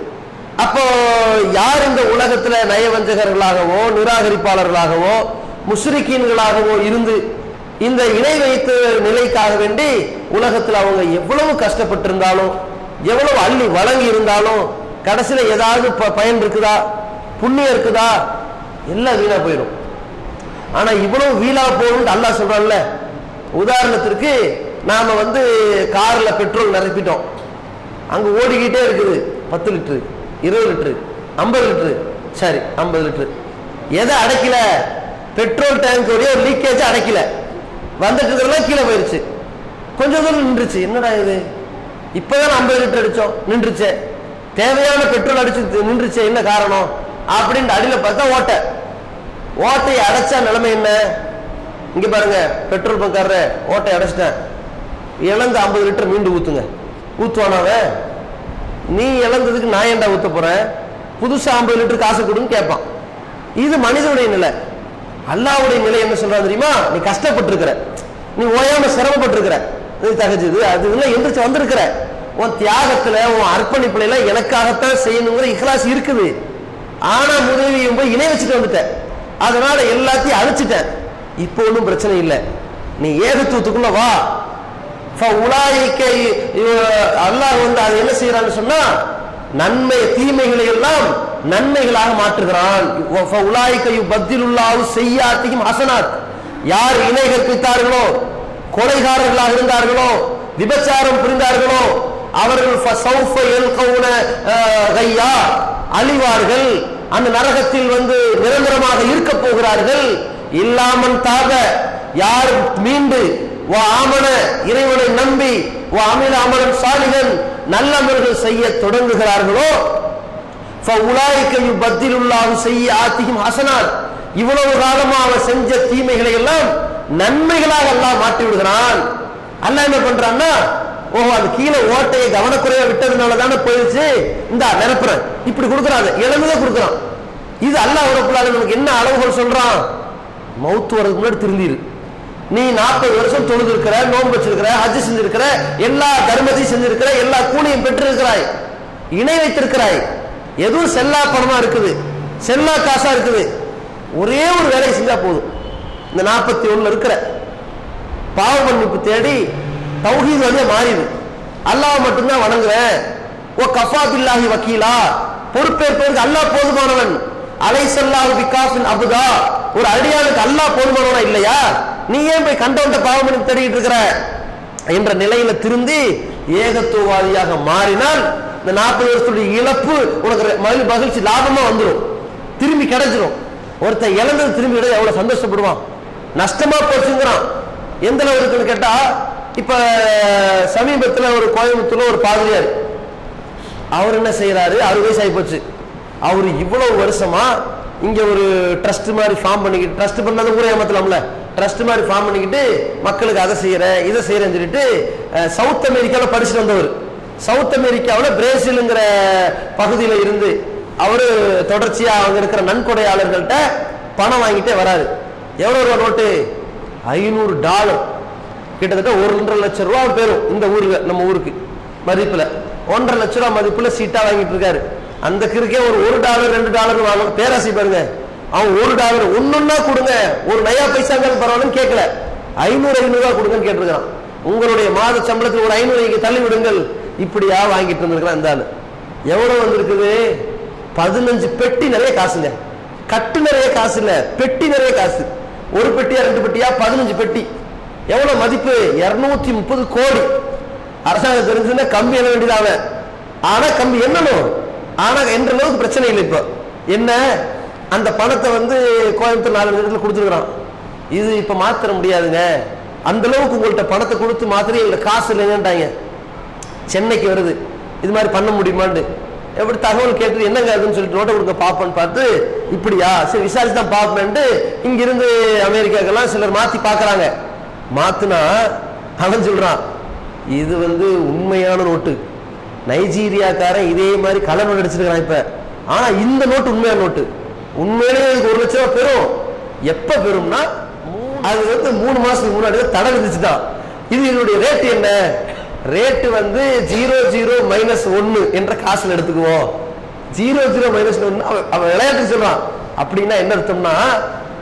அப்போ யார் இந்த உலகத்துல நயவஞ்சகர்களாகவோ நிராகரிப்பாளர்களாகவோ முஸ்ரிக்கீன்களாகவோ இருந்து இந்த இணை வைத்த நிலைக்காக வேண்டி உலகத்தில் அவங்க எவ்வளவு கஷ்டப்பட்டிருந்தாலும் எவ்வளவு அள்ளி வழங்கி இருந்தாலும் கடைசியில ஏதாவது பயன் இருக்குதா, புண்ணியம் இருக்குதா? எல்லாம் வீணா போயிடும். ஆனா இவ்வளவு வீணா போகணும்னு அல்லாஹ் சொல்றான்ல. உதாரணத்திற்கு நாம கார்ல பெட்ரோல் நிரப்பிட்டோம், அங்க ஓடிக்கிட்டே இருக்குது 10 லிட்டரு, 20 லிட்டரு, 50 லிட்டரு, சரி 50 லிட்டரு. எதை அடைக்கல? பெட்ரோல் டேங்க் ஒரு லீக்கேஜ் அடைக்கல, வந்துட்டு இருக்கிறதெல்லாம் கீழே போயிருச்சு, கொஞ்சம் தூரம் நின்றுச்சு. என்னடா இது, இப்பதான் 50 லிட்டர் அடிச்சோம், நின்றுச்சு, தேவையான பெட்ரோல் அடிச்சு நின்றுச்சு, என்ன காரணம் அப்படின்னு அடியில பார்த்தா ஓட்டையை அடைச்சா நிலைமை என்ன? இங்க பாருங்க, பெட்ரோல் பங்கார ஓட்டை அடைச்சிட்டேன், இழந்த 50 லிட்டர் மீண்டும் ஊத்துங்க. ஊத்துவானாவ? நீ இழந்ததுக்கு நான் ஏன்டா ஊத்த போறேன், புதுசா 50 லிட்டர் காசு கொடுன்னு கேட்பான். இது மனிதனுடைய நிலை. அல்லாஹ்வுடைய நிலை என்ன சொல்றான் தெரியுமா? நீ கஷ்டப்பட்டு இருக்கிற, நீ ஓயாம சிரமப்பட்டு இருக்கிற, தகஜது அது எந்திரிச்சு வந்திருக்கிற, உன் தியாகத்துல உன் அர்ப்பணிப்புல எல்லாம் எனக்காகத்தான் செய்யணுங்கிற இஹ்லாஸ் இருக்குது. ஆனா முதவியும் போய் இணை வச்சுட்டு வந்துட்டேன், அதனால எல்லாத்தையும் அழிச்சிட்டேன். இப்போ ஒன்றும் பிரச்சனை இல்லை, நீ ஏகத்துவத்துக்குள்ள வா. அல்லாஹ் அது என்ன செய்யறான்னு சொன்னா நன்மை தீமைகளை எல்லாம் நன்மைகளாக மாற்றுகிறான். யார் இணை கற்பித்தார்களோ, கொலைகாரர்களாக இருந்தார்களோ, விபச்சாரம் புரிந்தார்களோ அவர்கள் அழிவார்கள், அந்த நரகத்தில் நிரந்தரமாக இருக்க போகிறார்கள். இல்லாமல் தாக, யார் மீண்டு ஆமன இறைவனை நம்பி அமில அமலன் சாலிகன் நல்லவர்கள் செய்ய தொடங்குகிறார்களோ இவ்வளவு காலமாக அவர் செஞ்ச தீமைகளை எல்லாம் நன்மைகளாக அல்லாஹ் மாற்றி விடுகிறான். அல்லாஹ் என்ன பண்றான்னா, ஓஹோ அது கீழே ஓட்டையை கவனக்குறையா விட்டதுனால தானே போயிடுச்சு, இந்த நிரப்புறேன், இப்படி கொடுக்குறாங்க, இளமையா கொடுக்குறான். இது அல்லாஹ் ரப்பல் நமக்கு என்ன அளவுகள் சொல்றான்? மௌத்து வரதுக்கு முன்னாடி திருந்திரு. நீ 40 வருஷம் தொழுது இருக்கிற, நோன்பு வச்சிருக்கிற, ஹஜ் செஞ்சிருக்கிற, எல்லா தர்மத்தையும் செஞ்சிருக்கிற, எல்லா கூலியும் பெற்றிருக்கிறாய், இணை வைத்திருக்கிறாய், எதுவும் செல்லா பணமா இருக்குது, செல்லா காசா இருக்குது. ஒரே ஒரு வேலையை செஞ்சா போதும். இந்த 41 இருக்கிற பாவ மன்னிப்பு தேடி தௌஹீத் வழியா மாறிடு. அல்லாஹ் மட்டும்தான் வணங்குவேன். ஓ கஃபா பில்லாஹி வக்கீலா, பொறுப்பேற்பதற்கு அல்லாஹ் போதுமானவன். அலைசல்லாஹு பிகாஃபின் அபுதா, ஒரு அடியானுக்கு அல்லாஹ் போதுமானவனா இல்லையா, நீ ஏன் போய் கண்டவன்ட்ட பாவம் பண்ணி தேடிட்டு இருக்கிற என்ற நிலையில திருந்தி ஏகத்துவவாதியாக மாறினால் இந்த 40 வருஷத்துடைய இழப்பு உனக்கு மகிழ்ச்சி லாபமா வந்துடும், திரும்பி கிடைச்சிடும். ஒருத்தன் இழந்தது திரும்பி கிடையாது, எவ்வளவு சந்தோஷப்படுவான். நஷ்டமா போச்சுங்கிறான். எந்த அளவு இருக்குன்னு கேட்டா, இப்ப சமீபத்தில் ஒரு கோயம்புத்தூர்ல ஒரு பாதிரியார், அவர் என்ன செய்யறாரு, 60 வயசு ஆகி போச்சு. அவரு இவ்வளவு வருஷமா இங்க ஒரு ட்ரஸ்ட் மாதிரி ஃபார்ம் பண்ணிக்கிட்டு, ட்ரஸ்ட் பண்ணாத ஊரே ஏமாத்தலாம்ல, ட்ரஸ்ட் மாதிரி ஃபார்ம் பண்ணிக்கிட்டு மக்களுக்கு அதை செய்யறேன் இதை செய்யறேன்னு சொல்லிட்டு சவுத் அமெரிக்காவில் படிச்சுட்டு வந்தவர். சவுத் அமெரிக்காவில் பிரேசிலுங்கிற பகுதியில் இருந்து அவரு தொடர்ச்சியா அவங்க இருக்கிற நன்கொடையாளர்கள்ட்ட பணம் வாங்கிட்டே வராரு. எவ்வளவு ரூபா நோட்டு? $500, கிட்டத்தட்ட 1.5 லட்சம் ரூபா பேரும் இந்த ஊருக்கு, நம்ம ஊருக்கு மதிப்புல 1.5 லட்சம் ரூபா மதிப்புல சீட்டா வாங்கிட்டு இருக்காரு. அந்த கிருக்கே ஒரு $1 $2 வாங்கணும், பேராசி பாருங்க. அவன் $1 ஒன்னொன்னா கொடுங்க, ஒரு நயா பைசாங்கிறது பரவாயில்லன்னு கேட்கல, 500 கொடுங்கன்னு கேட்டிருக்கான். உங்களுடைய மாத சம்பளத்துக்கு ஒரு 500 தள்ளி விடுங்கள், இப்படியா வாங்கிட்டு இருந்திருக்கிறான். இந்த ஆளு எவ்வளவு வந்திருக்குது? 15 பெட்டி நிறைய காசுங்க. கட்டு நிறைய காசு இல்ல, பெட்டி நிறைய காசு. ஒரு பெட்டியா 2 பெட்டியா 15 பெட்டி. எவ்வளவு மதிப்பு? 230 கோடி. அரசாங்கம் தெரிஞ்சுன்னா கம்பி என்ன வேண்டியதாவ, ஆனா கம்பி என்னணும், ஆனா என்ற அளவுக்கு பிரச்சனை இல்லை. இப்போ என்ன, அந்த பணத்தை கோயம்புத்தூர் 4 இடத்துல கொடுத்துருக்கான். இது இப்ப மாத்திர முடியாதுங்க, அந்த அளவுக்கு உங்கள்கிட்ட பணத்தை கொடுத்து மாத்திரம் எங்க காசு இல்லைங்கன்றாங்க. சென்னைக்கு வருது, இது மாதிரி பண்ண முடியுமான்னு எப்படி தகவல் கேட்டு என்னங்க அதுன்னு சொல்லிட்டு நோட்டை கொடுக்க பாப்பேன்னு பார்த்து, இப்படியா சரி விசாரிச்சு தான் பார்ப்பேன்ட்டு இங்கிருந்து அமெரிக்காக்கெல்லாம் சிலர் மாத்தி பாக்குறாங்க. மாத்துனா அவன் சொல்றான், இது உண்மையான நோட்டு, நைஜீரியாக்காரன் இதே மாதிரி கள்ள நோட்டு அடிச்சிருக்கான் இப்ப, ஆனா இந்த நோட்டு உண்மையான நோட்டு, உண்மையிலேயே 1 லட்சம் ரூபாய் பெறும். எப்ப பெறும்னா அது 3 மாசத்துக்கு முன்னாடி தடை விதிச்சுதான். இது என்னுடைய ரேட் என்ன, ரேட்டு 00-1 என்ற காசுல எடுத்துக்குவோம். 00-1 அவன் விளையாட்டுக்கு சொல்றான். அப்படின்னா என்ன அர்த்தம்னா,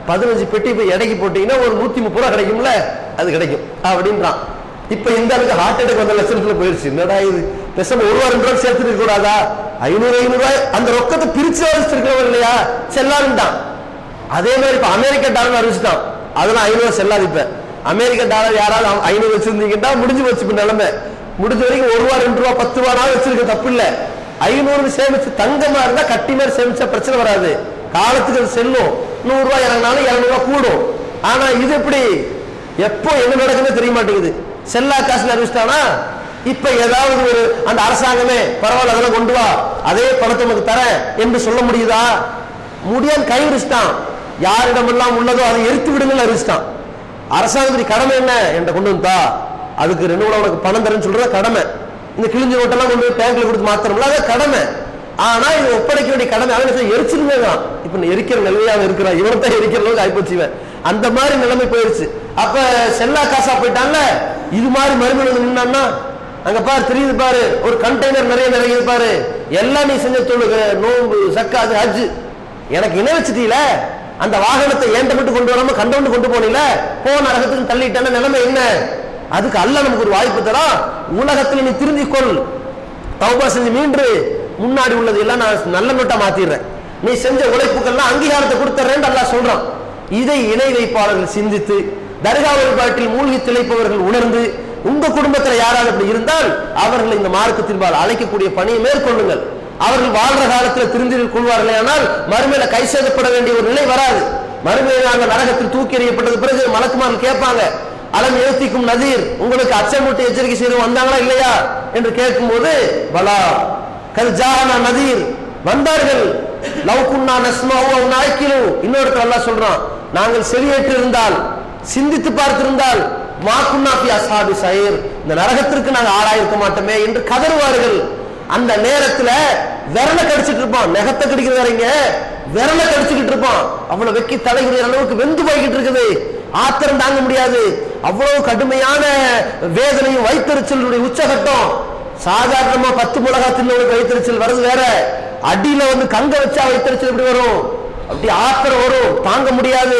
15 பெட்டி இப்ப எடைக்கு போட்டீங்கன்னா ஒரு 130 ரூபா கிடைக்கும்ல, அது கிடைக்கும் அப்படின்றான். இப்ப இந்த அளவுக்கு ஹார்ட் அட்டாக் வந்த லட்சத்துல போயிருச்சு. என்னடா இது, பேசாம $1 $2 சேர்த்துட்டு கூடாதா? 500 ரூபாய் அந்த ரொக்கத்தை பிரிச்சு வச்சிருக்கிறவன் இல்லையா, செல்லாதுட்டான். அதே மாதிரி இப்ப அமெரிக்க டாலர் அறிவிச்சுட்டான், அதெல்லாம் 500 செல்லாது. இப்ப அமெரிக்க டாலர் யாராவது 500 வச்சிருந்தீங்கன்னா முடிஞ்சு போச்சு. இப்ப நிலைமை முடிஞ்ச வரைக்கும் $1 $2 $10 வச்சிருக்க தப்பு இல்ல. 500 சேமிச்சு தங்கமா இருந்தா கட்டி மாதிரி சேமிச்சா பிரச்சனை வராது, காலத்துக்கு அது செல்லும். 100 ரூபாய் இறங்கினாலும் 200 ரூபாய் கூடும். ஆனா இது எப்படி, எப்போ என்ன நடக்குதுன்னு தெரிய மாட்டேங்குது. செல்லா காசுல அறிவிச்சிட்டானா, இப்ப ஏதாவது ஒரு அந்த அரசாங்கமே பரவாயில்ல அதெல்லாம் கொண்டு வா, அதே பணத்தை நமக்கு தர என்று சொல்ல முடியுதா? முடியாது, கைவிரிச்சிட்டான். யாரிடமெல்லாம் உள்ளதோ அதை எரித்து விடுங்கள் அறிவிச்சிட்டான். அரசாங்கத்துடைய கடமை என்ன, என்ற கொண்டு வந்தா அதுக்கு 2 உனக்கு பணம் தரேன்னு சொல்றத கடமை. இந்த கிழிஞ்ச நோட்டெல்லாம் கொண்டு போய் பேங்க்ல கொடுத்து மாத்திரம்ல, அது கடமை. ஆனா இது ஒப்படைக்க வேண்டிய கடமை அவன் எரிச்சிருந்தான். இப்ப எரிக்கிற நிலையாக இருக்கிறான், இவனத்தான் எரிக்கிற அளவுக்கு ஆயிப்போச்சுவேன். அந்த மாதிரி நிலைமை போயிருச்சு. அப்ப செல்லா காசா போயிட்டான்ல, இது மாதிரி மறுமணம் நின்னான்னா அங்க பாரு தெரியுது பாரு, ஒரு கண்டெய்னர் நிறைய நிறைய பாரு, எல்லாம் நீ செஞ்ச தொழுக நோம்பு சக்காது ஹஜ், எனக்கு இணை வச்சுட்டீல, அந்த வாகனத்தை ஏண்ட மட்டும் கொண்டு வராம கண்டவண்டு கொண்டு போனீல, போன நரகத்துக்கு தள்ளிட்டான நிலைமை என்ன? அதுக்கு அல்லாஹ் நமக்கு ஒரு வாய்ப்பு தரா, உலகத்துல நீ திருந்திக் கொள், தௌபா செஞ்சு மீண்டு முன்னாடி உள்ளது எல்லாம் நான் நல்ல நோட்டா மாத்திடுறேன், நீ செஞ்ச உழைப்புக்கெல்லாம் அங்கீகாரத்தை கொடுத்துறேன் அல்லாஹ் சொல்றான். இதை இணை வைப்பாளர்கள் சிந்தித்து, தர்கா வழிபாட்டில் மூழ்கி திளைப்பவர்கள் உணர்ந்து, உங்க குடும்பத்தில் யாராவது அப்படி இருந்தால் அவர்கள் இந்த மார்க்கத்தின்பால் அழைக்கக்கூடிய பணியை மேற்கொள்ளுங்கள். அவர்கள் வாழ்ற காலத்தில் திருந்தி கொள்வார்களே, ஆனால் மறுமையில கை சேதப்பட வேண்டிய ஒரு நிலை வராது. மறுமையில அந்த நரகத்தில் தூக்கி எறியப்பட்டது பிறகு மலக்குமார்கள் கேட்பாங்க, அலம் யோசிக்கும் நதீர், உங்களுக்கு அச்சமூட்டி எச்சரிக்கை செய்து வந்தாங்களா இல்லையா என்று கேட்கும் போது, பலா கல் ஜானா நதீர், வந்தார்கள். லவ்குன்னா நஸ்மாவு அவ் நாய்க்கிலு, இன்னொருத்தர் அல்லாஹ் சொல்றான், நாங்கள் செவியேற்று இருந்தால் சிந்தித்து பார்த்திருந்தால் மாக்குன்னா பி அஸ்ஹாபி ஸயீர், இந்த நரகத்திற்கு நாங்கள் ஆளாயிருக்க மாட்டோமே என்று கதறுவார்கள். அந்த நேரத்துல விரல கடிச்சிட்டு இருப்பான், நெகத்தை கடிக்கிறவங்க விரல கடிச்சுக்கிட்டு இருப்பான், அவ்வளவு வெக்கி தலைகுற அளவுக்கு வெந்து போய்கிட்டு இருக்குது, ஆத்திரம் தாங்க முடியாது. அவ்வளவு கடுமையான வேதனையும் வைத்தறிச்சலுடைய உச்சகட்டம். சாதாரணமா 10 மிளகாத்தில் வைத்தறிச்சல் வருது வேற, அடியில கங்க வச்சா வைத்தறிச்சல் எப்படி வரும், அப்படி ஆத்திரம் வரும், தாங்க முடியாது.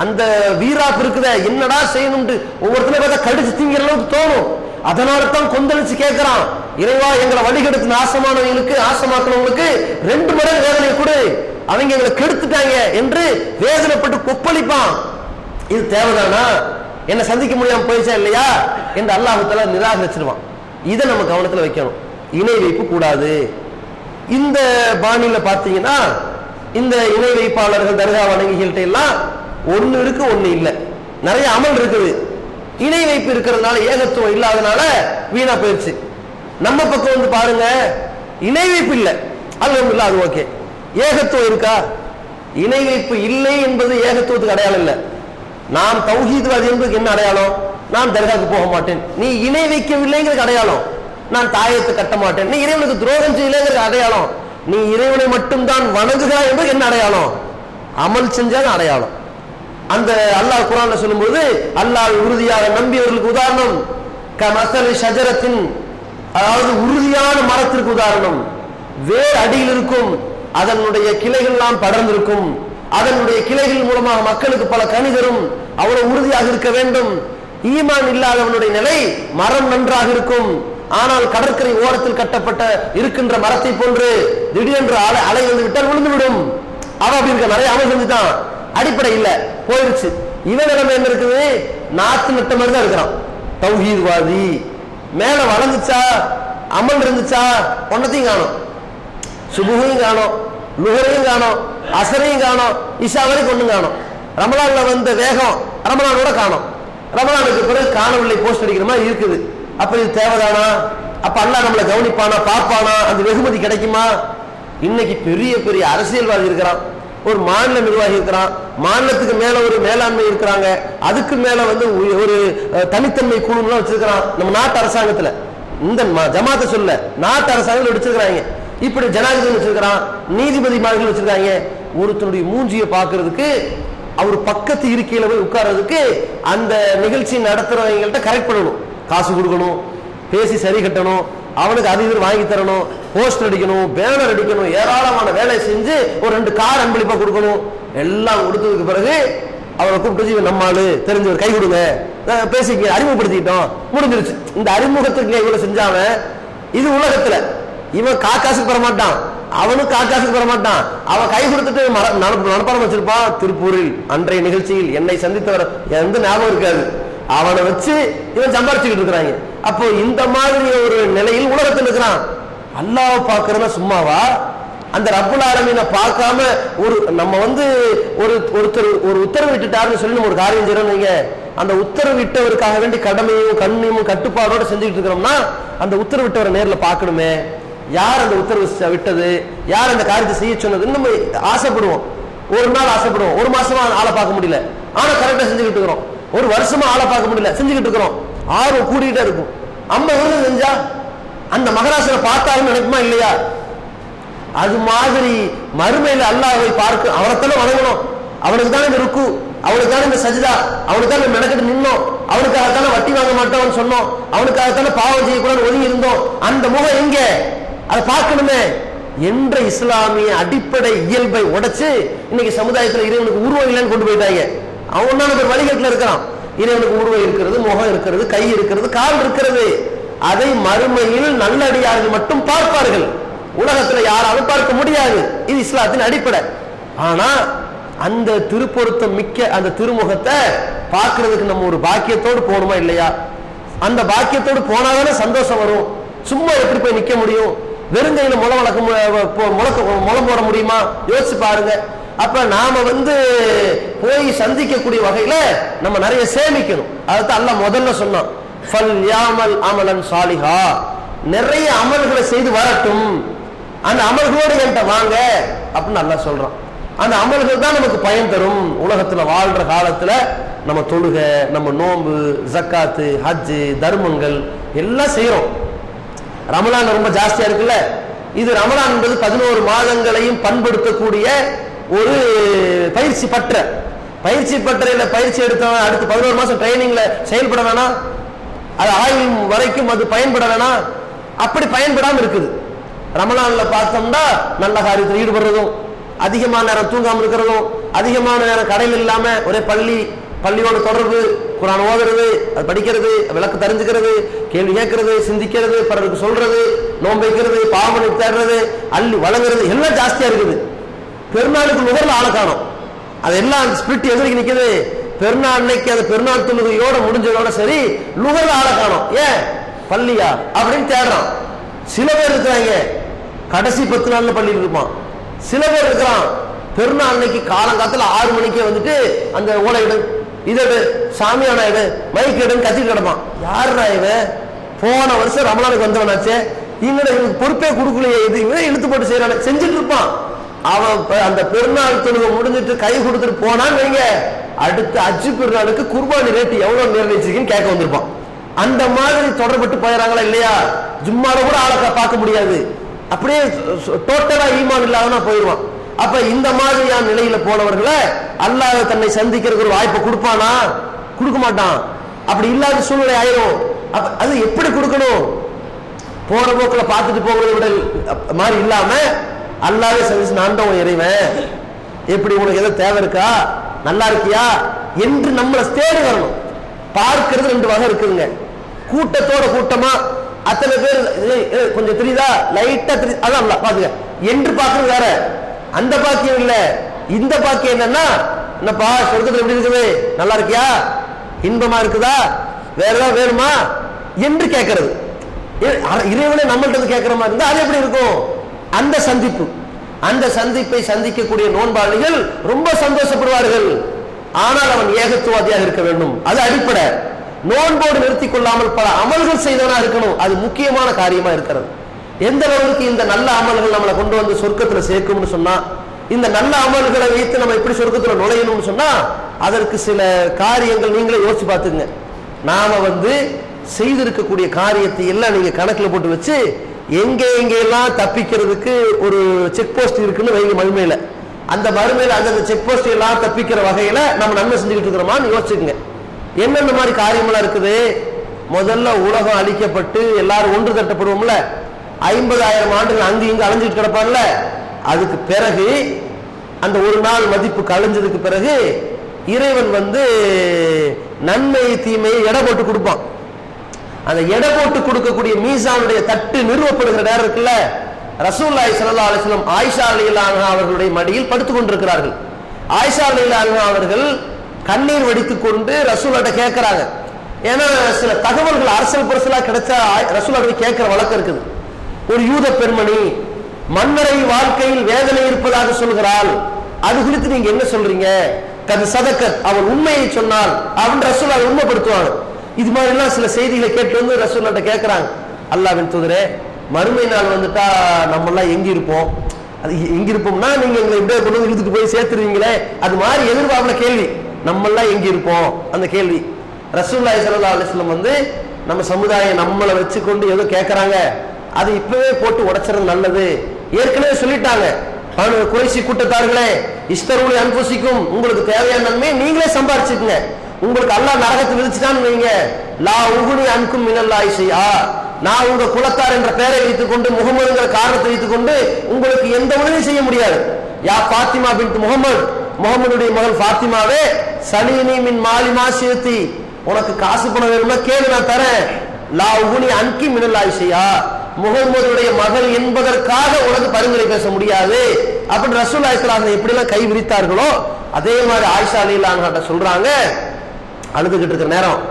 அந்த வீராப்பு இருக்குத, என்னடா செய்யணும் ஒவ்வொருத்தரும் பார்த்தா கடிச்சு திங்கிற அளவுக்கு தோணும். அதனால தான் கொந்தளிச்சு கேட்கிறான், இறைவா எங்களை வழிகெடுத்து நாசமானவங்களுக்கு நாசமாக்குறவங்களுக்கு 2 மடங்கு வேதனை கொடு. அவங்க எங்களை கெடுத்துட்டாங்க என்று வேதனைப்பட்டு கொப்பளிப்பான். இது தேவைதானா? என்ன சந்திக்க முடியாம போயிச்சா இல்லையா என்று அல்லாஹ் தஆலா நிராகரிச்சிருவான். இதை நம்ம கவனத்தில் வைக்கணும். இணை வைப்பு கூடாது. இந்த பாணியில பாத்தீங்கன்னா இந்த இணை வைப்பாளர்கள் தர்கா வணங்கிகள்கிட்ட எல்லாம் ஒண்ணு இருக்கு ஒண்ணு இல்லை, நிறைய அமல் இருக்குது. இணை வைப்பு இருக்கிறதுனால ஏகத்துவம் இல்லாதனால வீணா போயிடுச்சு. நம்ம பக்கம் வந்து பாருங்க, இணை வைப்பு இல்லை, அல்ஹம்துலில்லாஹ், அது ஓகே. ஏகத்துவம் இருக்கா? இணை வைப்பு இல்லை என்பது ஏகத்துவத்துக்கு அடையாளம் இல்லை. நாம் தௌஹீத்வாதி என்பதுக்கு என்ன அடையாளம்? நான் தர்காவுக்கு போக மாட்டேன். நீ இணை வைக்கவில்லைங்கிறது அடையாளம். நான் தாயத்தை கட்ட மாட்டேன். நீ இறைவனுக்கு துரோகம் செய்யலைங்கிறது அடையாளம். நீ இறைவனை மட்டும்தான் வணங்குகிறாய் என்பது என்ன அடையாளம்? அமல் செஞ்சாலும் அடையாளம். அந்த அல்லாஹ் குர்ஆன்ல சொல்லும்போது அல்லாஹ் உறுதியாக நம்பியவர்களுக்கு உதாரணம் கமஸலி ஷஜரத்தின், அதாவது உறுதியான மரத்திற்கு உதாரணம். வேர் அடியில் இருக்கும், அதனுடைய கிளைகள் எல்லாம் படர்ந்திருக்கும், அதனுடைய கிளைகள் மூலமாக மக்களுக்கு பல கனி தரும். அவ்வளவு உறுதியாக இருக்க வேண்டும். ஈமான் இல்லாதவனுடைய நிலை மரம் நன்றாக இருக்கும், ஆனால் கடற்கரை ஓரத்தில் கட்டப்பட்ட இருக்கின்ற மரத்தை போன்று திடீரென்று அலை வந்து விட்டால் விழுந்து விடும். அவன் அப்படி இருக்க நிறைய அமல் செஞ்சுட்டான், அடிப்படை இல்ல, போயிருச்சு. இவன் நிலைமை என்ன இருக்குது? நாத்து நட்ட மாதிரி தான் இருக்கிறான். தௌஹீத்வாதி மேல வளர்ந்துச்சா, அமல் இருந்துச்சா, ஒன்னத்தையும் காணும். சுபுகையும் காணும், லுஹரையும் காணும், அசரையும் காணும், இஷா வரைக்கும் ஒண்ணும் காணும். ரமலான்ல வந்த வேகம் ரமலானோட காணும். ரமலானுக்கு பிறகு காணவில்லை, போஸ்ட் அடிக்கிற மாதிரி இருக்குது. அப்ப இது தேவைதானா? அப்ப அல்லாஹ் நம்மளை கவனிப்பானா, பார்ப்பானா, அந்த வெகுமதி கிடைக்குமா? இன்னைக்கு பெரிய பெரிய அரசியல்வாதி இருக்கிறான், ஒரு மாநில நிர்வாகி இருக்கிறான், மாநிலத்துக்கு மேல ஒரு மேலாண்மை இருக்கிறாங்க, அதுக்கு மேல வந்து ஒரு தனித்தன்மை குழு வச்சிருக்கிறான். நம்ம நாட்டு அரசாங்கத்துல இந்த ஜமாத்தை சொல்ல, நாட்டு அரசாங்கத்தில் வச்சிருக்கிறாங்க. இப்படி ஜனாதிபதி வச்சிருக்கிறான், நீதிபதி மாதிரி வச்சிருக்காங்க. ஒருத்தனுடைய மூஞ்சியை பாக்குறதுக்கு, அவர் பக்கத்து இருக்கையில போய் உட்கார்றதுக்கு அந்த நிகழ்ச்சி நடத்துறவங்கள்ட்ட கரெக்ட் பண்ணணும், காசு கொடுக்கணும், பேசி சரி கட்டணும், அவனுக்கு அது இது வாங்கி தரணும், போஸ்டர் அடிக்கணும், பேனர் அடிக்கணும், ஏராளமான வேலையை செஞ்சு ஒரு 2 கார் அன்பளிப்பா கொடுக்கணும். எல்லாம் கொடுத்ததுக்கு பிறகு அவரை கூப்பிட்டு நம்மாளு தெரிஞ்சவர் கை கொடுங்க, பேசிக்க, அறிமுகப்படுத்திக்கிட்டோம், முடிஞ்சிருச்சு. இந்த அறிமுகத்துக்கு இவ்வளவு செஞ்சாவ, இது உலகத்துல இவன் காக்காசுக்கு பெற மாட்டான், அவனும் காக்காசுக்கு பெற மாட்டான். அவன் கை கொடுத்துட்டு மனப்பாடம் வச்சிருப்பான். திருப்பூரில் அன்றைய நிகழ்ச்சியில் என்னை சந்தித்தவர் எந்த ஞாபகம் இருக்காது, அவனை வச்சு இவன் சம்பாரிச்சுக்கிட்டு இருக்கிறாங்க. அப்போ இந்த மாதிரி ஒரு நிலையில் உலகத்தில் இருக்கிறான். அல்லாஹ் பார்க்கறதா சும்மாவா? அந்த ரப்புல் ஆலமீனை பார்க்காம ஒரு நம்ம வந்து ஒருத்தர் ஒரு உத்தரவு விட்டுட்டாருன்னு சொல்லி நம்ம ஒரு காரியம் செய்யறோம். நீங்க அந்த உத்தரவிட்டவருக்காக வேண்டி கடமையும் கண்ணியமும் கட்டுப்பாடோட செஞ்சுக்கிட்டு இருக்கிறோம்னா அந்த உத்தரவிட்டவரை நேர்ல பார்க்கணுமே. யார் அந்த உத்தரவு விட்டது, யார் அந்த காரியத்தை செய்ய சொன்னதுன்னு நம்ம ஆசைப்படுவோம். ஒரு நாள் ஆசைப்படுவோம், ஒரு மாசமா ஆளை பார்க்க முடியல, ஆனா கரெக்டா செஞ்சுக்கிட்டு இருக்கிறோம். ஒரு வருஷமா ஆளை பார்க்க முடியல, செஞ்சுக்கிட்டு இருக்கிறோம். ஆர்வம் கூடிக்கிட்டே இருக்கும். 50 செஞ்சா அந்த மகராசனை பார்த்தாலும் நினைக்குமா இல்லையா? அது மாதிரி மறுமையில அல்லாஹ்வை பார்க்க அவனைத்தானே வணங்கணும், அவனுக்கு தானே இந்த ருக்கு, அவனுக்கு தானே இந்த சஜ்தா, அவனுக்கு தானே மெனக்கெட்டு நின்னோம், அவனுக்காகத்தானே வட்டி வாங்க மாட்டோம்னு சொன்னோம், அவனுக்காகத்தானே பாவம் செய்யக்கூடாது ஒதுங்கி இருந்தோம். அந்த முகம் எங்க? அதை பார்க்கணுமே என்ற இஸ்லாமிய அடிப்படை இயல்பை உடைச்சு இன்னைக்கு சமுதாயத்தில் இறைவனுக்கு உருவம் இல்லைன்னு கொண்டு போயிட்டாங்க. அவனால ஒரு வழிகட்டில் இருக்கிறான். இறைவனுக்கு உருவம் இருக்கிறது, முகம் இருக்கிறது, கை இருக்கிறது, கால் இருக்கிறது. அதை மறுமையில் நல்லடியார்கள் மட்டும் பார்ப்பார்கள், உலகத்துல யாராலும் பார்க்க முடியாது. இது இஸ்லாத்தின் அடிப்படை. ஆனா அந்த திருப்பொருத்தம் மிக்க அந்த திருமுகத்தை பார்க்கறதுக்கு நம்ம ஒரு பாக்கியத்தோடு போகணுமா இல்லையா? அந்த பாக்கியத்தோடு போனாதானே சந்தோஷம் வரும். சும்மா எப்படி போய் நிக்க முடியும்? வெறுங்கையில முளம் போட முடியுமா? யோசிச்சு பாருங்க. அப்ப நாம வந்து போய் சந்திக்கக்கூடிய வகையில நம்ம நிறைய சேமிக்கணும். அதுதான் அல்லாஹ் முதல்ல சொன்னான், ஃபல்யாமல் அமலன் சாலிஹா, நிறைய அமல்களை செய்து வரட்டும், அந்த அமல்களோடு என்கிட்ட வாங்க அப்படின்னு அல்லாஹ் சொல்றான். அந்த அமல்கள் தான் நமக்கு பயன் தரும். உலகத்துல வாழ்ற காலத்துல நம்ம தொழுக, நம்ம நோன்பு, ஜக்காத்து, ஹஜ்ஜு, தர்மங்கள் எல்லாம் செய்யறோம். ரமலான் ரொம்ப ஜாஸ்தியா இருக்குல்ல. இது ரமலான் என்பது 11 மாதங்களையும் பண்படுத்தக்கூடிய ஒரு பயிற்சி பற்றையில பயிற்சி எடுத்தவன் அடுத்து 11 மாசம் ட்ரைனிங்ல செயல்பட வேணாம், அது ஆயுள் வரைக்கும் அது பயன்பட வேணாம். அப்படி பயன்படாம இருக்குது. ரமலான்ல பார்த்தோம்னா நல்ல காரியத்தில் ஈடுபடுறதும், அதிகமான நேரம் தூங்காம இருக்கிறதும், அதிகமான நேரம் கடையில் இல்லாம ஒரே பள்ளியோட தொடர்பு, குர்ஆன் ஓதுறது, அது படிக்கிறது, விளக்கு தெரிஞ்சுக்கிறது, கேள்வி கேட்கறது, சிந்திக்கிறது, பிறருக்கு சொல்றது, நோன்பு வைக்கிறது, பாவனை தேடுறது, அள்ளி வழங்குறது எல்லாம் ஜாஸ்தியா இருக்குது. பெருநாளுக்கு நுகர்ல ஆளை காணும். அதெல்லாம் ஸ்பிரிட் எதிர்க்கு நிக்குது. பெருநாள் அன்னைக்கு அந்த பெருநாள் தொழுகையோட முடிஞ்சதோட சரி நுகர்ல ஆளை காணும். ஏன் பள்ளியா அப்படின்னு தேடுறான். சில பேர் இருக்கிறாங்க கடைசி 10 நாள்ல பள்ளியில் இருப்பான். சில பேர் இருக்கிறான் பெருநாள் அன்னைக்கு காலங்காலத்துல 6 மணிக்கே வந்துட்டு அந்த ஓலை எடு, இதடு, சாமியான எடு, மைக் எடுன்னு கத்திட்டு கிடப்பான். யாருடா இவன்? போன வருஷம் ரமலானுக்கு வந்தவனாச்சே, இவனுக்கு பொறுப்பே கொடுக்கலையே, இது இவன் இழுத்து போட்டு செய்யறான், செஞ்சுட்டு இருப்பான். அவன் அந்த பெருநாள் தொழுகை முடிஞ்சிட்டு கை கொடுத்துட்டு போனான்னு வைங்க, அடுத்த அஜு பெருநாளுக்கு குர்பானி ரேட்டு எவ்வளவு நிர்ணயிச்சிருக்குன்னு கேட்க வந்திருப்பான். அந்த மாதிரி தொடர்பட்டு போயிடறாங்களா இல்லையா? ஜும்மால கூட ஆளை பார்க்க முடியாது, அப்படியே டோட்டலா ஈமான் இல்லாதவனா போயிடுவான். அப்ப இந்த மாதிரியான நிலையில போனவர்களை அல்லாஹ் தன்னை சந்திக்கிறதுக்கு ஒரு வாய்ப்பை கொடுப்பானா? கொடுக்க மாட்டான். அப்படி இல்லாத சூழ்நிலை ஆயிரும். அது எப்படி கொடுக்கணும்? போற போக்குல பார்த்துட்டு போகிறத விட மாதிரி இல்லாம அல்லாவே சந்திச்சு, நான் தான் இறைவன், எப்படி உனக்கு எதாவது தேவை இருக்கா, நல்லா இருக்கியா என்று நம்மளை தேடி வரணும். பார்க்கிறது 2 வகை இருக்குதுங்க. கூட்டத்தோட கூட்டமா அத்தனை பேர் கொஞ்சம் தெரியுதா, லைட்டா தெரியுது, அதான் பாத்துக்க என்று பார்க்கறது வேற. அந்த பாக்கியம் இல்ல. இந்த பாக்கியம் என்னன்னா, என்னப்பா சொர்க்கத்துல எப்படி இருக்குது, நல்லா இருக்கியா, இன்பமா இருக்குதா, வேற ஏதாவது வேணுமா என்று கேட்கறது. இறைவனை நம்மள்ட்ட கேட்கிற மாதிரி இருந்தா அது எப்படி இருக்கும்? அந்த சந்திப்பு, அந்த சந்திப்பை சந்திக்கக்கூடிய நோன்பாளிகள் ரொம்ப சந்தோஷப்படுவார்கள். ஆனால் அவன் ஏகத்துவாதியாக இருக்க வேண்டும், அது அடிப்படை. நோன்போடு நிறுத்திக் கொள்ளாமல் பல அமல்கள் செய்தவனா இருக்கணும், அது முக்கியமான காரியமா இருக்கிறது. எந்த அளவுக்கு இந்த நல்ல அமல்கள் நம்மளை கொண்டு வந்து சொர்க்கத்துல சேர்க்கும்னு சொன்னா, இந்த நல்ல அமல்களை வைத்து நம்ம எப்படி சொர்க்கத்துல நுழையணும்னு சொன்னா, அதற்கு சில காரியங்கள் நீங்களே யோசிச்சு பார்த்துங்க. நாம செய்திருக்கக்கூடிய காரியத்தை எல்லாம் நீங்க கணக்குல போட்டு வச்சு எங்க எங்கெல்லாம் தப்பிக்கிறதுக்கு ஒரு செக் போஸ்ட் இருக்குன்னு வைங்க மறுமையில. அந்த மறுமையில அந்த செக் போஸ்ட் எல்லாம் தப்பிக்கிற வகையில நம்ம நன்மை செஞ்சுக்கிட்டு இருக்கிறோமான்னு யோசிச்சுங்க. என்னென்ன மாதிரி காரியமெல்லாம் இருக்குது? முதல்ல உலகம் அழிக்கப்பட்டு எல்லாரும் ஒன்று தட்டப்படுவோம்ல, 50,000 ஆண்டுகள் அங்கு இங்கு அலைஞ்சிட்டு கிடப்பான்ல, அதுக்கு பிறகு அந்த ஒரு நாள் மதிப்பு கழிஞ்சதுக்கு பிறகு இறைவன் நன்மை தீமையை எடை போட்டு கொடுப்பான். அந்த எடை போட்டு கொடுக்கக்கூடிய மீசானுடைய தட்டு நிறுவப்படுகிற நேரம் இருக்குல்ல, ரசூலுல்லாஹி ஸல்லல்லாஹு அலைஹி வஸல்லம் ஆயிஷா ரலியல்லாஹு அன்ஹா அவர்களுடைய மடியில் படுத்துக் கொண்டிருக்கிறார்கள். ஆயிஷா ரலியல்லாஹு அன்ஹா அவர்கள் கண்ணீர் வடித்துக் கொண்டு ரசூலுல்லாஹ்ட்ட கேட்கிறாங்க. ஏன்னா சில தகவல்கள் அரசல் பரசலா கிடைச்சா ரசூலுல்லாஹ் கேட்கிற வழக்கம் இருக்குது. ஒரு யூத பெண்மணி மன்னரை வாழ்க்கையில் வேதனை இருப்பதாக சொல்கிறாள், அது குறித்து நீங்க என்ன சொல்றீங்க? கது சதக்கத், அவள் உண்மையை சொன்னால் அவன் ரசூலுல்லாஹ் உண்மைப்படுத்துவாங்க. இது மாதிரி எல்லாம் சில செய்திகளை கேட்டு ரசூலுல்லாஹ்ட்ட கேட்கிறாங்க. அல்லாஹ்வின் தூதரே, மறுமை நாள் வந்துட்டா நம்ம எல்லாம் எங்க இருப்போம்? அது எங்க இருப்போம்னா நீங்க எங்களை இப்படியே கொண்டு இழுத்துட்டு போய் சேர்த்துருவீங்களே, அது மாதிரி எதிர்பார்ப்புல கேள்வி, நம்ம எல்லாம் எங்க இருப்போம் அந்த கேள்வி. ரசூலுல்லாஹி ஸல்லல்லாஹு அலைஹி வஸல்லம் நம்ம சமுதாயம் நம்மளை வச்சுக்கொண்டு ஏதோ கேட்கறாங்க, அது இப்பவே போட்டு உடைச்சறது நல்லது. ஏற்கனவே சொல்லிட்டாங்க, குறைசி கூட்டத்தார்களே, இஸ்தருளி அன்புசிக்கும், உங்களுக்கு தேவையான நன்மை நீங்களே சம்பாதிச்சுக்குங்க. உங்களுக்கு அல்லாஹ் நரகத்தை விதிச்சுட்டான்னு வைங்க, லா உகுனி அன்கும் மினல்லாஹி ஷைஆ, நான் உங்க குலத்தார் என்ற பெயரை வைத்துக் கொண்டு முகமதுங்கிற காரணத்தை வைத்துக் கொண்டு உங்களுக்கு எந்த உதவியும் செய்ய முடியாது. யா பாத்திமா பின்த் முகமது, முகமதுடைய மகள் பாத்திமாவே, சலீனி மின் மாலிமா சேத்தி, உனக்கு காசு பணம் வேணும்னா கேளு நான் தரேன். லா உகுனி அன்கி மினல்லாஹி ஷைஆ, முகமதுடைய மகள் என்பதற்காக உனக்கு பரிந்துரை பேச முடியாது அப்படின்னு ரசூலுல்லாஹி ஸல்லல்லாஹு அலைஹி வஸல்லம் எப்படி எல்லாம் கை விரித்தார்களோ அதே மாதிரி ஆயிஷா ரலியல்லாஹு அன்ஹா சொல்றாங்க, அழுதுகிட்டு இருக்கிற நேரம்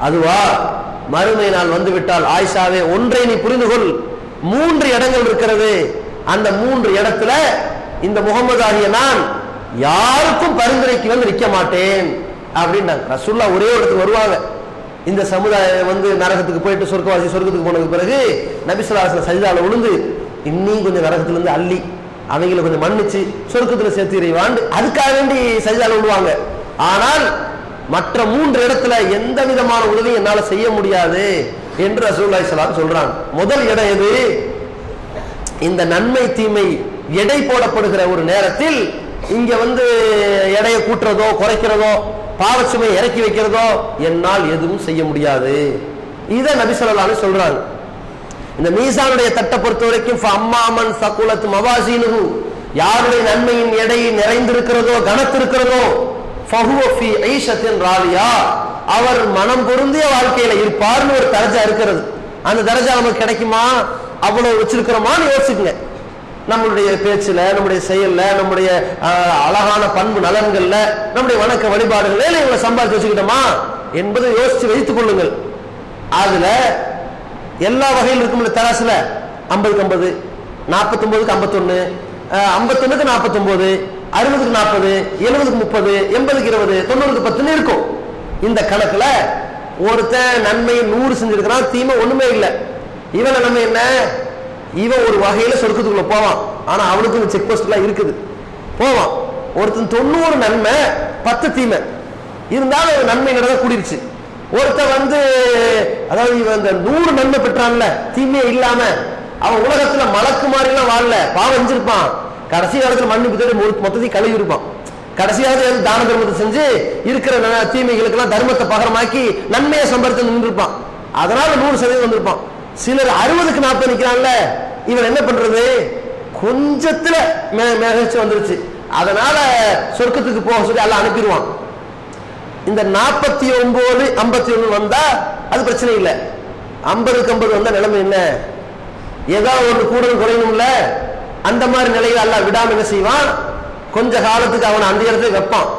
அதுவா, மறுமை நாள் வந்து விட்டால் ஆயிஷாவே ஒன்றை நீ புரிந்து கொள், 3 இடங்கள் இருக்கிறது, அந்த 3 இடத்துல இந்த முகமது ஆகிய நான் யாருக்கும் பரிந்துரைக்கு நிற்க மாட்டேன் அப்படின்னாங்க. ரசூலுல்லாஹ் ஒரே இடத்துக்கு வருவாங்க. இந்த சமுதாயம் நரகத்துக்கு போயிட்டு சொர்க்கத்துக்கு போனதுக்கு பிறகு நபி ஸல்லல்லாஹு அலைஹி வஸல்லம் சஜ்தால விழுந்து இன்னும் கொஞ்சம் நரகத்துல இருந்து அள்ளி அவங்களை கொஞ்சம் மன்னிச்சு சொர்க்கத்துல சேர்த்திடுவான், அதுக்காக வேண்டி சஜ்தால விழுவாங்க. ஆனால் மற்ற 3 இடத்துல எந்த விதமான உதவியும் என்னால செய்ய முடியாது என்று ரசூலுல்லாஹி ஸல்லல்லாஹு அலைஹி வஸல்லம் சொல்றாங்க. முதல் இடம் எது? இந்த நன்மை தீமை எடை போடப்படுகிற ஒரு நேரத்தில் இங்க எடையை கூட்டுறதோ குறைக்கிறதோ பாவச்சுமை இறக்கி வைக்கிறதோ என்னால் எதுவும் செய்ய முடியாது. இதை நபி ஸல்லல்லாஹு அலைஹி சொல்றாங்க. இந்த மீசானுடைய தட்டை பொறுத்த வரைக்கும் ஃபஅம்மாமன் ஸகுலத் மவாஸீனுஹு, யாருடைய நன்மையின் எடை நிறைந்திருக்கிறதோ கனத்திருக்கிறதோ ஃபஹுவ ஃபீ ஈஷத்தின் ராலியா, அவர் மனம் பொருந்திய வாழ்க்கையில இருப்பார்னு ஒரு தரஜா இருக்கிறது. அந்த தரஜா நமக்கு கிடைக்குமா? அவ்வளவு வச்சிருக்கிறோமான்னு யோசிச்சுங்க. நம்மளுடைய பேச்சுல, நம்முடைய செயல்ல, நம்முடைய அழகான பண்பு நலன்கள்ல, நம்முடைய வணக்க வழிபாடுகள இவங்களை சம்பாதிச்சு வச்சுக்கிட்டோமா என்பதை யோசிச்சு வைத்துக் கொள்ளுங்கள். அதுல எல்லா வகையில் இருக்கும் தராசுல 50க்கு 50, 49க்கு 51, 51க்கு 49, 60க்கு 40, 70க்கு 30, 80க்கு 20, 90க்கு 10 இருக்கும். இந்த கணக்குல ஒருத்தன் நன்மை 100 செஞ்சிருக்கிறான், தீமை ஒண்ணுமே இல்லை. இவன் நன்மை என்ன? இவன் ஒரு வகையில சொர்க்கத்துக்குள்ள போவான். ஆனா அவனுக்கு செக் போஸ்ட் எல்லாம் இருக்குது, போவான். ஒருத்தன் 90 நன்மை 10 தீமை இருந்தாலும் நன்மை நடக்க கூடிருச்சு. ஒருத்தன் அதாவது இவன் இந்த 100 நன்மை பெற்றான்ல, தீமையே இல்லாம, அவன் உலகத்துல மலக்கு மாதிரி எல்லாம் வாழல, பாவம் செஞ்சிருப்பான். கடைசி காலத்துல மண்ணு பித்தடி மொத்தத்தையும் கழுவி இருப்பான். கடைசியாவது தான தர்மத்தை செஞ்சு இருக்கிற தீமைகளுக்கு எல்லாம் தர்மத்தை பகரமாக்கி நன்மையை சம்பாதித்து நின்றுப்பான். அதனால 100% வந்திருப்பான். சிலர் 60க்கு 40 நிக்கிறான்ல, இவன் என்ன பண்றது? கொஞ்சத்துல மேகச்சு வந்துருச்சு, அதனால சொர்க்கத்துக்கு போக சொல்லி எல்லாம் அனுப்பிடுவான். இந்த 49, 51 வந்தா அது பிரச்சனை இல்லை. 50க்கு 50 வந்தா நிலைமை என்ன? ஏதாவது ஒன்று கூட குறையணும்ல, அந்த மாதிரி நிலையை எல்லாம் விடாம என்ன செய்வான்? கொஞ்ச காலத்துக்கு அவன் அந்த இடத்துல வைப்பான்.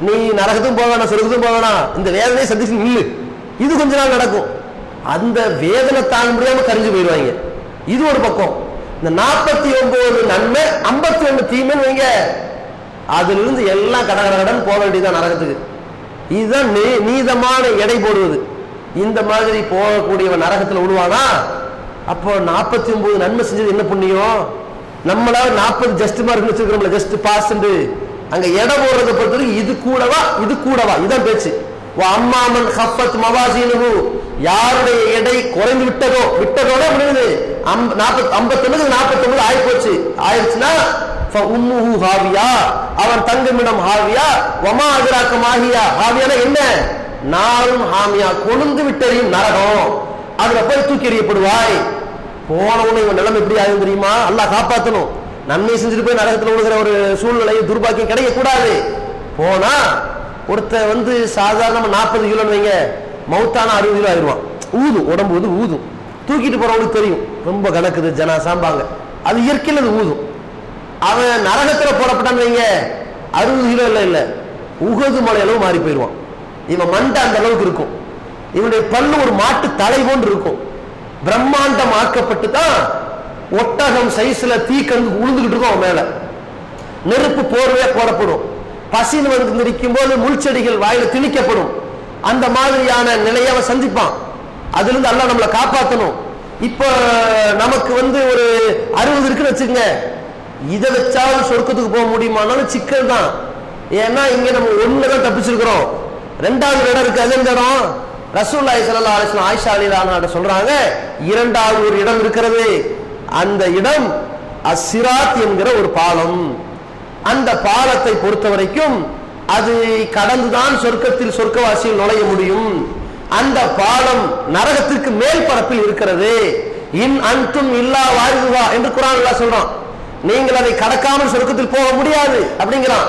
நீ நரகத்தும் போவேனா சொர்க்கத்தும் போவேனா, இந்த வேதனையை சந்திச்சு நில்லு. இது கொஞ்ச நாள் நடக்கும். அந்த வேதனை தாங்க முடியாம கரிஞ்சு போயிடுவாங்க. இது ஒரு பக்கம். இந்த 49 நன்மை 51 தீமைன்னு வைங்க, அதுல இருந்து எல்லாம் கடகடன் போக வேண்டியதான் நரகத்துக்கு. இதுதான் நீதமான எடை போடுவது. இந்த மாதிரி போகக்கூடியவன் நரகத்துல விடுவானா? அப்போ 49 நன்மை செஞ்சது என்ன புண்ணியம்? நம்மளால 40 ஜஸ்ட் மார்க் வச்சிருக்கிறோம்ல, ஜஸ்ட் பாஸ். அங்க எடை போடுறதை பொறுத்தவரைக்கும் இது கூடவா இது கூடவா இதான் பேச்சு. அம்மாமன் ஹஃபத் மவாசீனு, யாருடைய எடை குறைந்து விட்டதோட முடியுது. 59 49 ஆகி போச்சு. ஆயிடுச்சுன்னா உம்முஹு ஹாவியா, அவன் தங்குமிடம் ஹாவியா, வமா அதிராக்க மாஹியா. ஹாவியானா என்ன? நாளும் ஹாமியா, கொழுந்து விட்டறியும் நரகம். அதுல போய் தூக்கி எறியப்படுவாய். போனவனு இவன் நிலைமை எப்படி ஆகும் தெரியுமா? அல்லாஹ் காப்பாற்றணும். நன்மை செஞ்சுட்டு போய் நரகத்தில் விழுகிற ஒரு சூழ்நிலை துர்பாக்கியம் கிடைக்க கூடாது. போனா ஒருத்த சாதாரண 40 கிலோன்னு வைங்க, மௌத்தான 60 கிலோ ஆயிடுவான். ஊதும், உடம்பு ஊதும். தூக்கிட்டு போறவங்களுக்கு தெரியும், ரொம்ப கணக்குது ஜனா சாம்பாங்க, அது இயற்கையில் அது ஊதும். அவன் நரகத்துல போடப்பட்டான்னு வைங்க, 60 கிலோ இல்ல உகது மலை அளவு மாறி போயிடுவான். இவன் மண்டை அந்த அளவுக்கு இருக்கும். இவனுடைய பல்லு ஒரு மாட்டு தலை போன்று இருக்கும். பிரம்மாண்டம் ஆக்கப்பட்டு தான் ஒட்டகம் சைஸ்ல தீக்கங்கு உழுந்துகிட்டு இருக்கும். அவன் மேல நெருப்பு போர்வையா போடப்படும். பசின்னு நிற்கும் போது முள்செடிகள் வாயில திணிக்கப்படும். அந்த மாதிரியான நிலையை அவன் சந்திப்பான். அதுல இருந்து அல்லாஹ் நம்மளை காப்பாற்றணும். இப்ப நமக்கு ஒரு 60 இருக்குன்னு வச்சுக்கங்க, இதை வச்சாலும் சொர்க்கத்துக்கு போக முடியுமானாலும் சிக்கல் தான். ஏன்னா இங்க நம்ம ஒண்ணுதான் தப்பிச்சிருக்கிறோம், 2வது இடம் இருக்கு. அது எந்த இடம்? ரசூலுல்லாஹி ஸல்லல்லாஹு அலைஹி வஸல்லம் ஆயிஷா ரலியல்லாஹு அன்ஹா சொல்றாங்க, 2வது ஒரு இடம் இருக்கிறது. அந்த இடம் அஸ்ஸிராத் என்கிற ஒரு பாலம். அந்த பாலத்தை பொறுத்த வரைக்கும் அது கடந்துதான் சொர்க்கத்தில் சொர்க்கவாசியில் நுழைய முடியும். அந்த பாலம் நரகத்திற்கு மேல் பரப்பில் இருக்கிறது. இன் அன்தும் இல்லா வாரிதுஹா என்று குர்ஆன் அல்லாஹ் சொல்றான். நீங்கள் அதை கடக்காமல் சொர்க்கத்தில் போக முடியாது அப்படிங்கிறான்.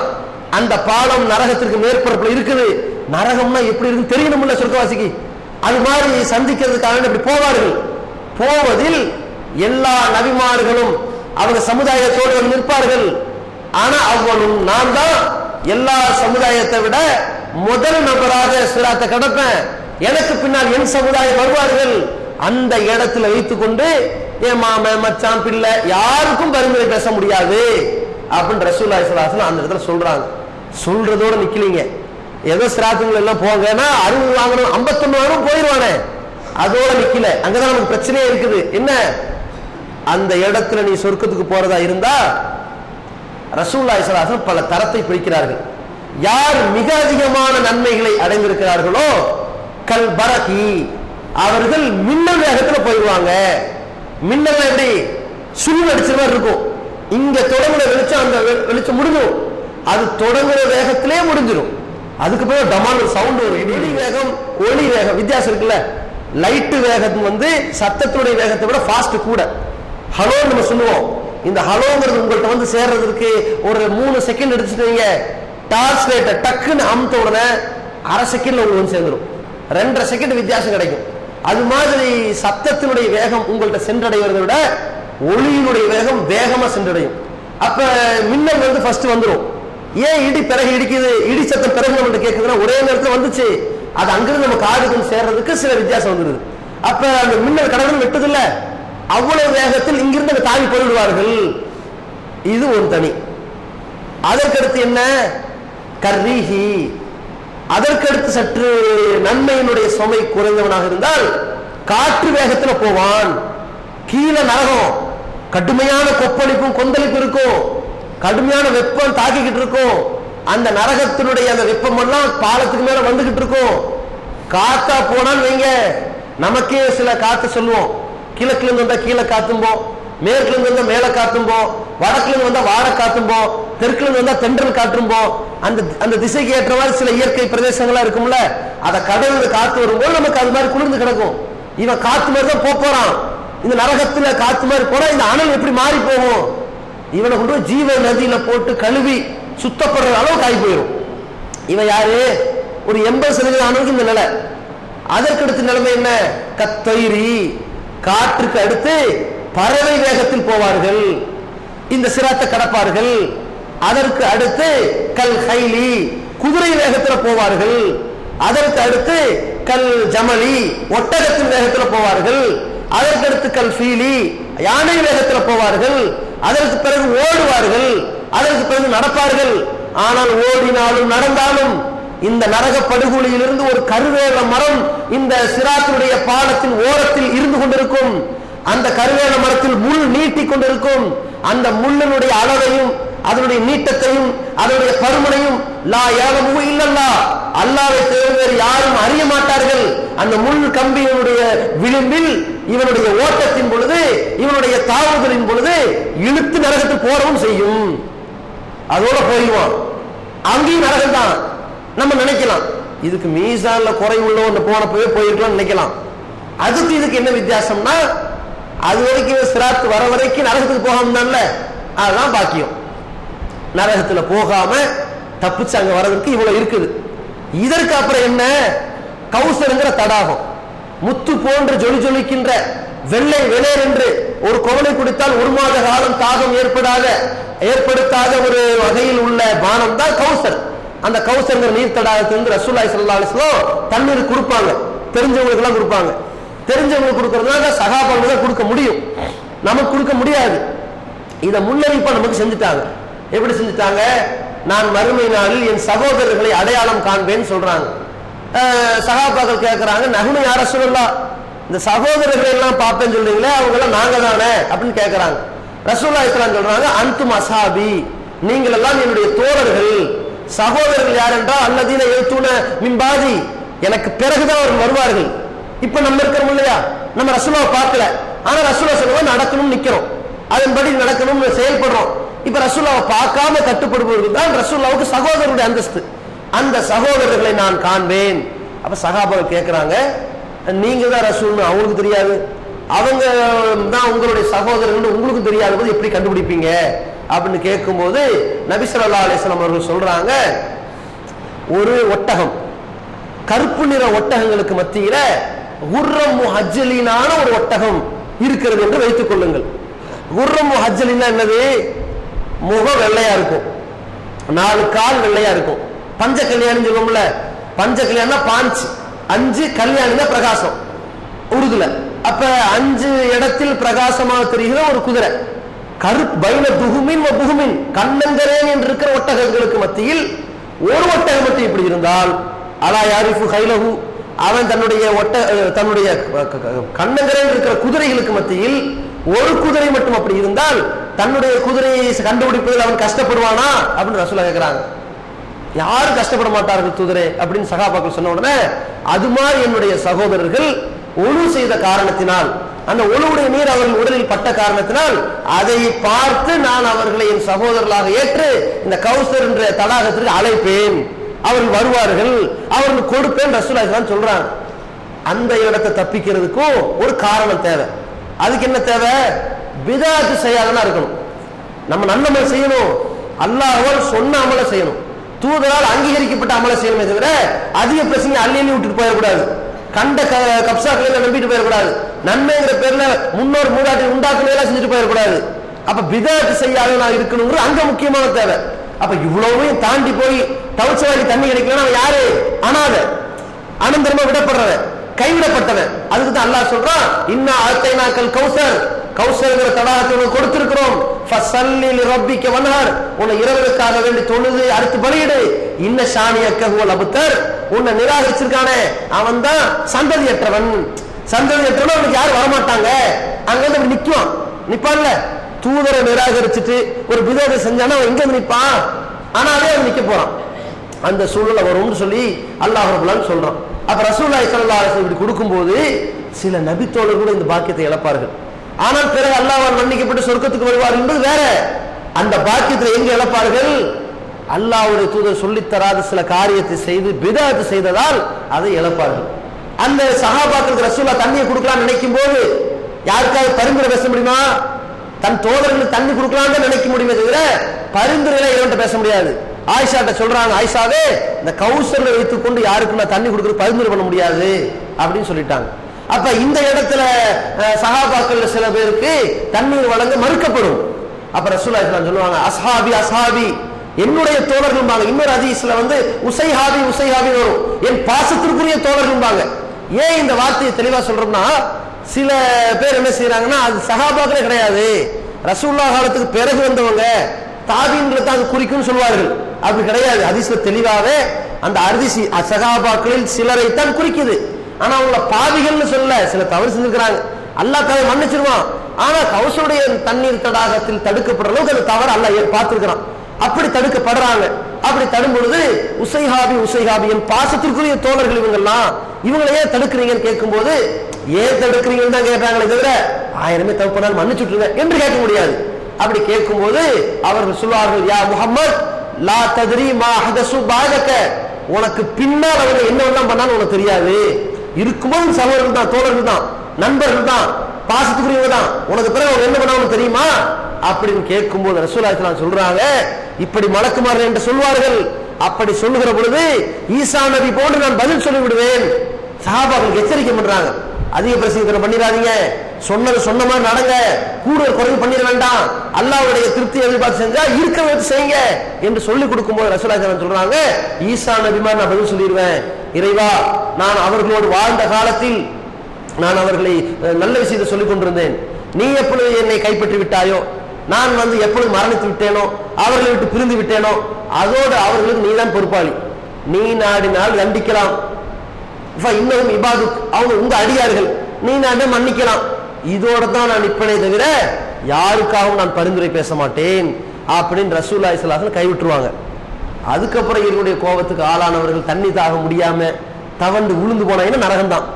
அந்த பாலம் நரகத்திற்கு மேற்பரப்பில் இருக்குது. நரகம்னா எப்படி இருக்குன்னு தெரியணும்ல சொர்க்கவாசிக்கு. அது மாதிரி சந்திக்கிறதுக்காக இப்படி போவார்கள். போவதில் எல்லா நபிமார்களும் அவங்க சமுதாயத்தோடு நிற்பார்கள். ஆனா அவனும் நான் தான் எல்லா சமுதாயத்தை விட முதல் நபராக சிராத்தை கடப்பேன். எனக்கு பின்னால் என் சமுதாயம் வருவார்கள். அந்த இடத்துல வைத்துக் கொண்டு என் மாமன் மச்சான் பிள்ளை யாருக்கும் பரிந்துரை பேச முடியாது அப்படின்னு ரசூலுல்லாஹி ஸல்லல்லாஹு அலைஹி வஸல்லம் அந்த இடத்துல சொல்றாங்க. சொல்றதோட நிக்கலீங்க, ஏதோ சிராத்துங்கள் எல்லாம் போங்கன்னா 60 வாங்கணும் 51 வாங்கணும் போயிடுவானே, அதோட நிக்கல. அங்கதான் நமக்கு பிரச்சனையே இருக்குது. என்ன? அந்த இடத்துல நீ சொர்க்கத்துக்கு போறதா இருந்தா ரசூலுல்லாஹி ஸல்லல்லாஹு அலைஹி வஸல்லம் பல தரத்தை பிரிக்கிறார்கள். யார் மிக அதிகமான நன்மைகளை அடைந்திருக்கிறார்களோ கல் பரகி, அவர்கள் மின்னல் வேகத்துல போயிடுவாங்க. மின்னல் எப்படி? சுழல் அடிச்ச மாதிரி இருக்கும். இங்க தொடங்குற வெளிச்சம் அந்த வெளிச்சம் முடிஞ்சிடும். அது தொடங்குற வேகத்திலே முடிஞ்சிடும். அதுக்கு போய் டமால் சவுண்ட் வரும். ஒளி வேகம் ஒளி வேகம் வித்தியாசம் இருக்குல்ல. லைட்டு வேகம் சத்தத்துடைய வேகத்தை விட ஃபாஸ்ட் கூட. ஹலோ நம்ம சொல்லுவோம். இந்த ஹலோங்கிறது உங்கள்கிட்ட சேர்றதுக்கு ஒரு 3 செகண்ட் எடுத்துட்டீங்க. டார்ச் லைட்டை டக்குன்னு அமுத்த உடனே அரை செகண்ட்ல உங்களுக்கு சேர்ந்துடும். 2.5 செகண்ட் வித்தியாசம் கிடைக்கும். அது மாதிரி சத்தத்தினுடைய வேகம் உங்கள்கிட்ட சென்றடைவதை விட ஒளியினுடைய வேகம் வேகமா சென்றடையும். அப்ப மின்னல் வந்து ஃபர்ஸ்ட் வந்துடும். ஏன் இடி பிறகு இடிக்குது, இடி சத்தம் பிறகு நம்ம கேட்குதுன்னா ஒரே நேரத்தில் வந்துச்சு, அது அங்கிருந்து நம்ம காதுக்கு சேர்றதுக்கு சில வித்தியாசம் வந்துருது. அப்ப அந்த மின்னல் கடவுள் வெட்டது இல்ல, அவ்வளவு வேகத்தில் இங்கிருந்து தாவி போய்விடுவார்கள். இது ஒரு தனி. அதற்கடுத்து என்ன, கர்ரீஹி. அதற்கடுத்து சற்று நன்மையினுடைய சுமை குறைந்தவனாக இருந்தால் காற்று வேகத்தில் போவான். கீழே நரகம், கடுமையான கொப்பளிப்பும் கொந்தளிப்பு இருக்கும், கடுமையான வெப்பம் தாக்கிக்கிட்டு இருக்கும். அந்த நரகத்தினுடைய அந்த வெப்பம் எல்லாம் பாலத்துக்கு மேல வந்துகிட்டு இருக்கும். காத்தா போனான்னு வைங்க, நமக்கே சில காத்து சொல்லுவோம், கிழக்குல இருந்து வந்தா கீழே காத்தும்போம், மேற்குல இருந்து வந்தா மேல காத்தும்போம், வடக்குல இருந்து வந்தா வாட காத்தும்போம், தெற்குல இருந்து வந்தா தென்றல் காற்றும்போம். அந்த அந்த திசைக்கு ஏற்ற மாதிரி சில இயற்கை பிரதேசங்களா இருக்கும்ல, அதை கடவுள் காத்து வரும்போது நமக்கு அது மாதிரி குளிர்ந்து கிடக்கும். இவன் காத்து மாதிரி தான் போறான். இந்த நரகத்துல காத்து மாதிரி போனா இந்த அனல் எப்படி மாறி போகும்? இவனை கொண்டு ஜீவ நதியில போட்டு கழுவி சுத்தப்படுற அளவுக்கு ஆகி போயிடும். இவன் யாரு, ஒரு 80% ஆனவருக்கு இந்த நிலை. அதற்கடுத்த நிலைமை என்ன, கத்தொயிரி. காற்றுக்கு அடுத்து பறவை வேகத்தில் போவார்கள், இந்த சிராத்தை கடப்பார்கள். அதற்கு அடுத்து கல் ஹைலி, குதிரை வேகத்தில் போவார்கள். அதற்கு அடுத்து கல் ஜமலி, ஒட்டகத்தின் வேகத்தில் போவார்கள். அதற்கடுத்து கல் ஃபீலி, யானை வேகத்தில் போவார்கள். அதற்கு பிறகு ஓடுவார்கள். அதற்கு பிறகு நடப்பார்கள். ஆனால் ஓடினாலும் நடந்தாலும் இந்த நரக படுகொலியிலிருந்து ஒரு கருவேல மரம் இந்த சிராத்தினுடைய பாலத்தின் ஓரத்தில் இருந்து கொண்டிருக்கும். அந்த கருவேல மரத்தில் முள் நீட்டி கொண்டிருக்கும். அந்த முள்ளினுடைய அளவையும் அதனுடைய நீட்டத்தையும் அதனுடைய பருமனையும் லா யஅலமு இல்லல்லாஹ், அல்லாஹ்வை தவிர வேறு யாரும் அறிய மாட்டார்கள். அந்த முள் கம்பியினுடைய விளிம்பில் இவனுடைய ஓட்டத்தின் பொழுது, இவனுடைய தாவுதலின் பொழுது இழுத்து நரகத்துக்கு போறவும் செய்யும். அதோட போயிடுவான். அங்கேயும் நரகம் தான். நம்ம நினைக்கலாம் இதுக்கு மீசான்ல குறை உள்ள போனப்பவே போயிருக்கலாம் நினைக்கலாம். அதுக்கு இதுக்கு என்ன வித்தியாசம்னா, அது வரைக்கும் சிராத்து வர வரைக்கும் நரகத்துக்கு போகாம, அதுதான் பாக்கியம். நரகத்துல போகாம தப்பிச்சு அங்க வரதுக்கு இவ்வளவு இருக்குது. இதற்கு அப்புறம் என்ன, கௌசருங்கிற தடாகம், முத்து போன்று ஜொலி ஜொலிக்கின்ற வெள்ளை வெளியர் என்று ஒரு குவளை குடித்தால் ஒரு மாத காலம் தாகம் ஏற்படுத்தாத ஒரு வகையில் உள்ள பானம் தான் கௌசர். அந்த கௌசருங்கிற நீர் தடாகத்திலிருந்து ரசூலுல்லாஹி ஸல்லல்லாஹு அலைஹி வஸல்லம் தண்ணீர் கொடுப்பாங்க. தெரிஞ்சவங்களுக்கு எல்லாம் கொடுப்பாங்க. தெரிஞ்சவங்களுக்கு கொடுக்கறதுனால சகாபாக்களுக்கு தான் கொடுக்க முடியும், நமக்கு கொடுக்க முடியாது. இதை முன்னறிவிப்பா நமக்கு செஞ்சுட்டாங்க. எப்படி செஞ்சுட்டாங்க, நான் மறுமை நாளில் என் சகோதரர்களை அடையாளம் காண்பேன்னு சொல்றாங்க. சகாபாக்கள் கேட்கிறாங்க, நஹ்னு யா ரசூலுல்லாஹ், இந்த சகோதரர்களை எல்லாம் பார்ப்பேன்னு சொல்றீங்களே, அவங்க எல்லாம் நாங்க தானே அப்படின்னு கேட்கிறாங்க. ரசூலுல்லாஹி ஸல்லல்லாஹு அலைஹி வஸல்லம் சொல்றாங்க, அன்தும் அஸ்ஹாபி, நீங்கள் எல்லாம் என்னுடைய தோழர்கள். சகோதரர்கள் யார் என்றால் அல்லதீன யௌதுன மின் பாதி, எனக்கு பிறகுதான் அவர்கள் வருவார்கள். இப்ப நம்ம இருக்கிறோம் இல்லையா, நம்ம ரசூலுல்லாஹ் பார்க்கல, ஆனா ரசூலுல்லாஹ் சொல்லுவாங்க நடக்கணும்னு நிக்கிறோம், அதன்படி நடக்கணும்னு செயல்படுறோம். இப்ப ரசூலுல்லாஹ் பார்க்காம கட்டுப்படுபவர்கள் தான் ரசூலுல்லாஹ்வுக்கு சகோதரருடைய அந்தஸ்து. அந்த சகோதரர்களை நான் காண்பேன். அப்ப சஹாபாக்கள் கேட்கிறாங்க, நீங்க தான் ரசூல்னு அவங்களுக்கு தெரியாது, அவங்க தான் உங்களுடைய சகோதரர்கள் உங்களுக்கு தெரியாத போது எப்படி கண்டுபிடிப்பீங்க அப்படின்னு கேட்கும்போது நபி ஸல்லல்லாஹு அலைஹி வஸல்லம் அவர்கள் சொல்றாங்க, ஒரு ஒட்டகம், கருப்பு நிற ஒட்டகங்களுக்கு மத்தியில குர்ரம் முஹஜ்ஜலினான ஒரு ஒட்டகம் இருக்கிறது என்று வைத்துக் கொள்ளுங்கள். குர்ரம் முஹஜ்ஜலினா என்னது, முகம் வெள்ளையா இருக்கும், 4 கால் வெள்ளையா இருக்கும். பஞ்ச கல்யாணம் சொல்லுவோம்ல, பஞ்ச கல்யாணம் பாஞ்சு, 5 கல்யாணம் பிரகாசம் உருதுல. அப்ப 5 இடத்தில் பிரகாசமாக தெரிகிற ஒரு குதிரை, கருப்பு பைன துகுமின் புகுமின், கண்ணங்கரேன் என்று இருக்கிற ஒட்டகங்களுக்கு மத்தியில் ஒரு ஒட்டகம் மட்டும் இப்படி இருந்தால், அலா யாரிஃபு கைலஹு, அவன் தன்னுடைய கண்ணங்கரேன் இருக்கிற குதிரைகளுக்கு மத்தியில் ஒரு குதிரை மட்டும் அப்படி இருந்தால் தன்னுடைய குதிரையை கண்டுபிடிப்பதில் அவன் கஷ்டப்படுவானா அப்படின்னு ரசூலுல்லாஹ் கேட்கிறாங்க. யாரும் கஷ்டப்பட மாட்டார்கள் குதிரை அப்படின்னு சகாபாக்கள் சொன்ன உடனே, அது மாதிரி என்னுடைய சகோதரர்கள் ஒழு செய்த காரணத்தினால், அந்த ஒழுவுடைய நீர் அவர்கள் உடலில் பட்ட காரணத்தினால் அதை பார்த்து நான் அவர்களை என் சகோதரர்களாக ஏற்று இந்த கௌசர் என்ற தடாகத்திற்கு அழைப்பேன், அவர்கள் வருவார்கள், அவர்களுக்கு கொடுப்பேன் ரசூலுல்லாஹ் சொல்றாங்க. அந்த இடத்தை தப்பிக்கிறதுக்கும் ஒரு காரணம் தேவை. அதுக்கு என்ன தேவை, பிதாத்து செய்யாதனா இருக்கணும். நம்ம நல்லமல் செய்யணும், அல்லாஹ்வால் சொன்ன அமல செய்யணும், தூதரால் அங்கீகரிக்கப்பட்ட அமல செய்யணுமே தவிர அதிக பிரச்சனை அள்ளி விட்டுட்டு போயிடக்கூடாது, கண்ட கப்சாக்களை நம்பிட்டு போயிடக்கூடாது. நன்மைங்கிற பேர்ல முன்னோர் மூதாட்டி உண்டாக்குனதெல்லாம் செஞ்சுட்டு போயிடக்கூடாது. அப்ப பிதஅத் செய்யாத நான் இருக்கணுங்கிறது அங்க முக்கியமான தேவை. அப்ப இவ்வளவையும் தாண்டி போய் தவச்சவாடி தண்ணி கிடைக்கலன்னா அவன் யாரு? அனாதை, அனந்தரமா விடப்படுறவன், கைவிடப்பட்டவன். அதுக்கு தான் அல்லாஹ் சொல்றான், இன்னா ஆத்தைனாக்கல் கௌசர், கௌசர்ங்கிற தடாகத்தை உனக்கு கொடுத்திருக்கிறோம். ஃபஸல்லி லிரப்பிக வன்ஹர், உன்னை இரவுக்காக வேண்டி தொழுது அடுத்து பலியிடு. இன்ன ஷானியக்க ஹுவல் அப்தர், உன்னை நிராகரிச்சிருக்கானே அவன் தான் சந்ததியற்றவன். சந்ததியற்றவன் அவனுக்கு யாரும் வரமாட்டாங்க. அங்க வந்து நிக்குவான், நிப்பான்ல. தூதரை நிராகரிச்சுட்டு ஒரு பிதஅத்தை செஞ்சானா அவன் எங்க வந்து நிப்பான்? ஆனா அதே அவன் நிக்க போறான். அந்த சூழ்நிலை வரும்னு சொல்லி அல்லாஹ் ரப்பல் ஆலமீன் சொல்றான். அப்ப ரசூலுல்லாஹி ஸல்லல்லாஹு அலைஹி வஸல்லம் இப்படி கொடுக்கும்போது சில நபித்தோழர் கூட இந்த பாக்கியத்தை இழப்பார்கள். ஆனால் பிறகு அல்லாஹ்வால் மன்னிக்கப்பட்டு சொர்க்கத்துக்கு வருவார் என்பது வேற. அந்த பாக்கியத்தை எங்க இழப்பார்கள்? அல்லாஹ்வுடைய தூதர் சொல்லித் தராத சில காரியத்தை செய்து பிதஅத் செய்ததால் அதை இழப்பார்கள். அந்த சஹாபாக்களுக்கு ரசூலுல்லாஹ் தண்ணியை கொடுக்கலாம்னு நினைக்கும் போது யாருக்காவது பரிந்துரை பேச முடியுமா? தன் தோழர்களுக்கு தண்ணி கொடுக்கலாம்னு நினைக்க முடியுமே தவிர பரிந்துரையில இவன்ட்ட பேச முடியாது. ஆயிஷாட்ட சொல்றாங்க, ஆயிஷாவே இந்த கௌசர்ல வைத்துக் கொண்டு யாருக்கு நான் தண்ணி கொடுக்கறது பரிந்துரை பண்ண முடியாது அப்படின்னு சொல்லிட்டாங்க. அப்ப இந்த இடத்துல சஹாபாக்கள் சில பேருக்கு தண்ணீர் வழங்க மறுக்கப்படும். அப்ப ரசூலுல்லாஹி ஸல்லல்லாஹு அலைஹி வஸல்லம் சொல்லுவாங்க, அஸ்ஹாபி அஸ்ஹாபி, என்னுடைய தோழர்கள். இன்னொரு ஹதீஸ்ல வந்து உசைஹாபி உசைஹாபி வரும், என் பாசத்திற்குரிய தோழர்கள். ஏன் இந்த வார்த்தையை தெளிவா சொல்றோம்னா, சில பேர் என்ன செய்யறாங்கன்னா அது சஹாபாக்களே கிடையாது, ரசூலுல்லாஹ் காலத்துக்கு பிறகு வந்தவங்க தாபீன்களை தான் அது குறிக்கும்னு சொல்வார்கள். அப்படி கிடையாது. ஹதீஸ்ல தெளிவாவே அந்த அரிசி சஹாபாக்களில் சிலரை தான் குறிக்குது. ஆனா அவங்கள பாவிகள்னு சொல்ல, சில தவறு செஞ்சிருக்கிறாங்க, அல்லாஹ் தவறு மன்னிச்சிருவான். ஆனா கௌசருடைய தண்ணீர் தடாகத்தில் தடுக்கப்படுற அளவுக்கு அந்த தவறு அல்லாஹ் பார்த்திருக்கிறான். அப்படி தடுக்கப்படுறாங்க. அப்படி தடும் பொழுது உசைஹாபி உசைஹாபி, என் பாசத்திற்குரிய தோழர்கள் இவங்கெல்லாம், இவங்களை ஏன் தடுக்கிறீங்கன்னு கேட்கும் போது ஏன் தடுக்கிறீங்கன்னு தான் கேட்பாங்களே தவிர ஆயிரமே தப்பு பண்ணாலும் மன்னிச்சுட்டுருங்க என்று கேட்க முடியாது. அப்படி கேட்கும் போது அவர்கள் சொல்வார்கள், யா முஹம்மத் லா தத்ரி மா ஹதசு பாதக, உனக்கு பின்னால் அவங்க என்னவெல்லாம் பண்ணாலும் உனக்கு தெரியாது. இருக்கும்போது சகோதரர்கள் தான், தோழர்கள் தான், நண்பர்கள் தான், பாசத்துக்குரியவங்க தான், உனக்கு பிறகு அவங்க என்ன பண்ணாலும் தெரியுமா அப்படின்னு கேட்கும்போது ரசூலுல்லாஹி ஸல்லல்லாஹு அலைஹி வஸல்லம் சொல்றாங்க, இப்படி மலக்குமார்கள் என்று சொல்வார்கள். அப்படி சொல்லுகிற பொழுது ஈசா நபி போன்று நான் பதில் சொல்லி விடுவேன். சஹாபாக்களுக்கு எச்சரிக்கை பண்றாங்க, அதிக பிரசங்கம் பண்ணிடாதீங்க, சொன்னது சொன்ன மாதிரி நடங்க, கூடுதல் குறைவு பண்ணிட வேண்டாம், அல்லாஹ்வுடைய திருப்தி எதிர்பார்த்து செஞ்சா இருக்க வச்சு செய்யுங்க என்று சொல்லி கொடுக்கும்போது ரசூலுல்லாஹி ஸல்லல்லாஹு அலைஹி வஸல்லம் சொல்றாங்க, ஈசா நபி மாதிரி நான் பதில் சொல்லிடுவேன். இறைவா, நான் அவர்களோடு வாழ்ந்த காலத்தில் நான் அவர்களை நல்ல விஷயத்தை சொல்லிக் கொண்டிருந்தேன். நீ எப்பொழுது என்னை கைப்பற்றி விட்டாயோ, நான் வந்து எப்பொழுது மரணித்து விட்டேனோ, அவர்களை விட்டு பிரிந்து விட்டேனோ, அதோடு அவர்களுக்கு நீதான் பொறுப்பாளி. நீ நாடினால் தண்டிக்கலாம், இன்னும் இபாது, அவங்க உங்க அடியார்கள், நீ நானே மன்னிக்கலாம். இதோட தான் நான் நிற்பனே தவிர யாருக்காகவும் நான் பரிந்துரை பேச மாட்டேன் அப்படின்னு ரசூலுல்லாஹி ஸல்லல்லாஹு அலைஹி வஸல்லம் கைவிட்டுருவாங்க. அதுக்கப்புறம் இவருடைய கோபத்துக்கு ஆளானவர்கள் தண்ணி தாக முடியாம தவண்டு உளுந்து போனாங்கன்னா நரகம்தான்.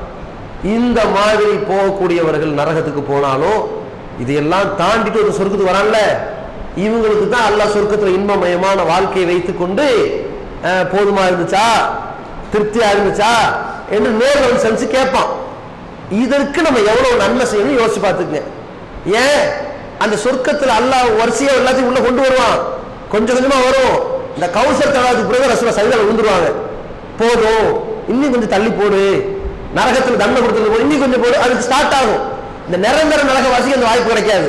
இந்த மாதிரி போகக்கூடியவர்கள் நரகத்துக்கு போனாலும் இதையெல்லாம் தாண்டிட்டு ஒரு சொர்க்கத்துக்கு வரான்ல, இவங்களுக்கு தான் அல்லாஹ் சொர்க்கத்துல இன்பமயமான வாழ்க்கையை வைத்துக் கொண்டு போதுமா இருந்துச்சா, திருப்தியா இருந்துச்சா என்று நேரில் செஞ்சு கேட்பான். இதற்கு நம்ம எவ்வளவு நன்மை செய்யணும் யோசிச்சு பார்த்துக்குங்க. ஏன் அந்த சொர்க்கத்துல அல்லாஹ் வரிசையா எல்லாத்தையும் உள்ள கொண்டு வருவான், கொஞ்சம் கொஞ்சமா வரும். இந்த கௌசர் தடாகத்துக்கு பிறகு ரசூலுல்லாஹ் சைடுல விழுந்துருவாங்க, போதும் இன்னும் கொஞ்சம் தள்ளி போடு, நரகத்துல தண்டனை கொடுத்தது போது இன்னும் கொஞ்சம் போடு, அதுக்கு ஸ்டார்ட் ஆகும். இந்த நிரந்தர நரகவாசிக்கு அந்த வாய்ப்பு கிடைக்காது,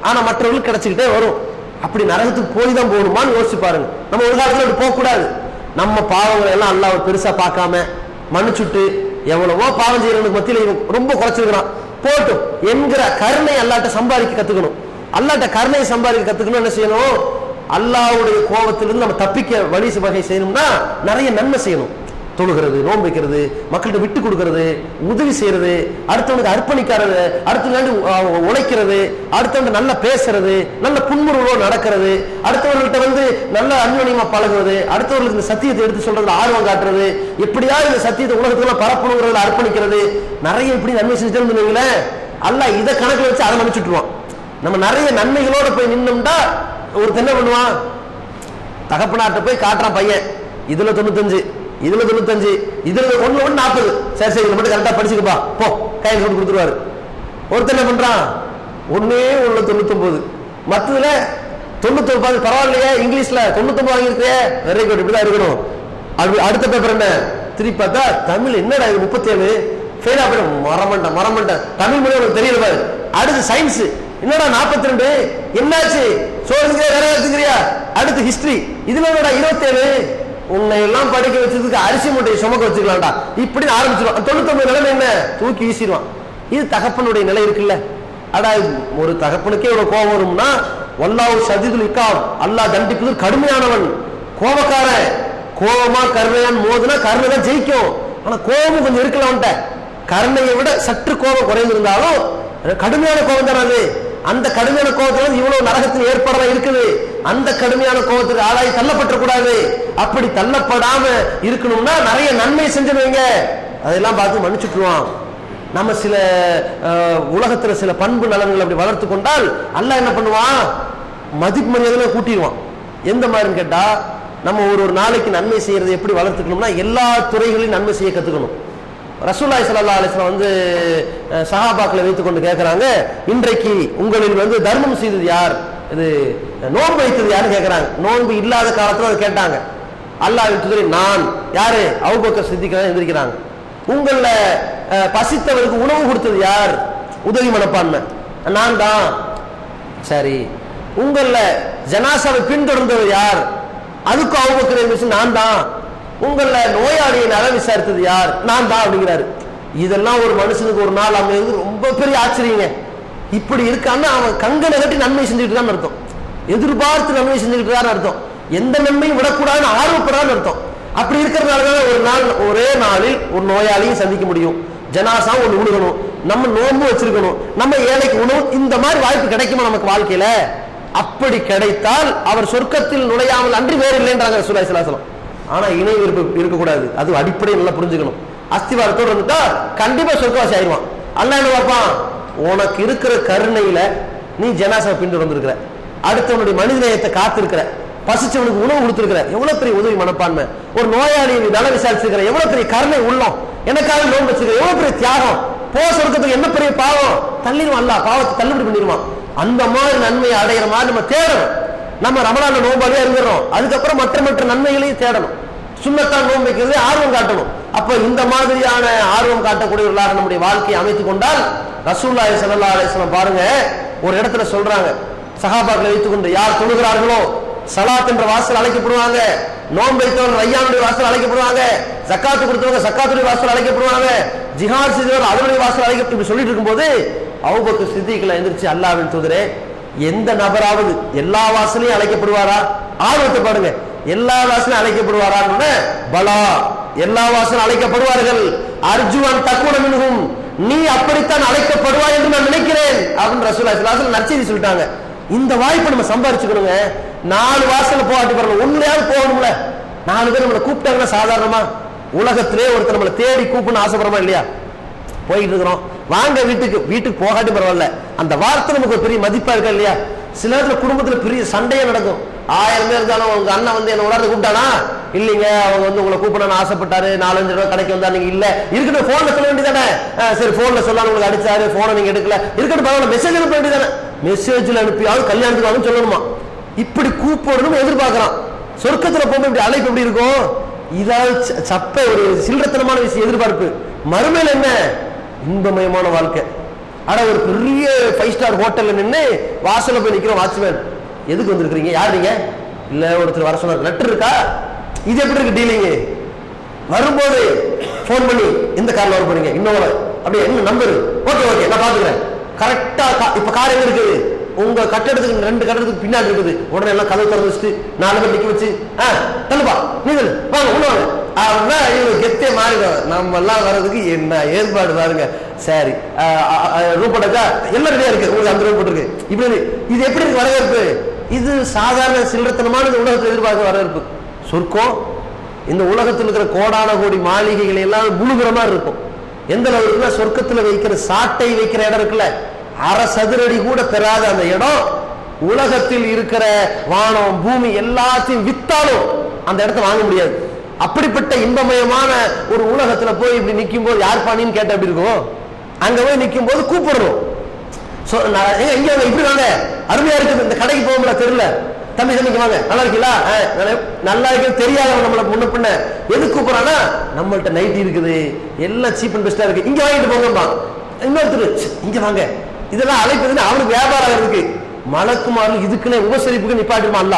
ஆனா மற்றவர்களுக்கு கிடைச்சிக்கிட்டே வரும். அப்படி நரகத்துக்கு போய் தான் போகணுமான்னு யோசிச்சு பாருங்க. நம்ம ஒரு காலத்துல அப்படி போக கூடாது. நம்ம பாவங்களை எல்லாம் அல்லாஹ் பெருசா பார்க்காம மன்னிச்சுட்டு, எவ்வளவோ பாவம் செய்யறவனுக்கு மத்தியில ரொம்ப குறைச்சிருக்கிறான் போட்டும் என்கிற கருணை அல்லாட்ட சம்பாதிக்க கத்துக்கணும். அல்லாட்ட கருணையை சம்பாதிக்க கத்துக்கணும். என்ன செய்யணும்? அல்லாஹ்வுடைய கோபத்திலிருந்து நம்ம தப்பிக்க வழி வகை செய்யணும்னா நிறைய நன்மை செய்யணும். தொழுகிறது, நோன்பு வைக்கிறது, மக்கள்கிட்ட விட்டு கொடுக்கிறது, உதவி செய்யறது, அடுத்தவனுக்கு அர்ப்பணிக்கிறது, அடுத்தவங்க உழைக்கிறது, அடுத்தவங்க நல்லா பேசுறது, நல்ல புன்முறுவலோடு நடக்கிறது, அடுத்தவர்கள்ட்ட வந்து நல்ல அந்யோன்யமா பழகுவது, அடுத்தவர்களுக்கு இந்த சத்தியத்தை எடுத்து சொல்றதுல ஆர்வம் காட்டுறது, எப்படியாவது இந்த சத்தியத்தை உலகத்துக்குள்ள பரப்பணுங்கிறதுல அர்ப்பணிக்கிறது, நிறைய இப்படி நன்மை செஞ்சுட்டு அல்லாஹ் இதை கணக்கில் வச்சு அதை மன்னிச்சுட்டுருவான். நம்ம நிறைய நன்மைகளோட போய் நின்னோம்னா ஒருத்தர் என்ன பண்ணுவான், தகப்பனார்ட்ட போய் காட்டுறான் பையன், இதுல 95, இதுல 95, இதுல 1 40, சரி சரி மட்டும் கரெக்டா படிச்சுக்கப்பா போ கையில் கொண்டு கொடுத்துருவாரு. ஒருத்தர் என்ன பண்றான், 1 99, மற்றதுல 99 பரவாயில்லையே, இங்கிலீஷ்ல 99 வாங்கியிருக்கே, வெரி குட், இப்படிதான் இருக்கணும். அடுத்த பேப்பர் என்ன திருப்பி பார்த்தா தமிழ் என்னடா இது 37, ஃபெயில் ஆகிடும். மரமண்ட தமிழ் மொழி உனக்கு தெரியல பாரு. அடுத்து சயின்ஸ், என்னடா 42 என்னாச்சு, சோறுங்கிறியா வேற எடுத்துக்கிறியா, அடுத்து ஹிஸ்டரி, இதுல 27 உன்னை எல்லாம் படிக்க வச்சதுக்கு அரிசி மூட்டையை சுமக்க வச்சுக்கலாம்டா இப்படி ஆரம்பிச்சிருவான். 99 நிலைமை என்ன தூக்கி வீசிடுவான். இது தகப்பனுடைய நிலை இருக்குல்ல. அடா ஒரு தகப்பனுக்கே ஒரு கோபம் வரும்னா வல்லாஹு ஷதீதுல் இகாப், அல்லாஹ் தண்டிப்பது கடுமையானவன். கோபக்காரன் கோபமா கருணையான் மோதுனா கருணை தான் ஜெயிக்கும். ஆனா கோபம் கொஞ்சம் இருக்கலாம்ட்ட, கருணையை விட சற்று கோபம் குறைந்திருந்தாலும் கடுமையான கோபம் தானே அது. அந்த கடுமையான கோபத்துல இவ்வளவு நரகத்தில் ஏற்படலாம் இருக்குது. அந்த கடுமையான கோபத்துக்கு ஆளாகி தள்ளப்பட்ட கூடாது. அப்படி தள்ளப்படாம இருக்கணும்னா நிறைய நன்மை செஞ்சுருவீங்க, அதெல்லாம் பார்த்து மன்னிச்சுக்குவான். நம்ம சில உலகத்துல சில பண்பு நலன்கள் அப்படி வளர்த்து கொண்டால் அல்லாஹ் என்ன பண்ணுவான், மதிப்பு மரியாதை கூட்டிடுவான். எந்த மாதிரின்னு கேட்டா, நம்ம ஒரு நாளைக்கு நன்மை செய்யறதை எப்படி வளர்த்துக்கணும்னா எல்லா துறைகளையும் நன்மை செய்ய கத்துக்கணும். ரசூலுல்லாஹி ஸல்லல்லாஹு அலைஹி வஸல்லம் சஹாபாக்களை வைத்துக் கொண்டு கேட்கிறாங்க, இன்றைக்கு உங்களில் தர்மம் செய்தது யார், இது நோன்பு வைத்தது யாருன்னு கேட்கிறாங்க. நோன்பு இல்லாத காலத்துல அதை கேட்டாங்க. அல்லாஹ்வின் தூதரே நான், யாரு, அபூபக்கர் சித்திக் எந்திரிக்கிறாங்க. உங்கள பசித்தவருக்கு உணவு கொடுத்தது யார், உதவி மனப்பான்மை, நான் தான். சரி, உங்கள ஜனாசாவை பின்தொடர்ந்தவர் யார், அதுக்கும் அபூபக்கர் நான் தான். உங்கள நோயாளியை நலம் விசாரித்தது யார், நான் தான் அப்படிங்கிறாரு. இதெல்லாம் ஒரு மனுஷனுக்கு ஒரு நாள் அமைவது ரொம்ப பெரிய ஆச்சரியங்க. இப்படி இருக்கான்னு அவன் கங்கனை கட்டி நன்மை செஞ்சுக்கிட்டு தான் அர்த்தம், எதிர்பார்த்து நன்மை செஞ்சுக்கிட்டு தான் அர்த்தம், எந்த நன்மையும் விடக்கூடாதுன்னு ஆர்வப்படான்னு அர்த்தம். அப்படி இருக்கிறதுனாலதான் ஒரு நாள் ஒரே நாளில் ஒரு நோயாளியும் சந்திக்க முடியும், ஜனாசா ஒண்ணு உழுகணும், நம்ம நோன்பு வச்சிருக்கணும், நம்ம ஏழைக்கு உணவு, இந்த மாதிரி வாய்ப்பு கிடைக்குமா நமக்கு வாழ்க்கையில? அப்படி கிடைத்தால் அவர் சொர்க்கத்தில் நுழையாமல் அன்றி வேறு இல்லைன்றாங்க ரசூலுல்லாஹி ஸல்லல்லாஹு அலைஹி வஸல்லம். ஆனா இணை இருக்கக்கூடாது, அது அடிப்படையை நல்லா புரிஞ்சுக்கணும். அஸ்திவாரத்தோடு இருந்துட்டா கண்டிப்பா சொர்க்கவாசி ஆயிடுவான். அல்லாஹ் என்ன பார்ப்பான், உனக்கு இருக்கிற கருணையில நீ ஜனாசாவை பின்தொடர்ந்திருக்கிற, அடுத்தவனுடைய மனிதநேயத்தை காத்திருக்கிற, பசிச்சவனுக்கு உணவு கொடுத்திருக்கிற, எவ்வளவு பெரிய உதவி மனப்பான்மை, ஒரு நோயாளியை நீ நல விசாரிச்சிருக்கிற, எவ்வளவு பெரிய கருணை உள்ளம், எனக்காக நோன்பு வச்சிருக்கிற, எவ்வளவு பெரிய தியாகம், போ சொர்க்கத்துக்கு என்ன பெரிய பாவம், தள்ளிடுவான் அல்லாஹ், பாவத்தை தள்ளுபடி பண்ணிடுவான். அந்த மாதிரி நன்மையை அடைகிற மாதிரி நம்ம தேடணும். நம்ம ரமலான்ல நோம்பாலே இருக்கிறோம், அதுக்கப்புறம் மற்ற நன்மைகளையும் தேடணும். சுன்னத்தான் நோன்பு வைக்கிறது ஆர்வம் காட்டணும். அப்ப இந்த மாதிரியான ஆர்வம் காட்டக்கூடியவர்களாக நம்முடைய வாழ்க்கையை அமைத்துக் கொண்டால், ரசூலுல்லாஹி ஸல்லல்லாஹு அலைஹி வஸல்லம் பாருங்க, ஒரு இடத்துல சொல்றாங்க, சஹாபாக்களை வைத்துக் கொண்டு யார் தொழுகிறார்களோ சலாத் என்ற வாசல் அழைக்கப்படுவாங்க, நோன்பு வைத்தவர்கள் ரையானுடைய வாசல் அழைக்கப்படுவாங்க, ஜக்காத்து கொடுத்தவங்க ஜக்காத்துடைய வாசல் அழைக்கப்படுவாங்க, ஜிஹாத் செய்தவர் அதனுடைய வாசல் அழைக்கப்பட்டு சொல்லிட்டு இருக்கும்போது அபூபக்கர் சித்திக்ல எந்திரிச்சு, அல்லாஹ்வின் தூதரே, எந்த நபராவது எல்லா வாசலையும் அழைக்கப்படுவாரா, ஆர்வத்தை பாருங்க, எல்லா வாசலும் அழைக்கப்படுவாரான்னு, பலா எல்லா வாசலும் அழைக்கப்படுவார்கள், அர்ஜுவன் தக்குணமினும், நீ அப்படித்தான் அழைக்கப்படுவாய் என்று நான் நினைக்கிறேன் அப்படின்னு ரசூலுல்லாஹி ஸல்லல்லாஹு அலைஹி வஸல்லம் நற்செய்தி சொல்லிட்டாங்க. இந்த வாய்ப்பை நம்ம சம்பாரிச்சுக்கணுங்க. 4 வாசல போகாட்டி பரவாயில்ல, ஒண்ணுலயாவது போகணும்ல. 4 பேர் நம்மளை கூப்பிட்டாங்கன்னா சாதாரணமா, உலகத்திலே ஒருத்தர் நம்மளை தேடி கூப்பிடணும்னு ஆசைப்படுறோமா இல்லையா? போயிட்டு இருக்கிறோம், வாங்க வீட்டுக்கு போகாட்டி பரவாயில்ல, அந்த வார்த்தை நமக்கு ஒரு பெரிய மதிப்பா இருக்கா இல்லையா? சில நேரத்துல குடும்பத்துல பெரிய சண்டையே நடக்கும். 1000 பேர் இருந்தாலும் உங்க அண்ணன் என்ன உணர்ந்து கூப்பிட்டானா, இல்லைங்க அவங்க உங்களை கூப்பிடணும்னு ஆசைப்பட்டாரு, 4-5 ரூபாய் கடைக்கு வந்தா, நீங்க இல்ல இருக்கட்டும் போன்ல சொல்ல வேண்டியதானே, சரி போன்ல சொல்லாம உங்களுக்கு அடிச்சாரு, போனை நீங்க எடுக்கல, இருக்கட்டும் பரவாயில்ல, மெசேஜ் அனுப்ப வேண்டியதானே, மெசேஜ்ல அனுப்பியாவது கல்யாணத்துக்கு வாங்க சொல்லணுமா, இப்படி கூப்பிடணும் எதிர்பார்க்கிறான். சொர்க்கத்துல போகும்போது இப்படி அழைப்பு எப்படி இருக்கும், இதாவது சப்ப ஒரு சில்லறத்தனமான விஷயம் எதிர்பார்ப்பு. மறுமையில என்ன இன்பமயமான வாழ்க்கை. ஆனா ஒரு பெரிய 5 ஸ்டார் ஹோட்டல்ல நின்று வாசல்ல போய் நிக்கிற வாட்ச்மேன், எதுக்கு வந்திருக்கீங்க, யார் நீங்க, இல்ல ஒருத்தர் வர சொன்னார், லெட்டர் இருக்கா, இது எப்படி இருக்கு டீலிங், வரும்போது போன் பண்ணி இந்த கார்ல வர போறீங்க, இன்னொரு அப்படியே என்ன நம்பர், ஓகே நான் பாத்துக்கிறேன், கரெக்டா இப்ப கார் எங்க இருக்குது, உங்க கட்டடத்துக்கு 2 கட்டடத்துக்கு பின்னாடி இருக்குது, உடனே எல்லாம் கதவு திறந்து வச்சுட்டு 4 பேர் நிக்க வச்சு, தள்ளுப்பா நீங்கள் வாங்க உள்ள வாங்க, அதுதான் இவங்க கெத்தே மாறிடும். நம்ம எல்லாம் வர்றதுக்கு என்ன ஏற்பாடு பாருங்க. சரி ரூம் போட்டா எல்லாம் ரெடியா இருக்கு, உங்களுக்கு அந்த ரூம் போட்டுருக்கு, இப்படி இது எப்படி இருக்கு வரவேற்பு, இது சாதாரண சில்லறத்தனமான இந்த உலகத்தில் எதிர்பார்க்க வரவேற்பு. சொர்க்கம் இந்த உலகத்தில் இருக்கிற கோடான கோடி மாளிகைகள் எல்லாம் முழுகிற மாதிரி இருக்கும். எந்த அளவு இருக்குன்னா, சொர்க்கத்துல வைக்கிற சாட்டை வைக்கிற இடம் இருக்குல்ல, 1/2 சதுரடி கூட பெறாத அந்த இடம், உலகத்தில் இருக்கிற வானம் பூமி எல்லாத்தையும் வித்தாலும் அந்த இடத்த வாங்க முடியாது. அப்படிப்பட்ட இன்பமயமான ஒரு உலகத்துல போய் இப்படி நிற்கும் போது யார் பாணின்னு கேட்ட எப்படி இருக்கும், அங்க போய் நிற்கும் போது கூப்பிடணும், இப்படி வாங்க அருமையா இருக்குது, இந்த கடைக்கு போக முடியல தெரியல, தம்பி தம்பிக்கு வாங்க, நல்லா இருக்கீங்களா, நல்லா இருக்கு தெரியாதவங்க நம்மள முன்ன பின்ன எது கூப்பிடறானா, நம்மள்ட்ட நைட்டி இருக்குது, எல்லாம் சீப் அண்ட் பெஸ்டா இருக்கு, இங்க வாங்கிட்டு போங்கப்பா. இன்னொருத்தர் இங்க வாங்க, இதெல்லாம் அழைப்பதுன்னு அவனுக்கு வியாபாரம் இருக்கு. மலக்குமார்கள் இதுக்குன்னு உபசரிப்புக்கு நிப்பாட்டிருமா அல்ல.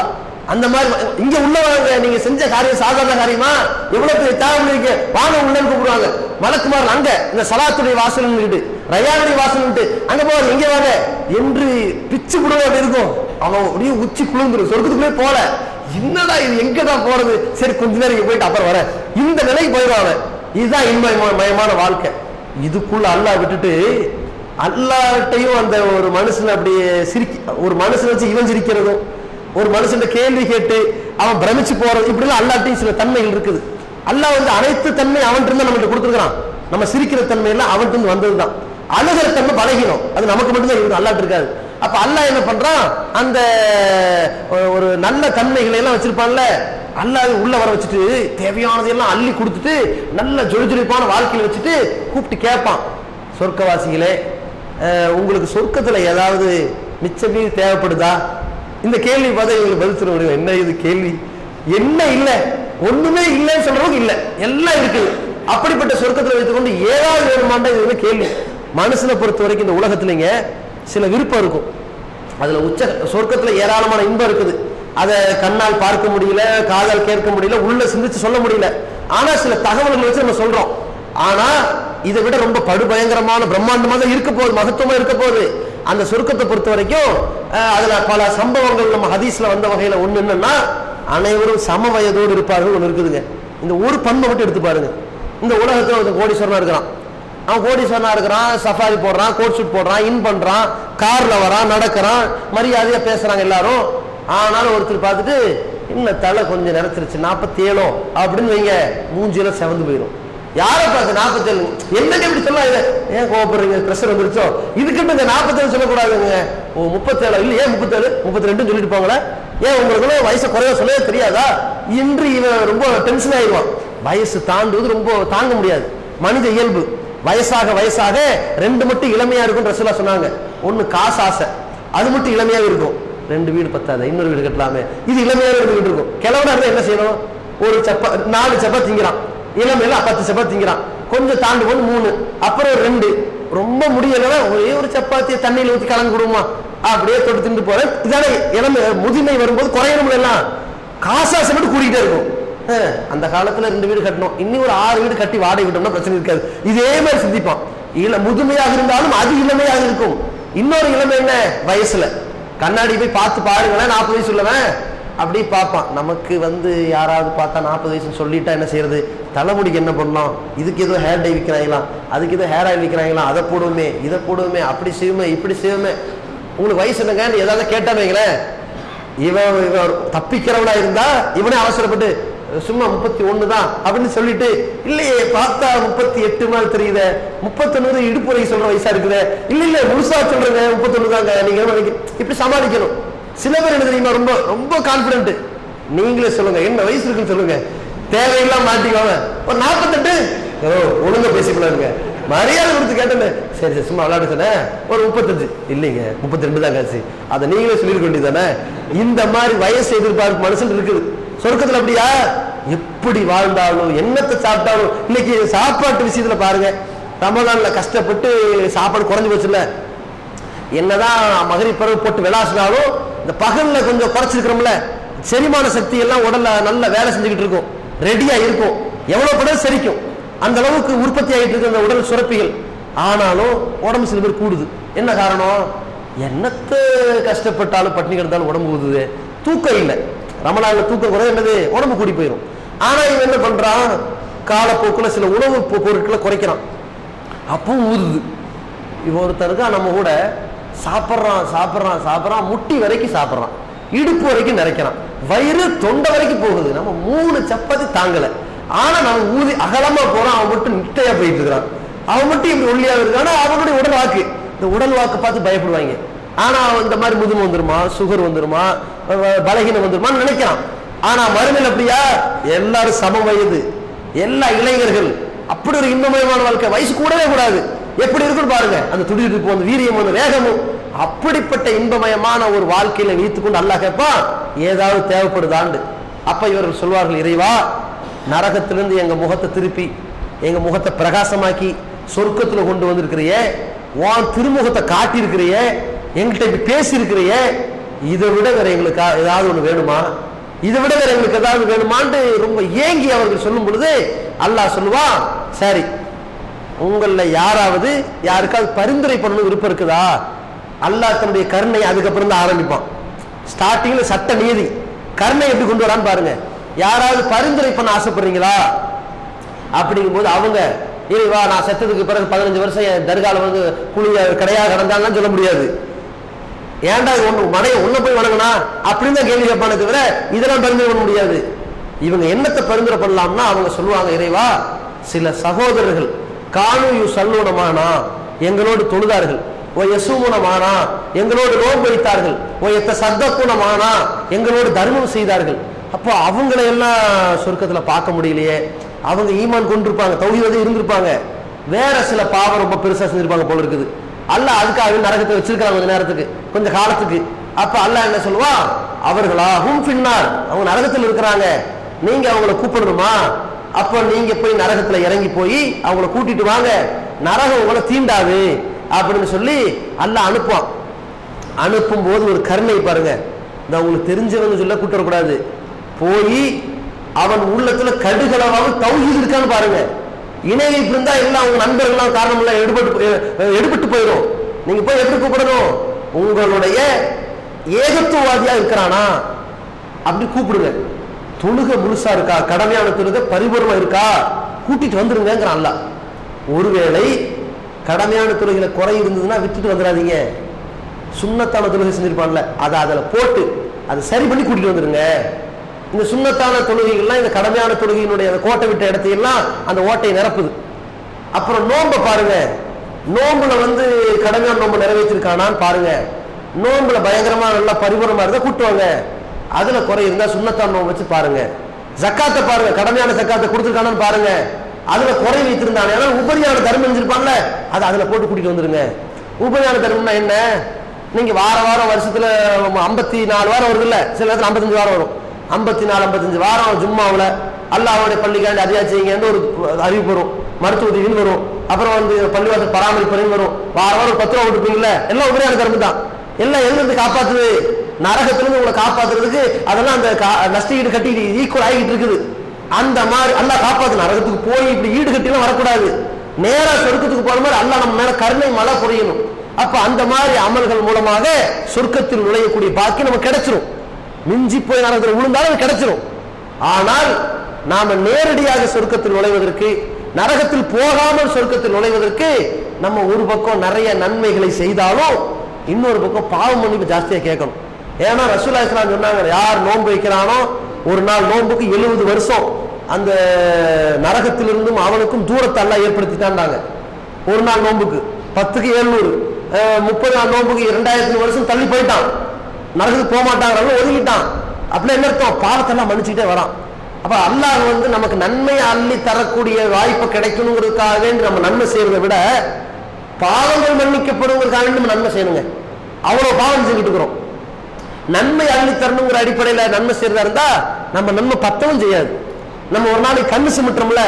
அந்த மாதிரி இங்க உள்ளவங்க நீங்க செஞ்ச காரியம் சாதாரண காரியமா, எவ்வளவு தேவை இருக்கு, வாங்க உள்ளன்னு கூப்பிடுவாங்க. மலக்குமார்கள் அங்க இந்த சலாத்துடைய வாசல் ரயானுடைய வாசல் அங்க போவாங்க, இங்க வாங்க என்று பிச்சு குடும்ப இருக்கும். அவன் அப்படியே உச்சி குளிர்ந்துடும், சொர்க்கத்துக்குள்ளே போல. என்னடா இது, எங்கதான் போறது, சரி கொஞ்ச நேரம் இங்க போயிட்டு அப்புறம் வர, இந்த நிலைக்கு போயிடுவாங்க. இதுதான் இன்பமயமான வாழ்க்கை. இதுக்குள்ள அல்லாஹ் விட்டுட்டு அல்லாஹ்ட்டையும் அந்த ஒரு மனுஷன் அப்படியே ஒரு மனுஷன் வச்சு இவன் சிரிக்கிறதும், ஒரு மனுஷன் கேள்வி கேட்டு அவன் பிரமிச்சு போறது, இப்படிலாம் அல்லாஹ்ட்டையும் சில தன்மைகள் இருக்குது. அல்லாஹ் வந்து அனைத்து தன்மை அவன்கிட்ட இருந்து நம்மகிட்ட கொடுத்துருக்கான். நம்ம சிரிக்கிற தன்மை எல்லாம் அவன்கிட்ட இருந்து வந்ததுதான். அழுகிற தன்மை பழகினோம், அது நமக்கு மட்டும்தான் இருக்கு, அல்லாஹ்ட்ட இருக்காது. அப்ப அல்லாஹ் என்ன பண்றான், அந்த ஒரு நல்ல தன்மைகளை எல்லாம் வச்சிருப்பான்ல, அல்லாஹ் உள்ள வர வச்சுட்டு தேவையானதெல்லாம் அள்ளி கொடுத்துட்டு நல்ல ஜொலிஜொலிப்பான வாழ்க்கையில வச்சுட்டு கூப்பிட்டு கேட்பான், சொர்க்கவாசிகளே உங்களுக்கு சொர்க்கத்துல ஏதாவது மிச்ச மீது தேவைப்படுதா? இந்த கேள்வி பார்த்தா இவங்களுக்கு பதில் சொல்ல முடியும். என்ன இது கேள்வி, என்ன இல்ல, ஒண்ணுமே இல்லைன்னு சொல்றவங்க இல்ல, எல்லாம் இருக்கு. அப்படிப்பட்ட சொர்க்கத்துல வைத்துக்கொண்டு ஏதாவது வேணுமாண்டா இது கேள்வி. மனுஷனை பொறுத்த வரைக்கும் இந்த உலகத்துலங்க சில விருப்பம் இருக்கும், அதுல உச்ச சொர்க்கத்துல ஏராளமான இன்பம் இருக்குது. அதை கண்ணால் பார்க்க முடியல, காதால் கேட்க முடியல, உள்ள சிந்திச்சு சொல்ல முடியல. ஆனா சில தகவல்களை வச்சு நம்ம சொல்றோம். ஆனா இதை விட ரொம்ப படுபயங்கரமான பிரம்மாண்டமாக இருக்க போகுது, மகத்துவமா இருக்க போகுது அந்த சொர்க்கத்தை பொறுத்த வரைக்கும். அதுல பல சம்பவங்கள் நம்ம ஹதீஸ்ல வந்த வகையில ஒண்ணு என்னன்னா, அனைவரும் சம வயதோடு இருப்பார்கள் ஒண்ணு இருக்குதுங்க. இந்த ஒரு பண்பை மட்டும் எடுத்து பாருங்க. இந்த உலகத்துல ஒரு கோடீஸ்வரனா இருக்கிறான், அவன் கோடீஸ்வரனா இருக்கிறான், சஃபாரி போடுறான், கோட் ஷூட் போடுறான், இன் பண்றான், கார்ல வரான், நடக்கிறான், மரியாதையா பேசுறாங்க எல்லாரும். ஆனாலும் ஒருத்தர் பார்த்துட்டு இன்னும் தலை கொஞ்சம் நினைச்சிருச்சு 47 அப்படின்னு வைங்க, மூஞ்சில செவந்து போயிடும். யாரை பார்த்து 47 என்னங்க இப்படி சொல்லாங்க, ஏன் கோவப்படுறீங்க, பிரஷர் வந்துருச்சோ, இதுக்கு இந்த 47 சொல்லக்கூடாதுங்க. ஓ 37 இல்ல, ஏன் 37 32 சொல்லிட்டு போங்களேன், ஏன் உங்களுக்கு வயசு குறைவா சொல்லவே தெரியாதா? இன்று இவன் ரொம்ப டென்ஷன் ஆயிடுவான். வயசு தாண்டுவது ரொம்ப தாங்க முடியாது, மனித இயல்பு. வயசாக வயசாக ரெண்டு மட்டும் இளமையா இருக்கும் ரசூலுல்லாஹ் சொன்னாங்க. ஒண்ணு காசு ஆசை, அது மட்டும் இளமையாக இருக்கும். 2 வீடு பத்தாது, இன்னொரு வீடு கட்டலாமே, இது இளமையாக இருந்துகிட்டு இருக்கும். கிழவனா இருந்தா என்ன செய்யணும், ஒரு 4 சப்பாத்தி திங்கிறான், இளமையில 10 சப்பாத்தி திங்கிறான், கொஞ்சம் தாண்டு போது 3, அப்புறம் 2, ரொம்ப முடியலன்னா ஒரே ஒரு சப்பாத்தியை தண்ணியில ஊற்றி கலந்து கொடுமா, அப்படியே தொட்டு திண்டு போற. இதான இளமை. முதுமை வரும்போது குறையணும், எல்லாம் காசாசை மட்டும் கூடிக்கிட்டே இருக்கும். அந்த காலத்துல 2 வீடு கட்டணும், இன்னும் ஒரு 6 வீடு கட்டி வாடகை விட்டோம்னா பிரச்சனை இருக்காது. இதே மாதிரி சிந்திப்பான். முதுமையாக இருந்தாலும் அது இளமையாக இருக்கும். இன்னொரு இளமை என்ன, வயசுல கண்ணாடி போய் பார்த்து பாருங்களேன், 40 வயசு உள்ளவன் அப்படி பார்ப்பான். நமக்கு யாராவது பார்த்தா 40 வயசுன்னு சொல்லிட்டா என்ன செய்யறது, தலைமுடிக்கு என்ன பண்ணலாம், இதுக்கு ஏதோ ஹேர் டை விற்கிறாங்களாம், அதுக்கு ஏதோ ஹேர் ஆயில் விற்கிறாங்களாம், அதை போடுவோமே இதை போடுவோமே, அப்படி செய்வோமே இப்படி செய்வோமே. உங்களுக்கு வயசு என்னங்க ஏதாவது கேட்டா வைங்களேன், இவன் தப்பிக்கிறவனா இருந்தா இவனே அவசரப்பட்டு சும்மா 31 தான் அப்படின்னு சொல்லிட்டு, இல்லையே பார்த்தா 38 மாதிரி தெரியுது, 31 இடுப்புரை சொல்ற வயசா இருக்குது, இல்ல இல்ல முழுசா சொல்றேங்க 31 தாங்க, நீங்க இப்படி சமாளிக்கணும். சில பேர் என்ன தெரியுமா, ரொம்ப ரொம்ப கான்பிடன்ட். நீங்களே சொல்லுங்க என்ன வயசு இருக்குன்னு சொல்லுங்க, தேவையில்லாம் மாட்டிக்கோங்க. ஒரு 48 ஒழுங்கா பேசிக்கலாங்க, மரியாதை கொடுத்து கேட்டேன்னு, சரி சரி சும்மா விளையாடு சொன்னேன், ஒரு 35 இல்லைங்க 32 தான் காசு, அதை நீங்களே சொல்லிருக்க வேண்டியதானே. இந்த மாதிரி வயசு எதிர்பார்ப்பு மனுஷன் இருக்குது. சொர்க்கத்துல அப்படியா, எப்படி வாழ்ந்தாலும் என்னத்தை சாப்பிட்டாலும். இன்னைக்கு சாப்பாட்டு விஷயத்துல பாருங்க, ரமலான்ல கஷ்டப்பட்டு சாப்பாடு குறைஞ்சு போச்சுல்ல, என்னதான் மகரிப் பருவ போட்டு விளாசினாலும் இந்த பகல்ல கொஞ்சம் குறைச்சிருக்கிறோம்ல, செரிமான சக்தி எல்லாம் உடல்ல நல்ல வேலை செஞ்சுக்கிட்டு இருக்கும், ரெடியா இருக்கும், எவ்வளவு படம் செரிக்கும், அந்த அளவுக்கு உற்பத்தி ஆகிட்டு இருக்கு அந்த உடல் சுரப்பிகள். ஆனாலும் உடம்பு சில பேர் கூடுது. என்ன காரணம், என்னத்தை கஷ்டப்பட்டாலும் பட்டினி கிடந்தாலும் உடம்பு ஊதுது, தூக்கம் இல்லை. ரமலான்ல தூக்கம் குறைய என்னது, உடம்பு கூடி போயிடும். ஆனா இவன் என்ன பண்றான், காலப்போக்குல சில உணவு பொருட்களை குறைக்கிறான், அப்பவும் ஊதுது. இவன் ஒருத்தருக்கா நம்ம கூட சாப்பிட்றான் சாப்பிட்றான் சாப்பிட்றான், முட்டி வரைக்கும் சாப்பிட்றான், இடுப்பு வரைக்கும் நிறைக்கிறான், வயிறு தொண்டை வரைக்கும் போகுது, நம்ம 3 சப்பாத்தி தாங்கல. ஆனா நம்ம ஊதி அகலமா போறான், அவன் மட்டும் நிட்டையா போயிட்டு இருக்கிறான், அவன் மட்டும் இப்படி ஒல்லியா இருக்கானா, அவனுடைய உடல் வாக்கு, இந்த உடல் வாக்கு பார்த்து பயப்படுவாங்க. ஆனா இந்த மாதிரி முதுமை வந்துருமா, சுகர் வந்துருமா, பலகீனம் வந்துருமான்னு நினைக்கிறான். ஆனா மறுமையில் அப்படியா, எல்லாரும் சம வயது, எல்லா இளைஞர்கள், அப்படி ஒரு இன்பமயமான வாழ்க்கை, வயசு கூடவே கூடாது. எப்படி இருக்குன்னு பாருங்க, அந்த துடிப்பு வந்து வீரியமும் வேகமும் அப்படிப்பட்ட இன்பமயமான ஒரு வாழ்க்கையில வைத்துக்கொண்டு அல்லாஹ் கேட்பான், ஏதாவது தேவைப்படுதாண்டு. அப்ப இவர்கள் சொல்வார்கள், இறைவா நரகத்திலிருந்து எங்க முகத்தை திருப்பி எங்க முகத்தை பிரகாசமாக்கி சொர்க்கத்துல கொண்டு வந்திருக்கிறியே, உன் திருமுகத்தை காட்டியிருக்கிறியே, எங்கள்கிட்ட இப்படி பேசி இருக்கிறியே, இதை விட வேற எங்களுக்கு ஏதாவது ஒண்ணு வேணுமா, இதை விட வேற எங்களுக்கு ஏதாவது வேணுமான்னு ரொம்ப ஏங்கி அவர்கள் சொல்லும் பொழுது அல்லாஹ் சொல்லுவான், சரி உங்கள யாருக்காவது பரிந்துரை பண்ணணும் விருப்பம் இருக்குதா? அல்லாஹ் தன்னுடைய கருணை அதுக்கப்புறம் தான் ஆரம்பிப்பான். ஸ்டார்டிங்ல சட்ட நீதி, கருணை எப்படி கொண்டு வரான்னு பாருங்க. யாராவது பரிந்துரை பண்ண ஆசைப்படுறீங்களா அப்படிங்கும் போது அவங்க, இறைவா நான் செத்ததுக்கு பிறகு 15 வருஷம் என் தர்கால வந்து குழிய கிடையாது கடந்தாலும் சொல்ல முடியாது, ஏன்டா உன்ன போய் வணங்கினா அப்படின்னு தான் கேள்வி கேட்பானே தவிர இதெல்லாம் பரிந்துரை பண்ண முடியாது. இவங்க என்னத்தை பரிந்துரை பண்ணலாம்னா அவங்க சொல்லுவாங்க, இறைவா சில சகோதரர்கள் காணு சல்லூனமானா எங்களோடு தொழுதார்கள், ஓ யசூமுனமானா எங்களோடு நோன்பு வைத்தார்கள், ஓ எத்த சத்தக்குணமானா எங்களோடு தர்மம் செய்தார்கள். அப்போ அவங்களை எல்லாம் சொர்க்கத்துல பார்க்க முடியலையே, அவங்க ஈமான் கொண்டிருப்பாங்க, தௌஹீத் இருந்திருப்பாங்க, வேற சில பாவம் ரொம்ப பெருசா செஞ்சிருப்பாங்க போல இருக்குது. அல்லாஹ் அதுக்காக நரகத்தை வச்சிருக்காங்க கொஞ்ச நேரத்துக்கு, கொஞ்ச காலத்துக்கு. அப்ப அல்லாஹ் என்ன சொல்லுவா, அவர்களா ஹும் ஃபின்னார், அவங்க நரகத்தில் இருக்கிறாங்க, நீங்க அவங்கள கூப்பிடணுமா? அப்ப நீங்க போய் நரகத்துல இறங்கி போய் அவங்கள கூட்டிட்டு வாங்க, நரகம் உங்களை தீண்டாது அப்படின்னு சொல்லி அல்லாஹ் அனுப்புவான். அனுப்பும் போது ஒரு கருணை பாருங்க, இந்த உங்களுக்கு தெரிஞ்சவங்க சொல்ல கூட்ட கூடாது, போய் அவன் உள்ளத்துல கடுகளவாக தௌஹீத் இருக்கான்னு பாருங்க. இணை வைப்பு இருந்தா எல்லாம் அவங்க நண்பர்கள்லாம் காரணம் எல்லாம் எடுபட்டு போயிடும். நீங்க போய் எப்படி கூப்பிடணும், உங்களுடைய ஏகத்துவவாதியா இருக்கிறானா அப்படி கூப்பிடுங்க. தொழுகை முழுசா இருக்கா, கடமையான தொழுகை பரிபூர்ணமா இருக்கா, கூட்டிட்டு வந்துருங்கிறான் அல்லாஹ். ஒருவேளை கடமையான தொழுகையில குறை இருந்ததுன்னா விட்டுட்டு வந்துடாதீங்க, சுன்னத்தான தொழுகை செஞ்சிருப்பான்ல அதை அதில் போட்டு அதை சரி பண்ணி கூட்டிட்டு வந்துருங்க. இந்த சுன்னத்தான தொழுகைகள்லாம் இந்த கடமையான தொழுகையினுடைய அந்த கோட்டை விட்ட இடத்தையெல்லாம் அந்த ஓட்டையை நிரப்புது. அப்புறம் நோன்பை பாருங்க, நோம்புல வந்து கடமையான நோம்பு நிறைவேற்றிருக்கானான்னு பாருங்க, நோம்புல பயங்கரமா நல்லா பரிபூர்ணமா இருந்தா கூட்டுவாங்க, அதுல குறை இருந்தா சுன்னத்தான நோம்பு வச்சு பாருங்க. ஜக்காத்தை பாருங்க, கடமையான ஜக்காத்தை கொடுத்துருக்கானு பாருங்க, அதுல குறை வைத்திருந்தானே, ஆனால் உபரியான தர்மம் செஞ்சிருப்பாங்கல்ல அதை அதுல போட்டு கூட்டிட்டு வந்துருங்க. உபரியான தர்மம்னா என்ன, நீங்க வாரம் வருஷத்துல 54 வாரம் வருது இல்ல, சில நேரத்தில் 55 வாரம் வரும், 54-55 வாரம் ஜும்மாவுல அல்லாஹ்வுடைய பள்ளிக்காண்டி அதிகா செய்யுங்க ஒரு அறிவிப்பு வரும், மருத்துவ உதவின்னு வரும், அப்புறம் வந்து பள்ளிவாசல் பராமரிப்பு வரும், வாரம் 10 ரூபா கொடுப்பீங்கல்ல, எல்லாம் உபரியான தர்மம் தான். எல்லாம் எழுந்து காப்பாத்துது, நரகத்திலிருந்து உங்களை காப்பாத்துறதுக்கு அதெல்லாம் அந்த நஷ்டஈடு கட்டி ஈக்குவல் ஆகிட்டு இருக்குது. அந்த மாதிரி அல்லாஹ் காப்பாத்து, நரகத்துக்கு போய் இப்படி ஈடு கட்டிலாம் வரக்கூடாது, நேரா சொர்க்கத்துக்கு போற மாதிரி அல்லாஹ் நம்ம மேல கருணை மழை பொழியணும். அப்ப அந்த மாதிரி அமல்கள் மூலமாக சொர்க்கத்தில் நுழையக்கூடிய பாக்கி நமக்கு கிடைச்சிரும். மிஞ்சி போய் நரகத்தில் விழுந்தாலும் கிடைச்சிரும். ஆனால் நாம நேரடியாக சொர்க்கத்தில் நுழைவதற்கு, நரகத்தில் போகாமல் சொர்க்கத்தில் நுழைவதற்கு நம்ம ஒரு பக்கம் நிறைய நன்மைகளை செய்தாலும் இன்னொரு பக்கம் பாவ மன்னிப்பு ஜாஸ்தியா கேட்கணும். ஏன்னா ரசூலுல்லாஹி ஸல்லல்லாஹு அலைஹி வஸல்லம் சொன்னாங்க, யார் நோன்பு வைக்கிறானோ ஒரு நாள் நோன்புக்கு 70 வருஷம் அந்த நரகத்திலிருந்தும் அவனுக்கும் தூரத்தை அல்லாஹ் ஏற்படுத்திட்டாங்க. ஒரு நாள் நோன்புக்கு 10க்கு 700, 30 நாள் நோன்புக்கு 2000 வருஷம் தள்ளி போயிட்டான், நரகத்துக்கு போக மாட்டாங்க, ஒதுங்கிட்டான். அப்படின்னா என்ன அர்த்தம், பாவத்தெல்லாம் மன்னிச்சுட்டே வரான். அப்ப அல்லாஹ் வந்து நமக்கு நன்மை அள்ளி தரக்கூடிய வாய்ப்பு கிடைக்கணுங்கிறதுக்காக நம்ம நன்மை செய்யறதை விட பாவங்கள் மன்னிக்கப்படுவதற்காக நம்ம நன்மை செய்யணுங்க. அவ்வளவு பாவம் செஞ்சுட்டு இருக்கிறோம். நன்மை அள்ளி தரணுங்கிற அடிப்படையில நன்மை செய்யறதா இருந்தா நம்ம நன்மை பத்தவும் செய்யாது. நம்ம ஒரு நாளைக்கு கண்ணு சிமிட்டுறோம்ல,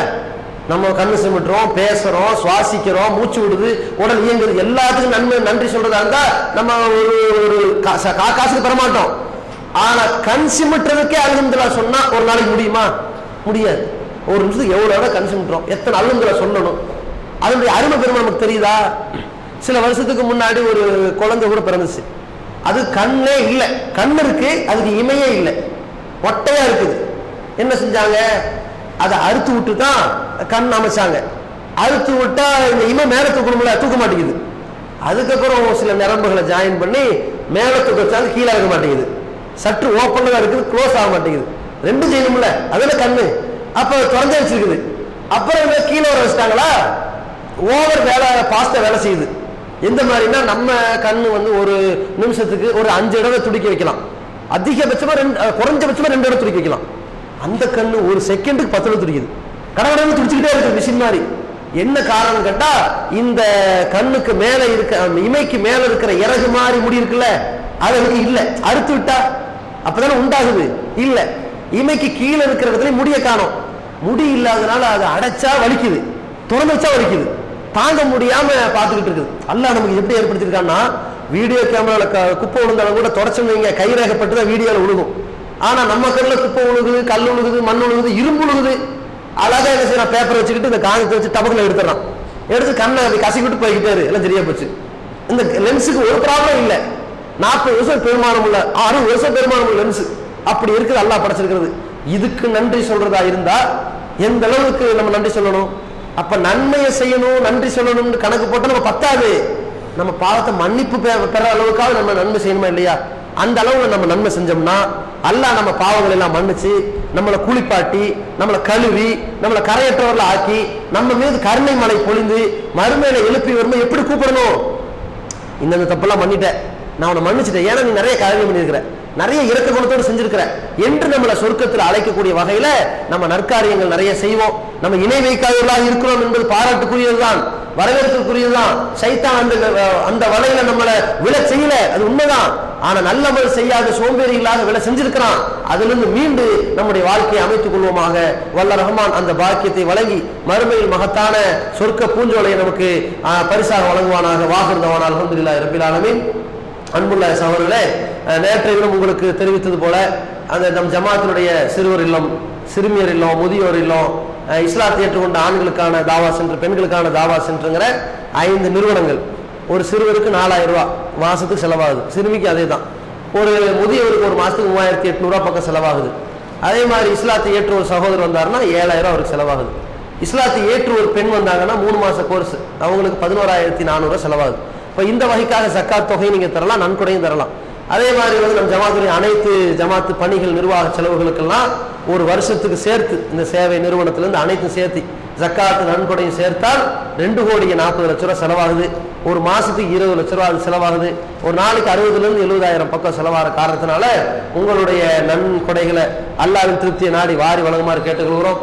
நம்ம கண்ணு சிமிட்டுறோம், பேசுறோம், சுவாசிக்கிறோம், மூச்சு விடுது, உடல் இயங்குது, எல்லாத்துக்கும் நன்றி சொல்றதா இருந்தா நம்ம ஒரு காசுக்கு பெற மாட்டோம். ஆனா கண் சிமிட்டுறதுக்கே அல்ஹம்துலில்லாஹ் சொன்னா ஒரு நாளைக்கு முடியுமா? முடியாது. ஒரு நிமிஷத்துக்கு எவ்வளவு கண் சிமிட்டுறோம், எத்தனை அல்ஹம்துலில்லாஹ் சொல்லணும், அதனுடைய அருமை பெருமை நமக்கு தெரியுதா? சில வருஷத்துக்கு முன்னாடி ஒரு குழந்தை கூட பிறந்துச்சு, அது கண்ணே இல்லை, கண் இருக்கு, அதுக்கு இமையே இல்லை, ஒட்டையா இருக்குது. என்ன செஞ்சாங்க, அதை அறுத்து விட்டு தான் கண் அமைச்சாங்க. அறுத்து விட்டா இந்த இமை மேல தூக்கணும்ல, தூக்க மாட்டேங்குது. அதுக்கப்புறம் சில நரம்புகளை ஜாயின் பண்ணி மேல தூக்க வச்சாங்க, கீழே இருக்க மாட்டேங்குது. சற்று ஓப்பன்ல தான் இருக்குது, க்ளோஸ் ஆக மாட்டேங்குது. ரெண்டும் செய்யணும்ல, அதுல கண்ணு அப்ப திறந்து வச்சிருக்குது. அப்புறம் கீழே வர வச்சுட்டாங்களா, ஓவர் வேலை பாஸ்டா வேலை செய்யுது. எந்த மாதிரினா நம்ம கண்ணு வந்து ஒரு நிமிஷத்துக்கு ஒரு 5 தடவை துடிக்க வைக்கலாம், அதிகபட்சமா குறைஞ்சபட்சமா 2 தடவை துடிக்க வைக்கலாம். அந்த கண்ணு ஒரு செகண்டுக்கு 10 தடவை துடிக்குது, கடவுள் துடிச்சுக்கிட்டே இருக்கு மிஷின் மாதிரி. என்ன காரணம் கேட்டா, இந்த கண்ணுக்கு மேல இருக்க இமைக்கு மேல இருக்கிற இறகு மாதிரி முடி இருக்குல்ல, அது அவருக்கு இல்ல, அறுத்து விட்டா அப்பதானே உண்டாகுது. இல்ல, இமைக்கு கீழே இருக்கிற இடத்துல முடிய காணும். முடி இல்லாதனால அது அடைச்சா வலிக்குது, திறந்து வச்சா வலிக்குது, தாங்க முடியாம பார்த்துக்கிட்டு இருக்குது. அல்லாஹ் நமக்கு எப்படி ஏற்படுத்திருக்கான்னா, வீடியோ கேமரால குப்பை விழுந்தாலும் கூட தொடச்சோம் வைங்க, கைரேகப்பட்டுதான் வீடியோல விழுகும். ஆனா நம்ம கண்ணுல குப்பை விழுகுது, கல் விழுகுது, மண் விழுகுது, இரும்பு விழுகுது. அழகா என்ன செய்யறான், பேப்பர் வச்சுக்கிட்டு இந்த காகிதத்தை வச்சு டபக்குல எடுத்துறான், எடுத்து கண்ணை அப்படி கசிக்கிட்டு போய்கிட்டாரு, எல்லாம் சரியா போச்சு. இந்த லென்ஸுக்கு ஒரு ப்ராப்ளம் இல்லை. 40 வருஷம் பெருமானம் உள்ள, 60 வருஷம் பெருமானம் உள்ள லென்ஸ் அப்படி இருக்குது அல்லாஹ் படைச்சிருக்கிறது. இதுக்கு நன்றி சொல்றதா இருந்தா எந்த அளவுக்கு நம்ம நன்றி சொல்லணும்? அப்ப நன்மையை செய்யணும், நன்றி சொல்லணும்னு கணக்கு போட்டா நம்ம பத்தாது. நம்ம பாவத்தை மன்னிப்பு பெற அளவுக்காக நம்ம நன்மை செய்யணுமா இல்லையா? அந்த அளவுல நம்ம நன்மை செஞ்சோம்னா அல்லாஹ் நம்ம பாவங்கள் எல்லாம் மன்னிச்சு நம்மளை குளிப்பாட்டி நம்மளை கழுவி நம்மளை கரையற்றவர்களை ஆக்கி நம்ம மீது கருணை மழை பொழிந்து மறுமையில எழுப்பி வரும்போது எப்படி கூப்பிடணும்? இந்த தப்பெல்லாம் பண்ணிட்டேன், நான் உன்னை மன்னிச்சுட்டேன், ஏன்னா நீ நிறைய காரியம் பண்ணியிருக்கிற, நிறைய இறக்க குணத்தோடு செஞ்சிருக்கிற என்று நம்மளை சொர்க்கத்தில் அழைக்கக்கூடிய வகையில நம்ம நற்காரியங்கள் நிறைய செய்வோம். நம்ம இணை வைக்காதவர்களாக இருக்கிறோம் என்பது பாராட்டுக்குரியதுதான், வரவேற்கக்கூடியதுதான். சைத்தான் அந்த வலையில நம்மளை விழ செய்யல, அது உண்மைதான். ஆனா நல்லவர்கள் செய்யாத சோம்பேறிகளாக விழ செஞ்சிருக்கிறான். அதிலிருந்து மீண்டு நம்முடைய வாழ்க்கையை அமைத்துக் கொள்வோமாக. வல்ல ரஹ்மான் அந்த பாக்கியத்தை வழங்கி மறுமையில் மகத்தான சொர்க்க பூஞ்சோலையை நமக்கு பரிசாக வழங்குவானாக. வாகிருந்தவான் அல்ஹம்துலில்லாஹி ரப்பில் ஆலமீன். அன்புள்ள சகோதரர்களே, நேற்றைய தினம் உங்களுக்கு தெரிவித்தது போல அந்த நம் ஜமாத்தினுடைய சிறுவர் இல்லம், சிறுமியர் இல்லம், முதியோர் இல்லம், இஸ்லாத்தை ஏற்றுக்கொண்ட ஆண்களுக்கான தாவா சென்டர், பெண்களுக்கான தாவா சென்டருங்கிற 5 நிறுவனங்கள். ஒரு சிறுவருக்கு 4000 ரூபாய் மாசத்துக்கு செலவாகுது, சிறுமிக்கு அதே தான். ஒரு முதியவருக்கு ஒரு மாசத்துக்கு 3800 ரூபாய் பக்கம் செலவாகுது. அதே மாதிரி இஸ்லாத்தை ஏற்று ஒரு சகோதரர் வந்தாருன்னா 7000 அவருக்கு செலவாகுது. இஸ்லாத்தை ஏற்று ஒரு பெண் வந்தாங்கன்னா 3 மாச கோர்ஸ், அவங்களுக்கு 11400 செலவாகுது. இப்போ இந்த வகைக்காக ஜக்காத் தொகையை நீங்க தரலாம், நன்கொடையும் தரலாம். அதே மாதிரி நம் ஜமாத்துடைய அனைத்து ஜமாத்து பணிகள் நிர்வாக செலவுகளுக்கெல்லாம் ஒரு வருஷத்துக்கு சேர்த்து இந்த சேவை நிறுவனத்திலிருந்து அனைத்தும் சேர்த்து ஜக்காத்து நன்கொடையும் சேர்த்தால் 2,40,00,000 ரூபாய் செலவாகுது. ஒரு மாசத்துக்கு 20 லட்ச ரூபாய் அது செலவாகுது. ஒரு நாளைக்கு 60,000 இருந்து 70,000 பக்கம் செலவாகிற காரணத்தினால உங்களுடைய நன்கொடைகளை அல்லாஹ்வின் திருப்தியை நாடி வாரி வழங்குமாறு கேட்டுக்கொள்கிறோம்.